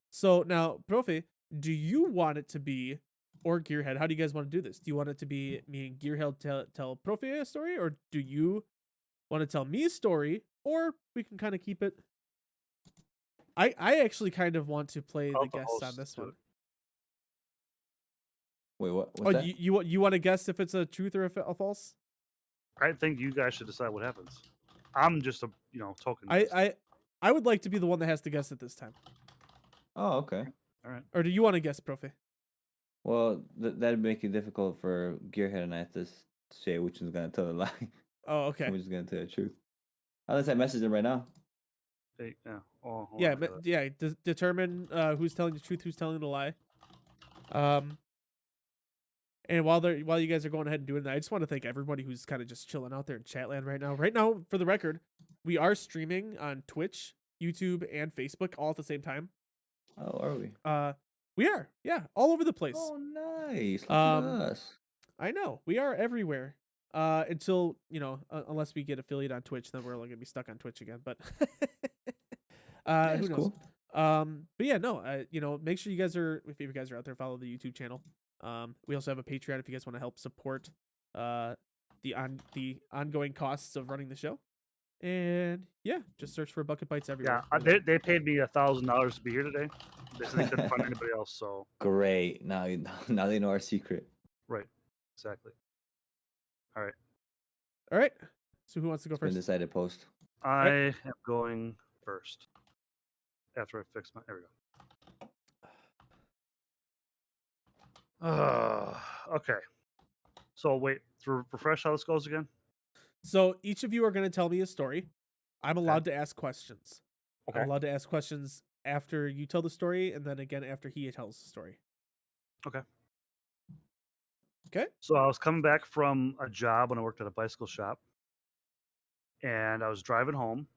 So now, Profe, do you want it to be, or Gearhead? How do you guys want to do this? Do you want it to be me and Gearhead tell Profe a story, or do you want to tell me a story, or we can kind of keep it? I actually kind of want to play the guests on this one. Wait, what? What's that? You want to guess if it's a truth or a false? I think you guys should decide what happens. I'm just a token. I would like to be the one that has to guess it this time. Oh, okay. All right. Or do you want to guess, Profe? Well, that'd make it difficult for Gearhead and I to say which one's gonna tell the lie. Oh, okay. Which is gonna tell the truth. Unless I message him right now. Hey, yeah. Oh, yeah. Determine who's telling the truth, who's telling the lie. And while you guys are going ahead and doing that, I just want to thank everybody who's kind of just chilling out there in Chatland right now. Right now, for the record, we are streaming on Twitch, YouTube, and Facebook all at the same time. Oh, are we? We are, yeah, all over the place. Oh, nice. Look at us. I know we are everywhere. Until unless we get affiliate on Twitch, then we're only gonna be stuck on Twitch again. But who knows? Cool. But yeah, no. Make sure you guys if you guys are out there, follow the YouTube channel. We also have a Patreon if you guys want to help support the ongoing costs of running the show. And yeah, just search for Bucket Bites everywhere. Yeah, they paid me $1,000 to be here today. They said they couldn't find anybody else. So great. Now they know our secret. Right. Exactly. All right. So who wants to go first? Decided post. I am going first. After I fix my. There we go. Okay. So wait, to refresh how this goes again. So each of you are going to tell me a story. I'm allowed to ask questions. Okay. I'm allowed to ask questions after you tell the story, and then again after he tells the story. Okay. Okay. So I was coming back from a job when I worked at a bicycle shop, and I was driving home,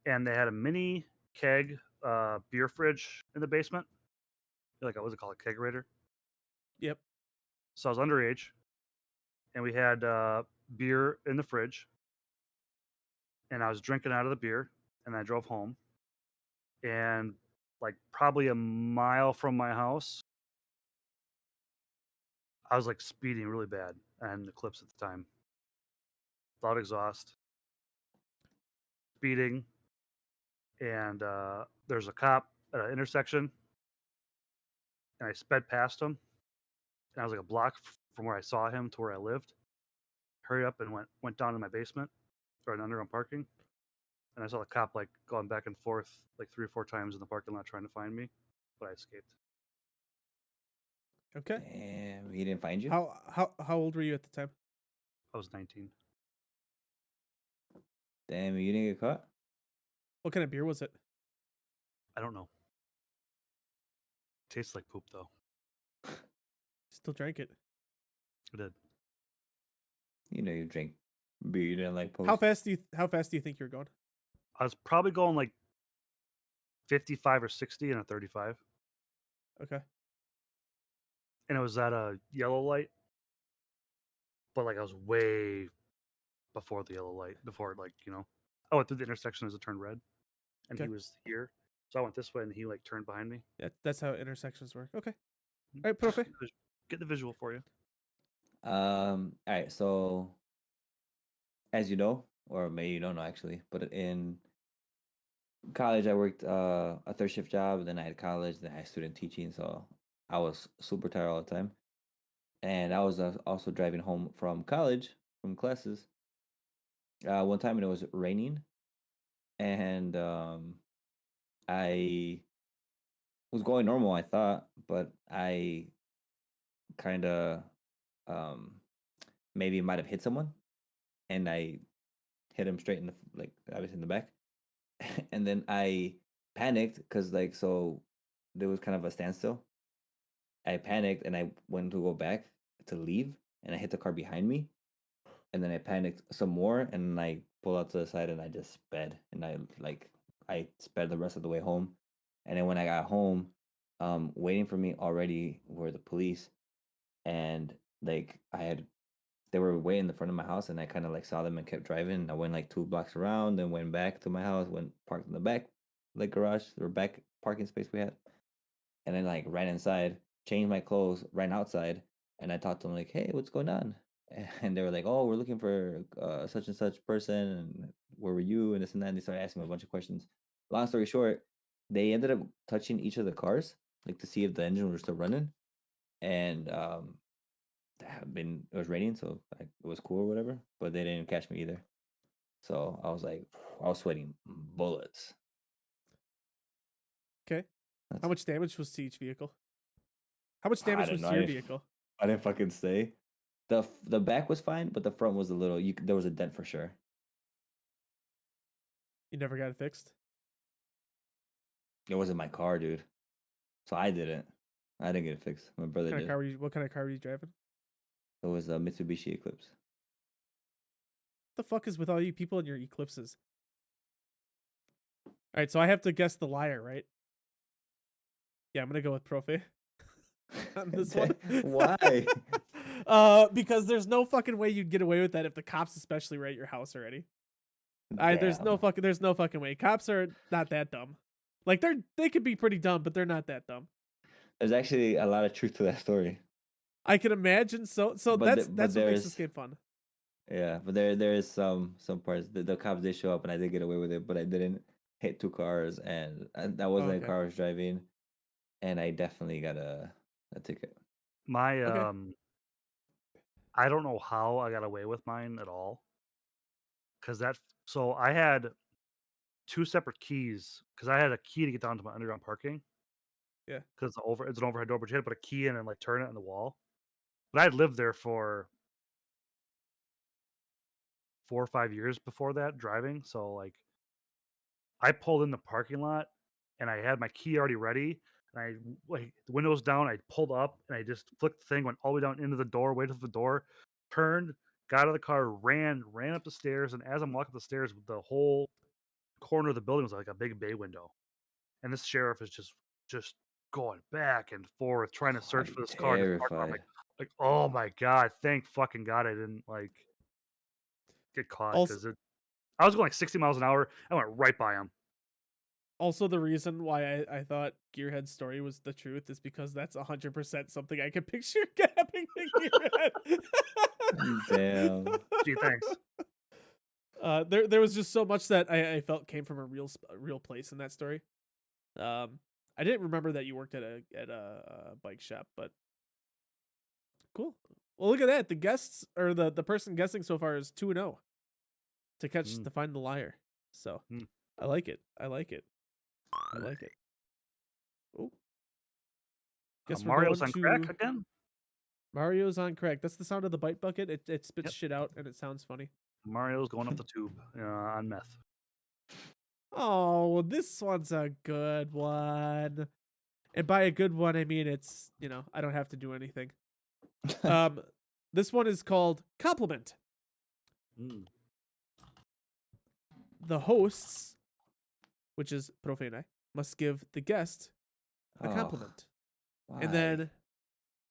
and they had a mini keg beer fridge in the basement. What was it called? A kegerator? Yep. So I was underage, and we had beer in the fridge, and I was drinking out of the beer, and I drove home, and like probably a mile from my house, I was like speeding really bad and the clips at the time. Loud exhaust, speeding, and there's a cop at an intersection, and I sped past him, and I was like a block from where I saw him to where I lived. Hurried up and went down to my basement or an underground parking, and I saw the cop like going back and forth like 3 or 4 times in the parking lot trying to find me, but I escaped. Okay. Damn, he didn't find you? How old were you at the time? I was 19. Damn, you didn't get caught? What kind of beer was it? I don't know. Tastes like poop though. Still drank it. I did. You know you drink beer, you didn't like post. How fast do you think you're going? I was probably going like 55 or 60 in a 35. Okay. And it was at a yellow light, but like I was way before the yellow light, before like, I went through the intersection as it turned red, and he Okay. was here. So I went this way and he like turned behind me. Yeah, that's how intersections work. Okay. All right, profe. Get the visual for you. All right, so as you know, or maybe you don't know actually, but in college I worked a third shift job, then I had college, then I had student teaching, so I was super tired all the time. And I was also driving home from college, from classes. One time it was raining, and I was going normal, I thought, but I kind of um, maybe might have hit someone, and I hit him straight in the like obviously in the back, and then I panicked because like so there was kind of a standstill. I panicked and I went to go back to leave, and I hit the car behind me, and then I panicked some more, and I pulled out to the side and I just sped, and I sped the rest of the way home, and then when I got home, waiting for me already were the police, and like they were way in the front of my house, and I kind of like saw them and kept driving. I went like 2 blocks around, then went back to my house, went parked in the back like garage or back parking space we had, and then like ran inside, changed my clothes, ran outside, and I talked to them like, "Hey, what's going on?" And they were like, "Oh, we're looking for such and such person, and where were you?" And this and that. And they started asking me a bunch of questions. Long story short, they ended up touching each of the cars, like to see if the engine was still running, and it was raining, so like, it was cool or whatever. But they didn't catch me either. So I was like, I was sweating bullets. Okay. That's, How much damage was to each vehicle? How much I damage don't was know. to your vehicle? I didn't fucking say. The back was fine, but the front was a little. There was a dent for sure. You never got it fixed? It wasn't my car, dude. So I didn't. I didn't get it fixed. My brother did. What kind of car were you driving? It was a Mitsubishi Eclipse. What the fuck is with all you people and your eclipses? All right, so I have to guess the liar, right? Yeah, I'm gonna go with Profe on this one. Why? Because there's no fucking way you'd get away with that if the cops especially were at your house already. There's no fucking way. Cops are not that dumb. Like they could be pretty dumb, but they're not that dumb. There's actually a lot of truth to that story. I can imagine. So that's what makes this game fun. Yeah, but there is some parts. The cops did show up, and I did get away with it, but I didn't hit 2 cars, and that wasn't a car I was driving, and I definitely got a ticket. My I don't know how I got away with mine at all. So I had 2 separate keys because I had a key to get down to my underground parking. Yeah. Because it's an overhead door, but you had to put a key in and like turn it on the wall. But I had lived there for 4 or 5 years before that driving. So like I pulled in the parking lot and I had my key already ready. And I like the windows down, I pulled up and I just flicked the thing, went all the way down into the door, waited for the door, turned, got out of the car, ran up the stairs, and as I'm walking up the stairs, the whole corner of the building was like a big bay window. And this sheriff is just going back and forth trying to search for this car in his parking lot. I'm Terrified. like, oh my god, thank fucking god I didn't like get caught Also, because I was going like 60 miles an hour. I went right by him. also the reason why I thought Gearhead's story was the truth is because that's 100% something I can picture happening to Gearhead. Damn. Gee, thanks. There was just so much that I felt came from a real place in that story. I didn't remember that you worked at a bike shop, but cool. Well, look at that. The guests or the person guessing so far is 2-0 to find the liar. So I like it. I like it. I like it. Oh, guess we're Mario's going on to crack again. Mario's on crack. That's the sound of the bite bucket. It spits shit out and it sounds funny. Mario's going up the tube on meth. Oh, well, this one's a good one. And by a good one, I mean it's, I don't have to do anything. This one is called Compliment. The hosts, which is Profe and I, must give the guest a compliment. And then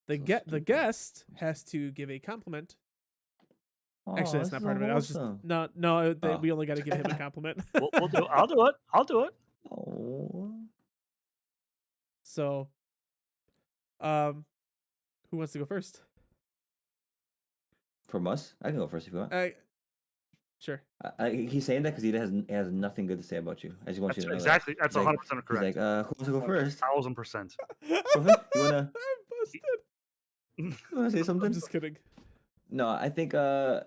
the guest has to give a compliment. Actually, that's not part of it. I was just we only got to give him a compliment. We'll do. I'll do it. I'll do it. Oh. So, who wants to go first? From us, I can go first if you want. Sure. He's saying that because he has nothing good to say about you. I just want you to know exactly. that. That's 100% correct. He's like, who wants to go first? 1000%. You wanna? I'm busted. You wanna say something? I'm just kidding. No, I think I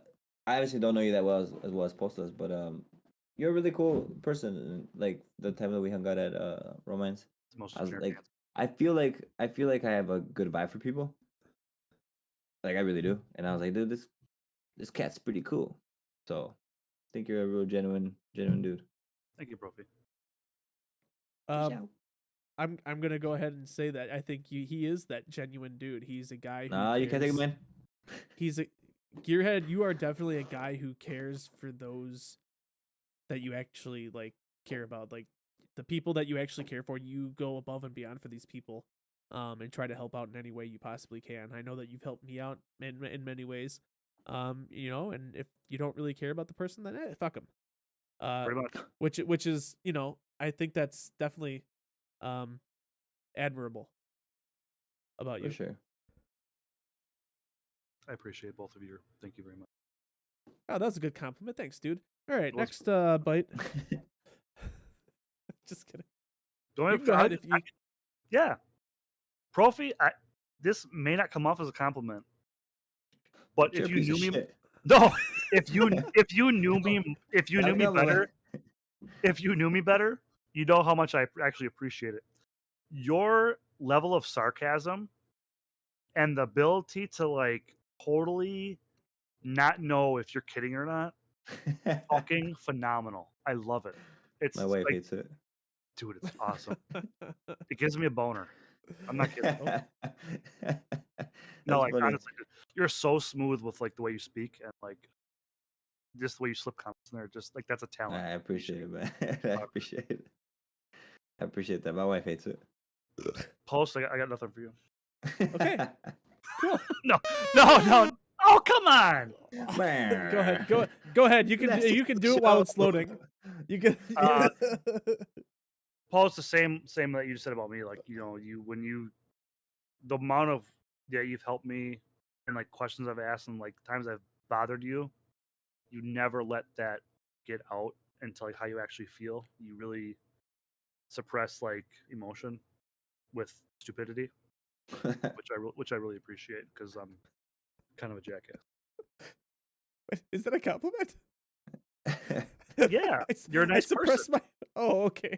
obviously don't know you that well as well as Post does, but you're a really cool person. And, like the time that we hung out at Romance, I was like, I feel like I have a good vibe for people. Like I really do, and I was like, dude, this cat's pretty cool. So I think you're a real genuine dude. Thank you, Profi. I'm gonna go ahead and say that I think he is that genuine dude. He's a guy who you can't take him, man. He's a Gearhead. You are definitely a guy who cares for those that you actually like care about, like the people that you actually care for. You go above and beyond for these people, and try to help out in any way you possibly can. I know that you've helped me out in many ways, and if you don't really care about the person, then fuck them. Pretty much. Which is, I think that's definitely admirable about you. For sure. I appreciate both of you. Thank you very much. Oh, that was a good compliment. Thanks, dude. All right, next bite. Just kidding. Don't you go ahead if you... Yeah. Profi, this may not come off as a compliment, but if you knew me, if you knew me better, you know how much I actually appreciate it. Your level of sarcasm and the ability to like totally not know if you're kidding or not, fucking phenomenal. I love it. It's my wife hates it. Dude, it's awesome. It gives me a boner. I'm not kidding. No, like funny. Honestly, you're so smooth with like the way you speak and like just the way you slip comments in there. Just like that's a talent. I appreciate it, man. I appreciate it. I appreciate that. My wife hates it. Post, I got nothing for you. Okay. Cool. No. Oh, come on. Go ahead. You can do it while it's loading. You can. Paul, it's the same that you just said about me. Like, the amount of you've helped me and like questions I've asked and like times I've bothered you, you never let that get out into like how you actually feel. You really suppress like emotion with stupidity, which I really appreciate because I'm kind of a jackass. Wait, is that a compliment? Yeah, you're a nice person. Oh, okay.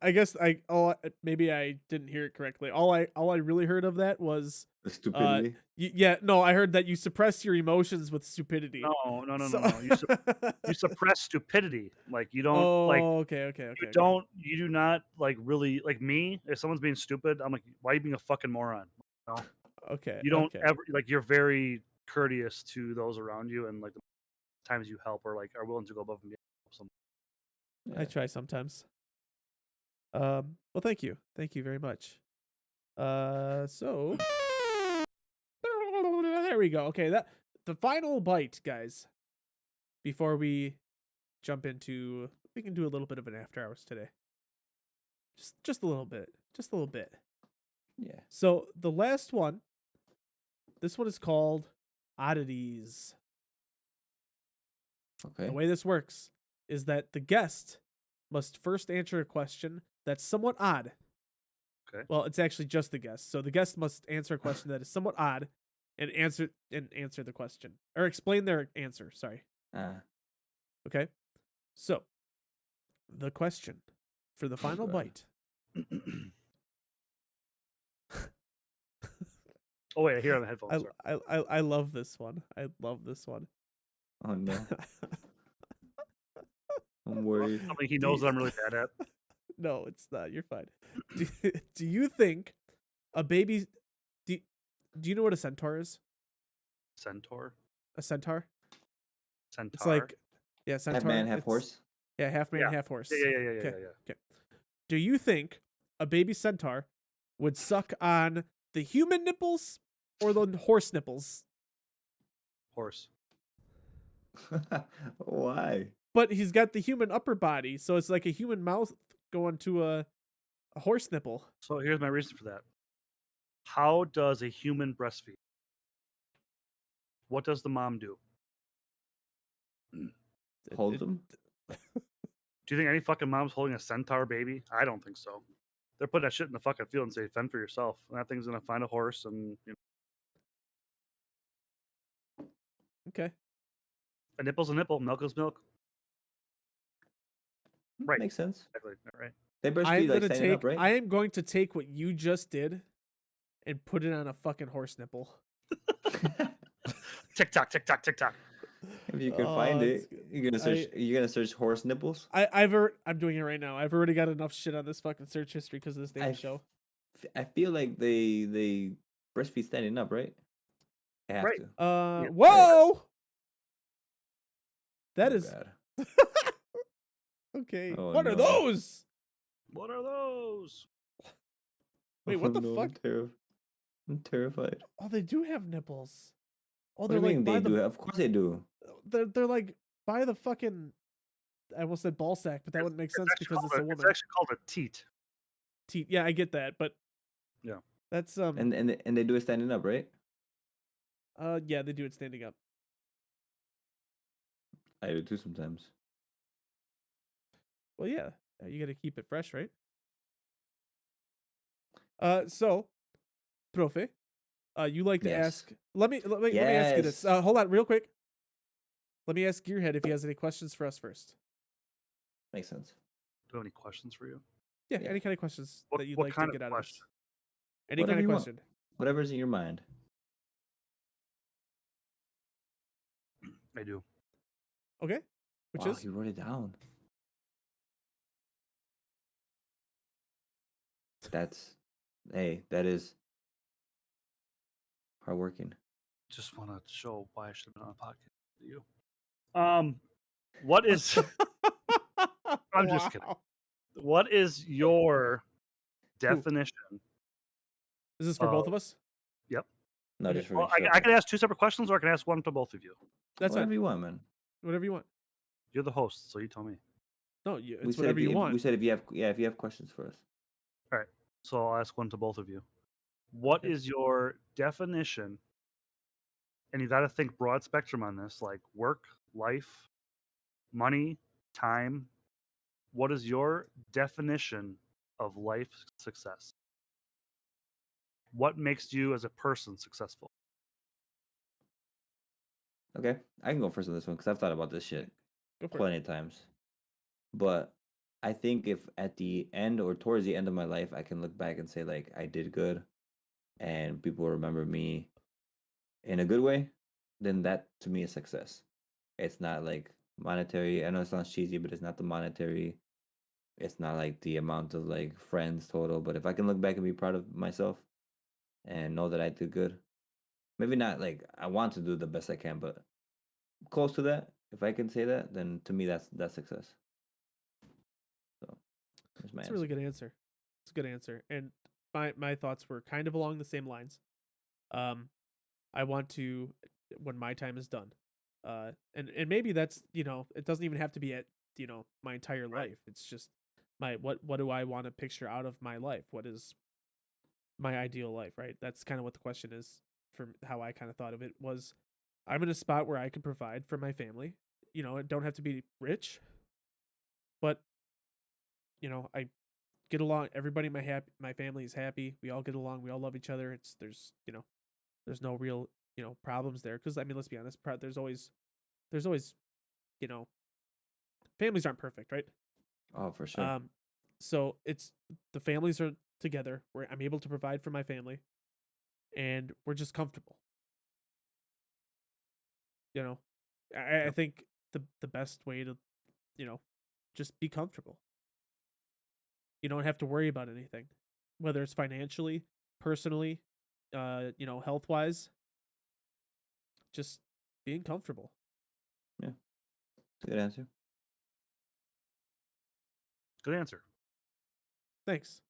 I guess maybe I didn't hear it correctly. All I really heard of that was the stupidity. I heard that you suppress your emotions with stupidity. No. You suppress stupidity. Like you don't. Okay. You do not like really like me. If someone's being stupid, I'm like, why are you being a fucking moron? No. Okay. You don't ever like. You're very courteous to those around you, and like the times you help or like are willing to go above and beyond. I try sometimes. Well, thank you very much. So there we go. Okay, the final bite, guys. Before we jump into, we can do a little bit of an after hours today. Just a little bit. Just a little bit. Yeah. So the last one, this one is called Oddities. Okay. The way this works is that the guest must first answer a question that's somewhat odd. Okay. Well, it's actually just the guest. So the guest must answer a question that is somewhat odd and answer the question. Or explain their answer, sorry. Okay? So, the question for the final God. bite. Oh wait, I hear on the headphones. I love this one. I love this one. Oh no. I'm worried. Something he knows that I'm really bad at. No, it's not. You're fine. Do you think a baby? Do you know what a centaur is? Centaur. A centaur? Centaur. It's like, yeah, centaur. Half man, half horse. Yeah, half man, Yeah. half horse. Yeah. Okay. Do you think a baby centaur would suck on the human nipples or the horse nipples? Horse. Why? But he's got the human upper body, so it's like a human mouth going to a horse nipple. So here's my reason for that. How does a human breastfeed? What does the mom do? Hold them? Do you think any fucking mom's holding a centaur baby? I don't think so. They're putting that shit in the fucking field and say, fend for yourself. And that thing's gonna find a horse and Okay. a nipple's a nipple, milk is milk. Right. Makes sense. Exactly. Right. They breastfeed like standing up, right? I am going to take what you just did and put it on a fucking horse nipple. Tick tock, tick tock, tick tock. If you can find it, you're gonna search. You're gonna search horse nipples. I'm doing it right now. I've already got enough shit on this fucking search history because of this damn show. I feel like they breastfeed standing up, right? They have Right. to. Yeah. Whoa. That Oh, is God. okay. Oh, What are no. those? What are those? Wait, what the no, fuck? I'm terrified. Oh, they do have nipples. Oh, What they're do you like mean by they do? Of course they do. They're like by the fucking. I almost said ball sack, but that wouldn't make sense because it's a woman. It's actually called a teat. Teat. Yeah, I get that, but Yeah. that's And they do it standing up, right? yeah, they do it standing up. I do too sometimes. Well, yeah, you got to keep it fresh, right? So, Profe, you like to Yes. ask. Let me ask you this. Yes. Hold on, real quick. Let me ask Gearhead if he has any questions for us first. Makes sense. Do you have any questions for you? Yeah, Yeah. any kind of questions What- that you'd what like kind to of get out of us. question? Any Whatever kind of you want. question. Whatever's in your mind. I do. Okay. Which Wow, is you wrote it down. That is hardworking. Just want to show why I should have been on a podcast with you. What is? I'm just kidding. Wow. What is your definition? Is this for both of us? Yep. No, Okay. just for Well, sure. I can ask two separate questions, or I can ask one to both of you. That's Whatever fine. you want, man. Whatever you want. You're the host, so you tell me. No, We it's said whatever if you want. We said if you have questions for us. All right. So I'll ask one to both of you. What Okay. is your definition? And you got to think broad spectrum on this, like work, life, money, time. What is your definition of life success? What makes you as a person successful? Okay, I can go first on this one because I've thought about this shit Go for it. plenty of times. But I think if at the end or towards the end of my life, I can look back and say like I did good, and people remember me in a good way, then that to me is success. It's not like monetary. I know it sounds cheesy, but it's not the monetary. It's not like the amount of like friends total. But if I can look back and be proud of myself and know that I did good, maybe not like I want to do the best I can, but close to that. If I can say that, then to me that's success. So that's my It's a answer. really good answer. It's a good answer. And my thoughts were kind of along the same lines. I want to when my time is done. And maybe that's, it doesn't even have to be at, my entire Right. life. It's just what do I want to picture out of my life? What is my ideal life, right? That's kind of what the question is for how I kind of thought of it was I'm in a spot where I can provide for my family. I don't have to be rich, but I get along. Everybody in my family is happy. We all get along. We all love each other. There's no real, problems there. Cause I mean, let's be honest, there's always, you know, families aren't perfect, right? Oh, for sure. So it's the families are together where I'm able to provide for my family and we're just comfortable. You know, I Yep. think the best way to, you know, just be comfortable. You don't have to worry about anything, whether it's financially, personally, health wise, just being comfortable. Yeah, good answer. Good answer. Thanks.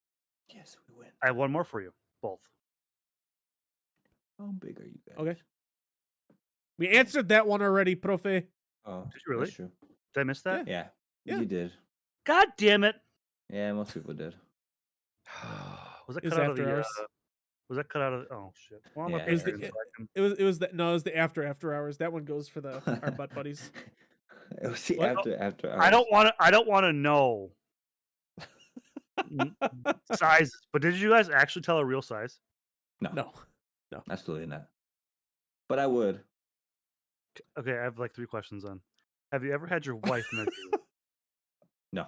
Yes, we win. I have one more for you, both. How big are you guys? Okay. We answered that one already, Profe. Oh, Did you really? That's true. Did I miss that? Yeah, Yeah. you did. God damn it! Yeah, most people did. Was that It was cut out of after the? hours. Was that cut out of? Oh shit! Well, I'm Yeah, gonna It was pay the attention so I can. it was the after hours. That one goes for our butt buddies. It was the What? after I hours. don't want to. I don't want to know sizes. But did you guys actually tell a real size? No. Absolutely not. But I would. Okay, I have like 3 questions on. Have you ever had your wife measure you? No.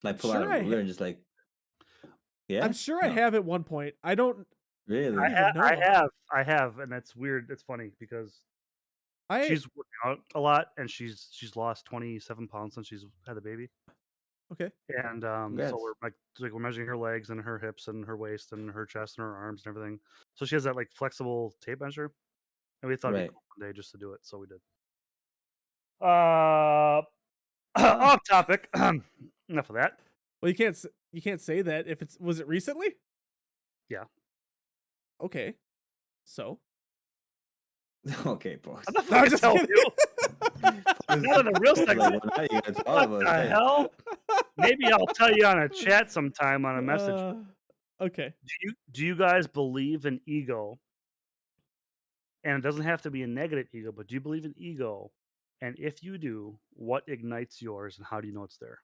Like pull Sure out a I ruler and just like, yeah. I'm sure I No. have at one point. I don't Really? even know. I have, and that's weird. It's funny because I she's working out a lot, and she's lost 27 pounds since she's had a baby. okay. And Congrats. so we're measuring her legs and her hips and her waist and her chest and her arms and everything. So she has that like flexible tape measure, and we thought it'd be Right. cool one day just to do it, so we did. Uh, Oh. off topic. Enough of that. Well, you can't say that if was it recently? Yeah. Okay. So Okay, boss. I'm not No, I'm fucking just telling kidding. you. Not in a real Like, segment. well, now you guys all What of us. the Hey. hell? Maybe I'll tell you on a chat sometime on a message. Okay. Do you guys believe in ego? And it doesn't have to be a negative ego, but do you believe in ego? And if you do, what ignites yours, and how do you know it's there?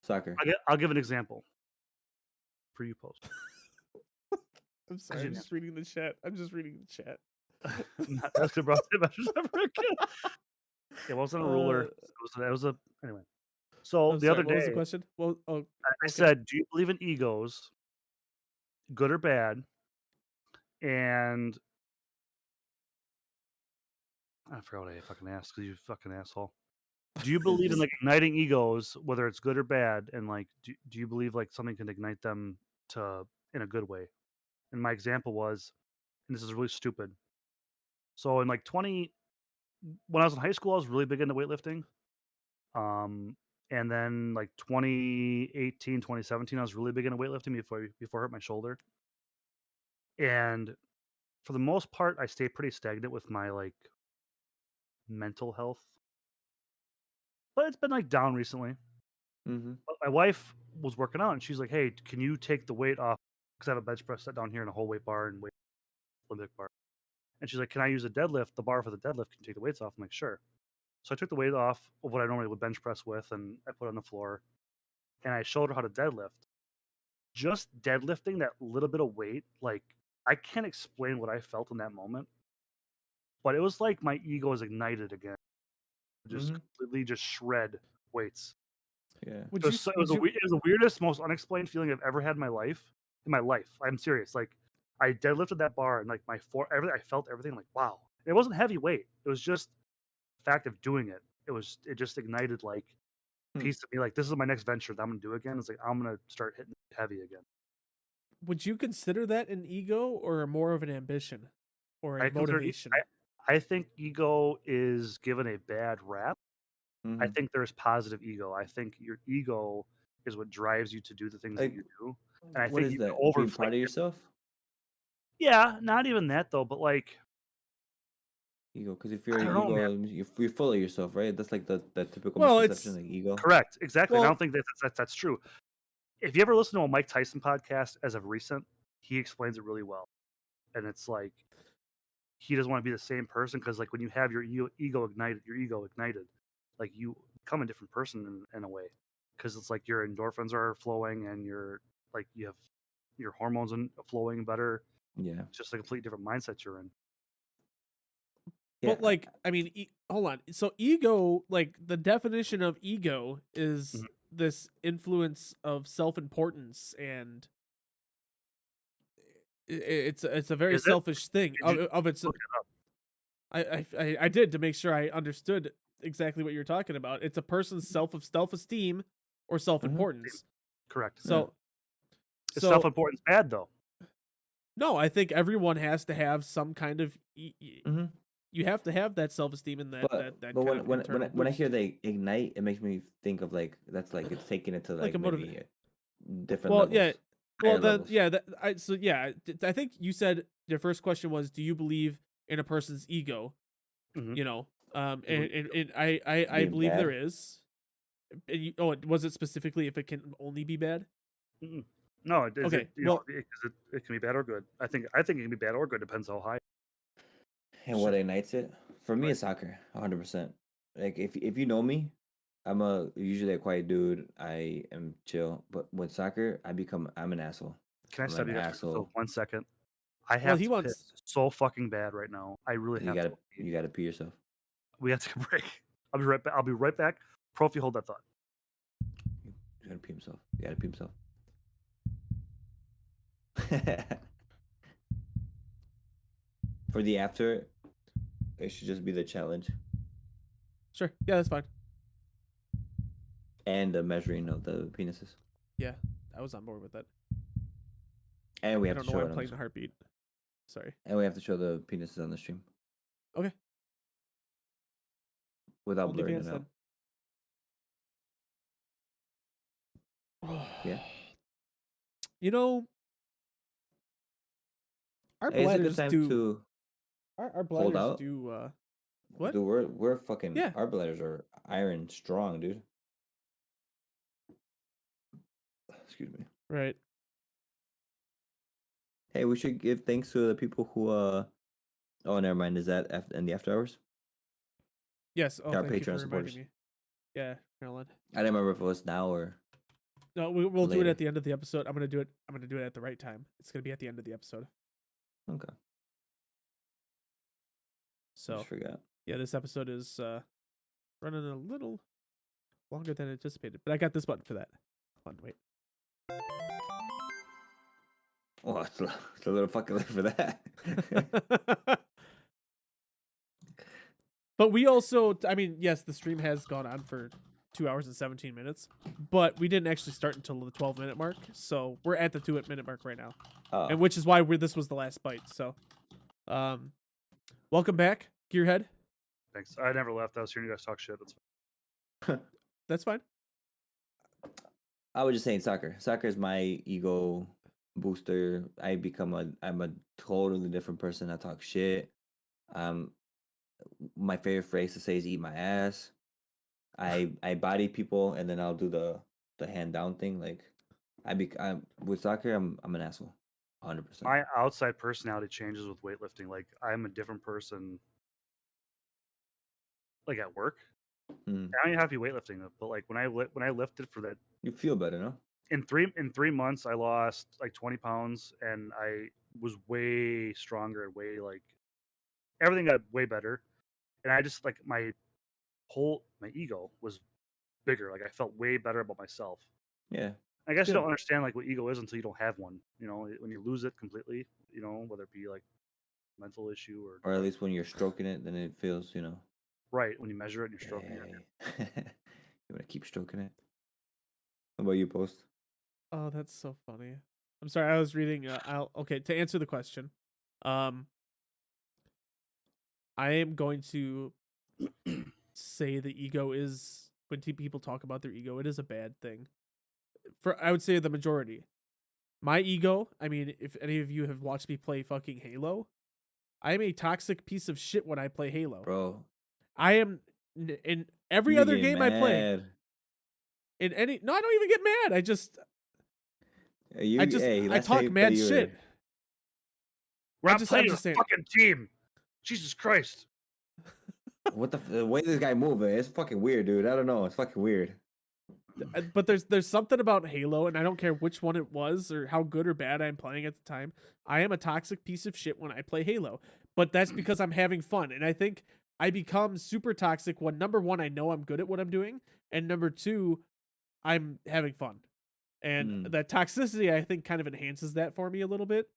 Soccer. I'll give an example for you, Post. I'm sorry. I'm just reading the chat. I'm not asking about the measures ever again. It wasn't a ruler. It was a anyway. So I'm the sorry, other what was day, the question? Well, I okay. said, "Do you believe in egos, good or bad?" And I forgot what I fucking asked because you fucking asshole. Do you believe in like igniting egos, whether it's good or bad? And like, do you believe like something can ignite them to in a good way? And my example was, and this is really stupid. So in like when I was in high school, I was really big into weightlifting. And then like 2018, 2017, I was really big into weightlifting before I hurt my shoulder. And for the most part, I stayed pretty stagnant with my like mental health. But it's been like down recently. Mm-hmm. But my wife was working out and she's like, "Hey, can you take the weight off? Because I have a bench press set down here and a whole weight bar and weight Olympic bar." And she's like, "Can I use a deadlift? The bar for the deadlift can take the weights off." I'm like, "Sure." So I took the weight off of what I normally would bench press with, and I put it on the floor, and I showed her how to deadlift. Just deadlifting that little bit of weight, like I can't explain what I felt in that moment, but it was like my ego was ignited again, just completely just shred weights. Yeah. Would It you was, s- it would was, the, you it was the weirdest, most unexplained feeling I've ever had in my life. I'm serious. Like I deadlifted that bar and like everything. I felt everything. Like wow, it wasn't heavy weight. It was just the fact of doing it. It just ignited like piece of me. Like this is my next venture that I'm gonna do again. It's like I'm gonna start hitting heavy again. would you consider that an ego or more of an ambition or a I consider. motivation? I think ego is given a bad rap. Mm-hmm. I think there's positive ego. I think your ego is what drives you to do the things Like, that you do. And I what think is you that? can Being proud overinflate of yourself? Yeah, not even that though, but like Ego, because if I you're an don't know, man. ego, you're full of yourself, right? That's like the typical Well, misconception, it's like ego. Correct, exactly. And I don't well, think that's true. If you ever listen to a Mike Tyson podcast as of recent, he explains it really well. And it's like he doesn't want to be the same person because like when you have your ego ignited, like you become a different person in a way because it's like your endorphins are flowing and you have your hormones flowing better. Yeah, It's just a completely different mindset you're in. but yeah. like I mean, hold on. So ego, like the definition of ego is Mhm. this influence of self-importance, and it's a very Is it? selfish thing Did you of its. look it up? I did to make sure I understood exactly what you're talking about. It's a person's self-esteem or Mm-hmm. self-importance. Correct. Yeah. So Is so self-importance bad though? no, I think everyone has to have some kind of Mm-hmm. you have to have that self-esteem and that But kind of internal when I boost, hear they ignite, it makes me think of like that's like it's taking it to like a like motive. maybe different Well, yeah. levels, Well, higher then, levels. yeah. I think you said your first question was, do you believe in a person's ego? Mm-hmm. You know, You and I Being believe there bad. is. And was it specifically if it can only be bad? Mm-mm. No, is it Okay, well, it can be bad or good. I think it can be bad or good. Depends how high. And what Shit. ignites it? For me, Right. it's soccer, 100%. Like if you know me, I'm usually a quiet dude. I am chill, but with soccer, I'm an asshole. Can I I'm stop an you guys for asshole. 1 second? I well, have he to piss wants. so fucking bad right now. I really have to. You gotta pee yourself. We have to take a break. I'll be right back. I'll be right back. Profi, hold that thought. You gotta pee himself. You gotta pee himself. For the after, it should just be the challenge Sure, yeah, that's fine. and the measuring of the penises, Yeah, I was on board with that. and we I have to don't know show why it I'm on playing the, the heartbeat. Sorry. and we have to show the penises on the stream Okay, without blurring OnlyFans it out. then. Yeah. You know, our Hey, it's a good bladders time do. to Our hold bladders out. do. What? Dude, we're fucking Yeah. our bladders are iron strong, dude. Excuse me. Right. Hey, we should give thanks to the people who oh never mind, is that in the after hours? Yes. Oh, Our thank you for Patreon reminding supporters. me. Yeah, Carolyn. I don't remember if it was now or No, we'll do it later. at the end of the episode. I'm gonna do it. I'm gonna do it at the right time. It's gonna be at the end of the episode. Okay. I So just forgot. yeah, this episode is running a little longer than anticipated, but I got this button for that. Hold on, wait. Oh, it's a little fucking late for that. But we also, I mean, yes, the stream has gone on for 2 hours and 17 minutes, but we didn't actually start until the 12-minute mark. So we're at the 2-minute mark right now, and Oh, which is why this was the last bite. So, welcome back, Gearhead. Thanks. I never left. I was hearing you guys talk shit. That's fine. That's fine. I was just saying soccer. Soccer is my ego booster. I'm a totally different person. I talk shit. Um, my favorite phrase to say is "eat my ass." I body people and then I'll do the hand down thing. Like I'm with soccer. I'm an asshole, 100%. My outside personality changes with weightlifting. Like I'm a different person. Like at work, Mm. I don't even have to be weightlifting, but like when I lifted for that You feel better, no? in 3 months, I lost like 20 pounds, and I was way stronger and way like everything got way better, and I just like my ego was bigger. Like I felt way better about myself. Yeah. I guess you Good. don't understand like what ego is until you don't have one. You know, when you lose it completely, you know, whether it be like mental issue Or at least when you're stroking it, then it feels, right when you measure it and you're stroking it. hey. You want to keep stroking it? How about you, Post? Oh, that's so funny. I'm sorry. I was reading. Okay, to answer the question, um, I am going to say the ego is when people talk about their ego, it is a bad thing. For I would say the majority. my ego, I mean, if any of you have watched me play fucking Halo, I am a toxic piece of shit when I play Halo. Bro. I am in every You be other getting game I play. mad. In any no, I don't even get mad. Hey, I last time talk you mad played, you shit. were... We're not I'm playing just a saying. fucking team. Jesus Christ. What the way this guy moving? It's fucking weird, dude. I don't know. It's fucking weird. But there's something about Halo, and I don't care which one it was or how good or bad I'm playing at the time. I am a toxic piece of shit when I play Halo, but that's because I'm having fun. And I think I become super toxic when, number one, I know I'm good at what I'm doing, and number two, I'm having fun. And that toxicity, I think, kind of enhances that for me a little bit.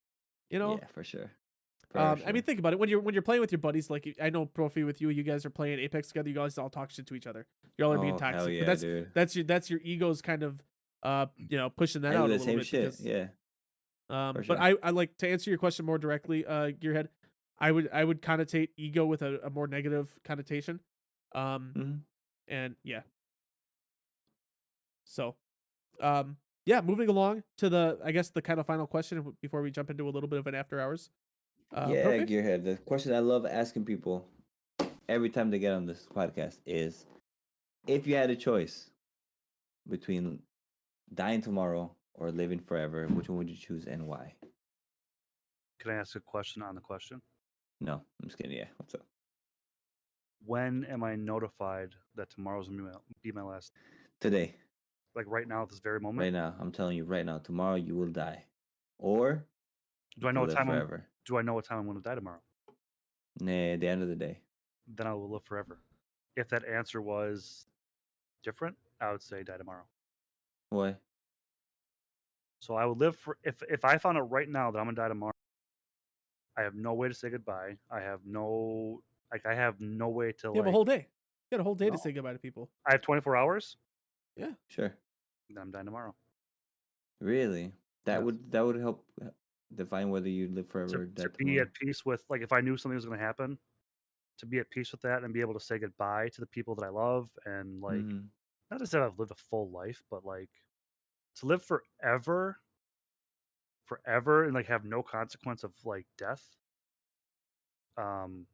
You know? Yeah, for sure. I mean, think about it. When you're playing with your buddies, like I know Profi with you, you guys are playing Apex together. You guys all talk shit to each other. Y'all are being toxic. Hell yeah, but dude. that's your egos kind of pushing that I out do a the little same bit shit. because Yeah. but sure. I like to answer your question more directly, Gearhead. I would connotate ego with a more negative connotation. Mhm. And yeah. So yeah, moving along to the I guess the kind of final question before we jump into a little bit of an after hours. Yeah, Profi? Gearhead. The question I love asking people every time they get on this podcast is, if you had a choice between dying tomorrow or living forever, which one would you choose and why? Can I ask a question on the question? No, I'm just kidding. Yeah, what's up? When am I notified that tomorrow's gonna be my last? Today, Like right now, at this very moment. right now. I'm telling you right now. Tomorrow you will die, or Do you I know can what live time? forever. Do I know what time I'm going to die tomorrow? Nah, at the end of the day. Then I will live forever. If that answer was different, I would say die tomorrow. Why? So I would live for if I found out right now that I'm gonna die tomorrow, I have no way to say goodbye. I have no way to You have a like. whole day. You got a whole day to No. say goodbye to people. I have 24 hours. Yeah. Sure. Then I'm dying tomorrow. Really? That Yes. would help define whether you live forever or To die be tomorrow. at peace with, like, if I knew something was going to happen, to be at peace with that and be able to say goodbye to the people that I love, and like, Mhm. not to say I've lived a full life, but like to live forever, and like have no consequence of like death. Um,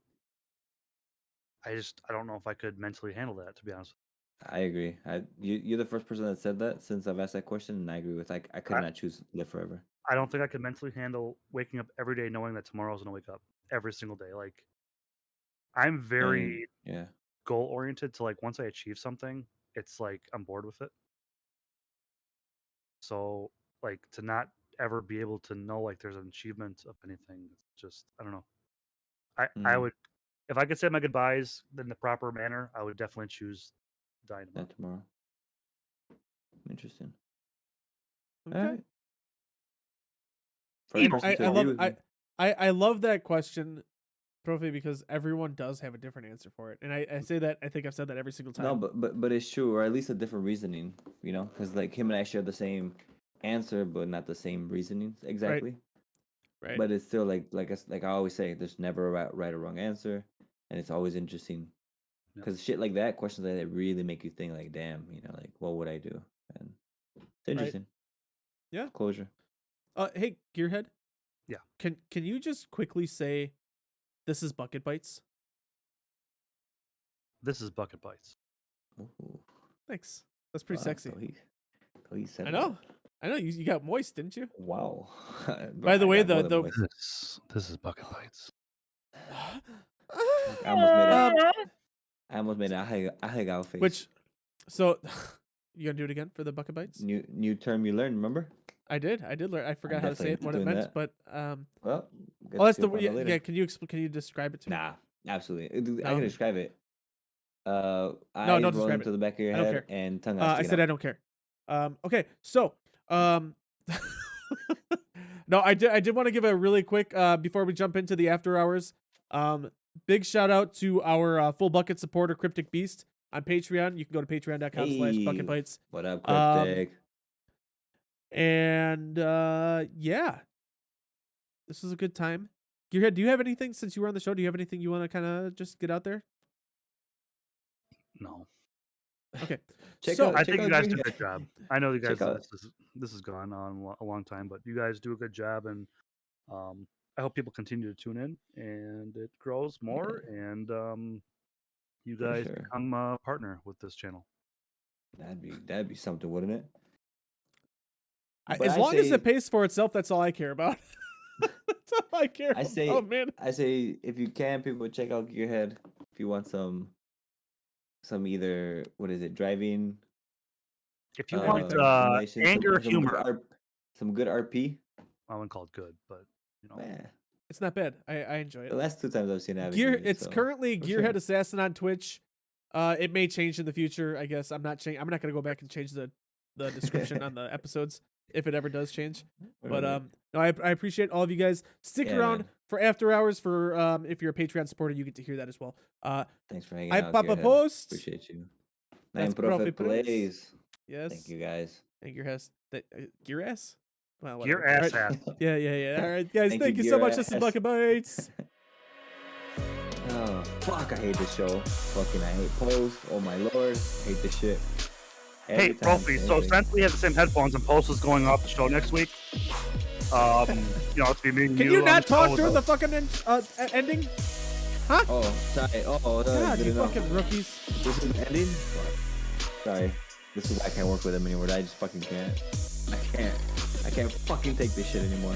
I don't know if I could mentally handle that, to be honest. I agree. You're the first person that said that since I've asked that question, and I agree with. I could I, not choose live forever. I don't think I could mentally handle waking up every day knowing that tomorrow's gonna wake up every single day. Like, I'm And very yeah, goal oriented to, like, once I achieve something, it's like I'm bored with it. So like to not ever be able to know like there's an achievement of anything, it's just, I don't know. I mm, would, if I could say my goodbyes in the proper manner, I would definitely choose dying tomorrow. not tomorrow. Interesting. All Okay. right. First person to agree with me. I love that question, Profi, because everyone does have a different answer for it. And I say that, I think I've said that every single time. No, but it's true, or at least a different reasoning. You know, because like him and I share the same answer, but not the same reasoning exactly. Right. But it's still like I always say, there's never a right or wrong answer, and it's always interesting Yep. because shit like that, questions like that, really make you think. Like, damn, you know, like what would I do? And it's interesting. Yeah. Closure. Hey, Gearhead. Yeah. Can you just quickly say, this is Bucket Bites? This is Bucket Bites. Ooh, Thanks. That's pretty sexy. He said I know. that. I know. You got moist, didn't you? Wow. By the way, the This is Bucket Bites. I almost made a hug face. Which, so you gonna do it again for the Bucket Bites? New term you learned, remember? I did learn. I forgot how to say it, what it doing meant, that. but Well, oh, that's the yeah. Can you describe it to me? Nah, absolutely. I No? can describe it. No, Eyes don't rolling describe to it. the back of your I don't head care. and tongue I said I don't care. Okay, so no, I did want to give a really quick before we jump into the after hours. Big shout out to our full bucket supporter, Cryptic Beast, on Patreon. You can go to patreon.com/bucketbites. What up, Cryptic? And yeah, this was a good time. Gearhead, do you have anything, since you were on the show? Do you have anything you want to kind of just get out there? No. Okay, I think you guys do a good job. I know you guys. Check out- This has gone on a long time, but you guys do a good job, and I hope people continue to tune in, and it grows more, and you For guys sure. become a partner with this channel. That'd be something, wouldn't it? As long as it pays for itself, that's all I care about. That's all I care about, man. I say if you can, people check out Gearhead if you want some either what is it, driving. If you want anger, humor, some good RP. I wouldn't call it good, but you know, Man, it's not bad. I enjoy it. the last 2 times I've seen it, It's currently Gearhead Assassin on Twitch. It may change in the future. I guess I'm not gonna go back and change the description on the episodes if it ever does change. But no, I appreciate all of you guys. Stick around for after hours. For if you're a Patreon supporter, you get to hear that as well. Thanks for hanging out. I Papa Post. Appreciate you. That's Prophet Plays. Yes. Thank you guys. And Gear ass. Gear ass. Well, Gear ass. Yeah. All right, guys. Thank you so much. This is Bucket Bites. Oh fuck! I hate this show. Fucking I hate Post. Oh my lord! I hate this shit. Hey, Profi, so since we have the same headphones and Post is going off the show next week, it's be me and Can you not talk during the fucking ending? Huh? Oh, sorry. God, you fucking rookies. This is the ending? Sorry. This is why I can't work with him anymore. I just fucking can't. I can't fucking take this shit anymore.